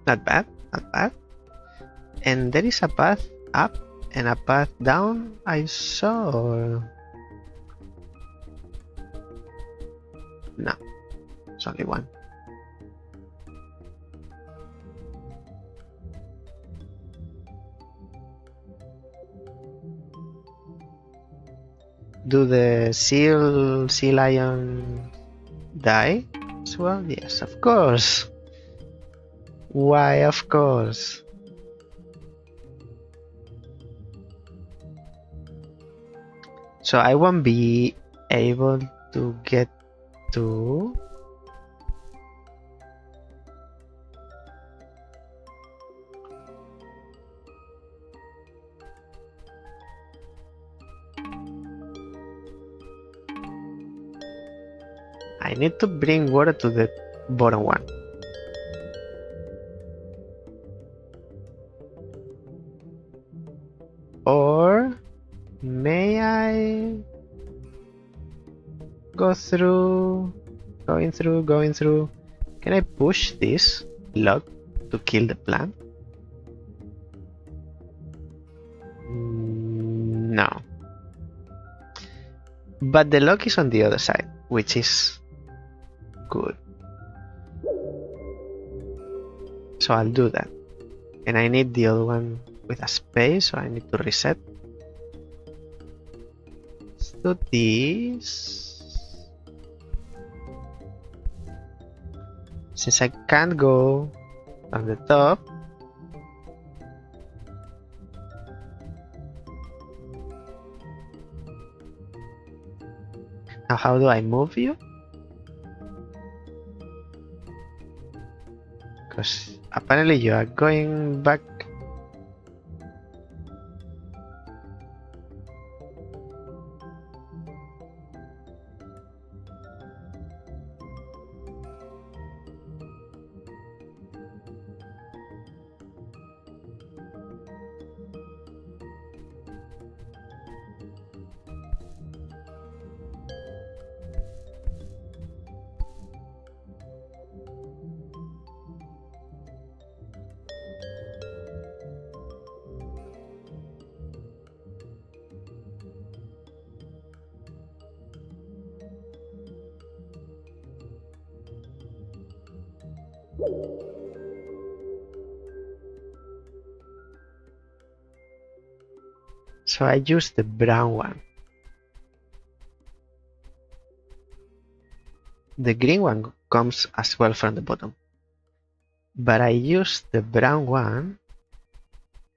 Not bad, not bad. And there is a path up and a path down, I saw. Or... no, it's only one. Do the sea lion die? as well? Yes, of course. Why, of course. So I won't be able to get to... I need to bring water to the bottom one. Or may I go through, going through? Can I push this log to kill the plant? No. But the log is on the other side, which is good. So I'll do that. And I need the other one with a space, so I need to reset. Let's do this. Since I can't go on the top, now how do I move you? Because apparently you are going back. So I use the brown one. The green one comes as well from the bottom. But I use the brown one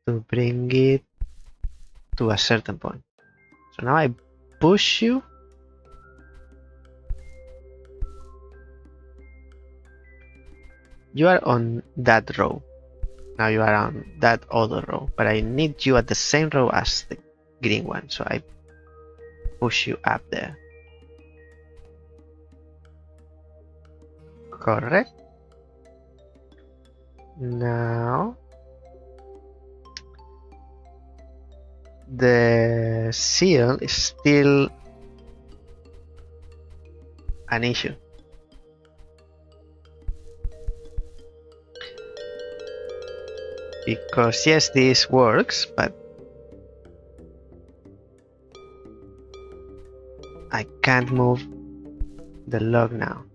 to bring it to a certain point. So now I push you. You are on that row. Now you are on that other row. But I need you at the same row as the green one. So I push you up there. Correct. Now the seal is still an issue. Because yes, this works, but I can't move the log now.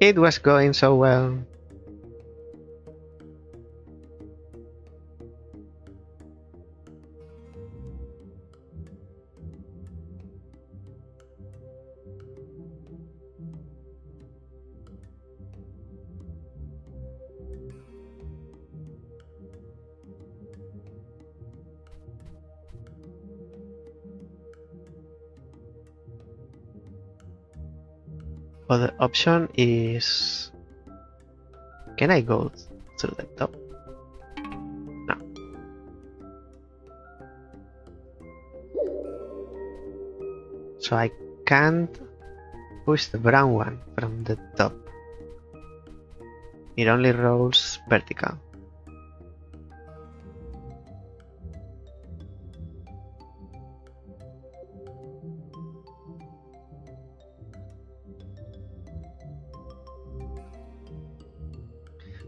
It was going so well. Other option is, can I go to the top? No. So I can't push the brown one from the top. It only rolls vertical.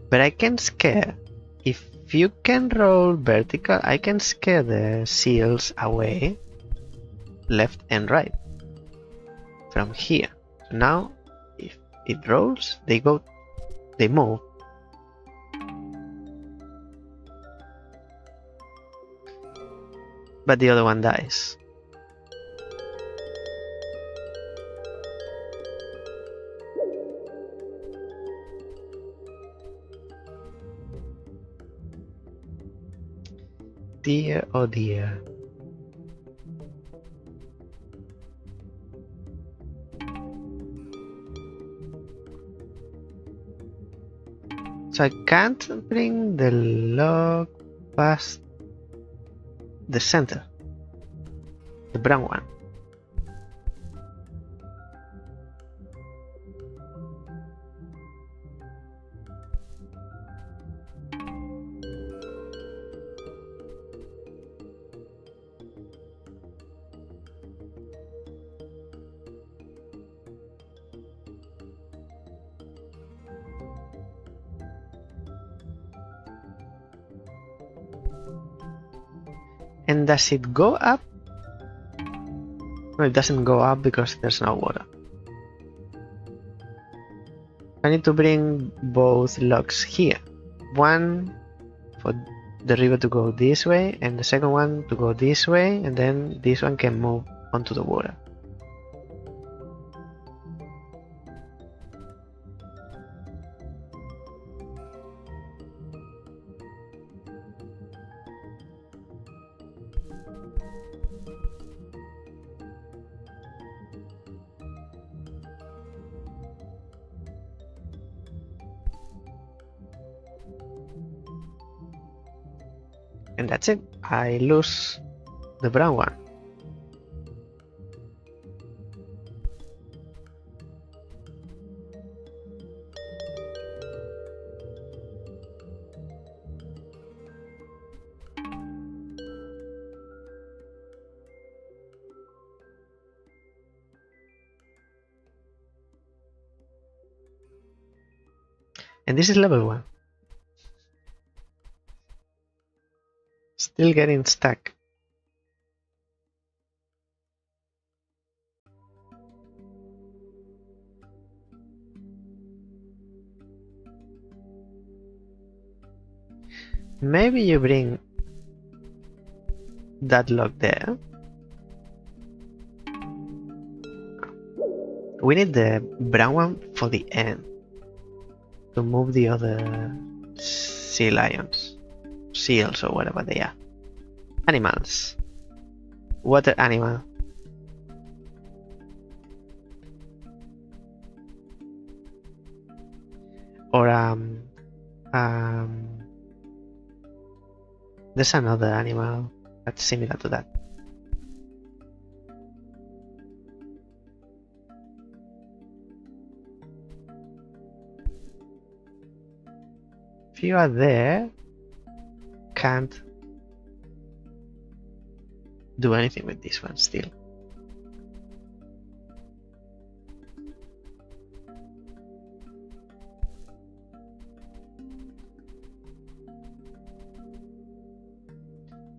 But I can scare. If you can roll vertical, I can scare the seals away, left and right, from here. So now, if it rolls, they move. But the other one dies. dear, oh dear. So I can't bring the log past the center, the brown one. And does it go up? No, it doesn't go up because there's no water. I need to bring both logs here. One for the river to go this way, and the second one to go this way, and then this one can move onto the water. And that's it. I lose the brown one. And this is level 1. Still getting stuck. Maybe you bring that log there. We need the brown one for the end to move the other sea lions, seals or whatever they are. Animals. Water animal. Or there's another animal that's similar to that. If you are there, can't do anything with this one still.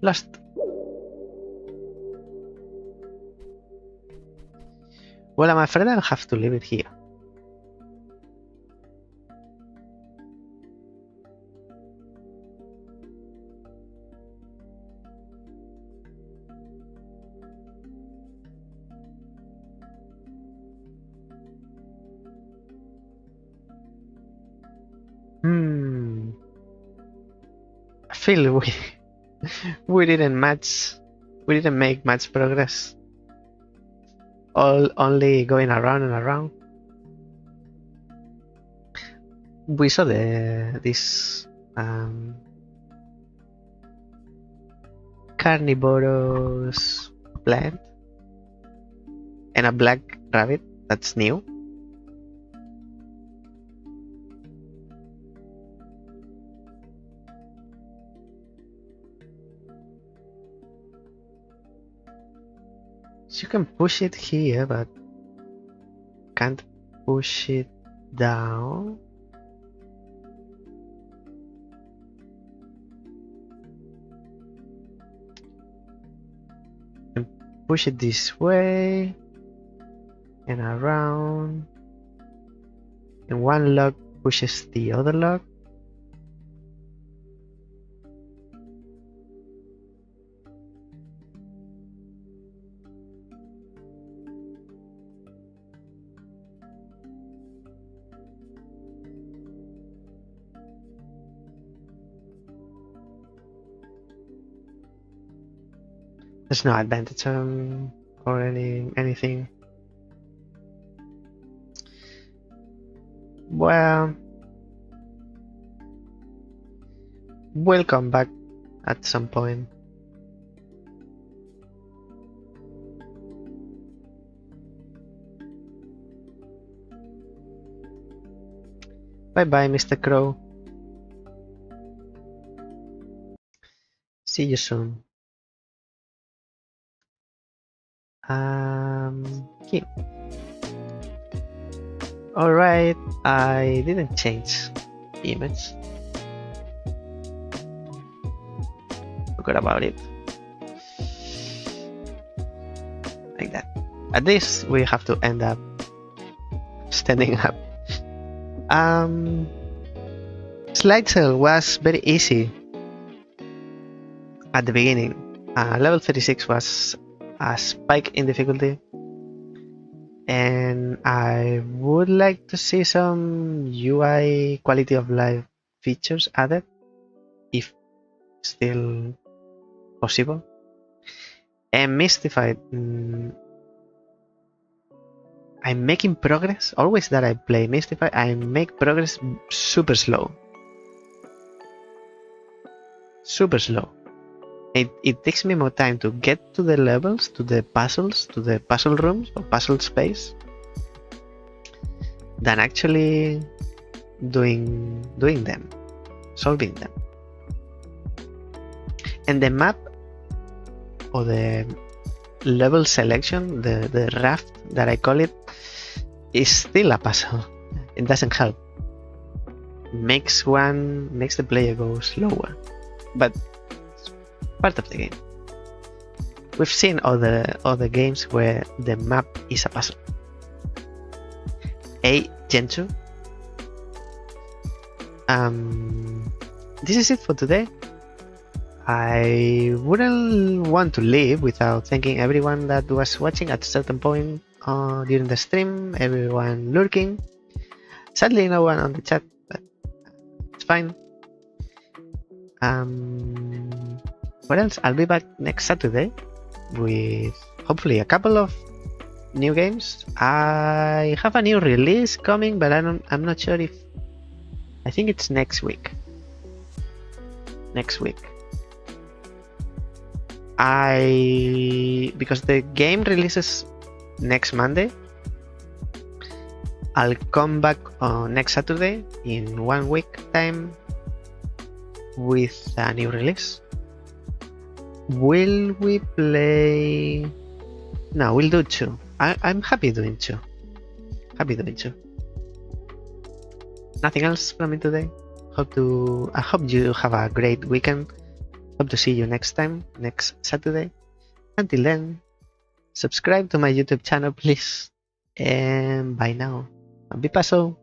Lost. Well, I'm afraid I'll have to leave it here. I feel we didn't make much progress. Only going around and around. We saw this carnivorous plant and a black rabbit. That's new. So you can push it here, but can't push it down. And push it this way and around. And one log pushes the other log. There's no advantage or anything. Well, we'll come back at some point. Bye bye, Mr. Crow. See you soon. Keep. Alright, I didn't change the image. Forgot about it. Like that. At least we have to end up standing up. Slidezzle was very easy at the beginning. Level 36 was a spike in difficulty, and I would like to see some UI quality of life features added, if still possible. And Mystified, I'm making progress. Always that I play Mystified, I make progress super slow. Super slow. It takes me more time to get to the levels, to the puzzles, to the puzzle rooms or puzzle space, than actually doing them, solving them. And the map or the level selection, the raft that I call it, is still a puzzle. It doesn't help. Makes the player go slower, but it's part of the game. We've seen other games where the map is a puzzle. Genju. This is it for today. I wouldn't want to leave without thanking everyone that was watching at a certain point during the stream, everyone lurking. Sadly, no one on the chat, but it's fine. What else? I'll be back next Saturday with hopefully a couple of new games. I have a new release coming, but I'm not sure if. I think it's next week. Because the game releases next Monday, I'll come back next Saturday in 1 week time with a new release. Will we play? No, we'll do 2. I'm happy doing 2. Nothing else from me today. I hope you have a great weekend. Hope to see you next time, next Saturday. Until then, subscribe to my YouTube channel, please. And bye now. Happy Paso.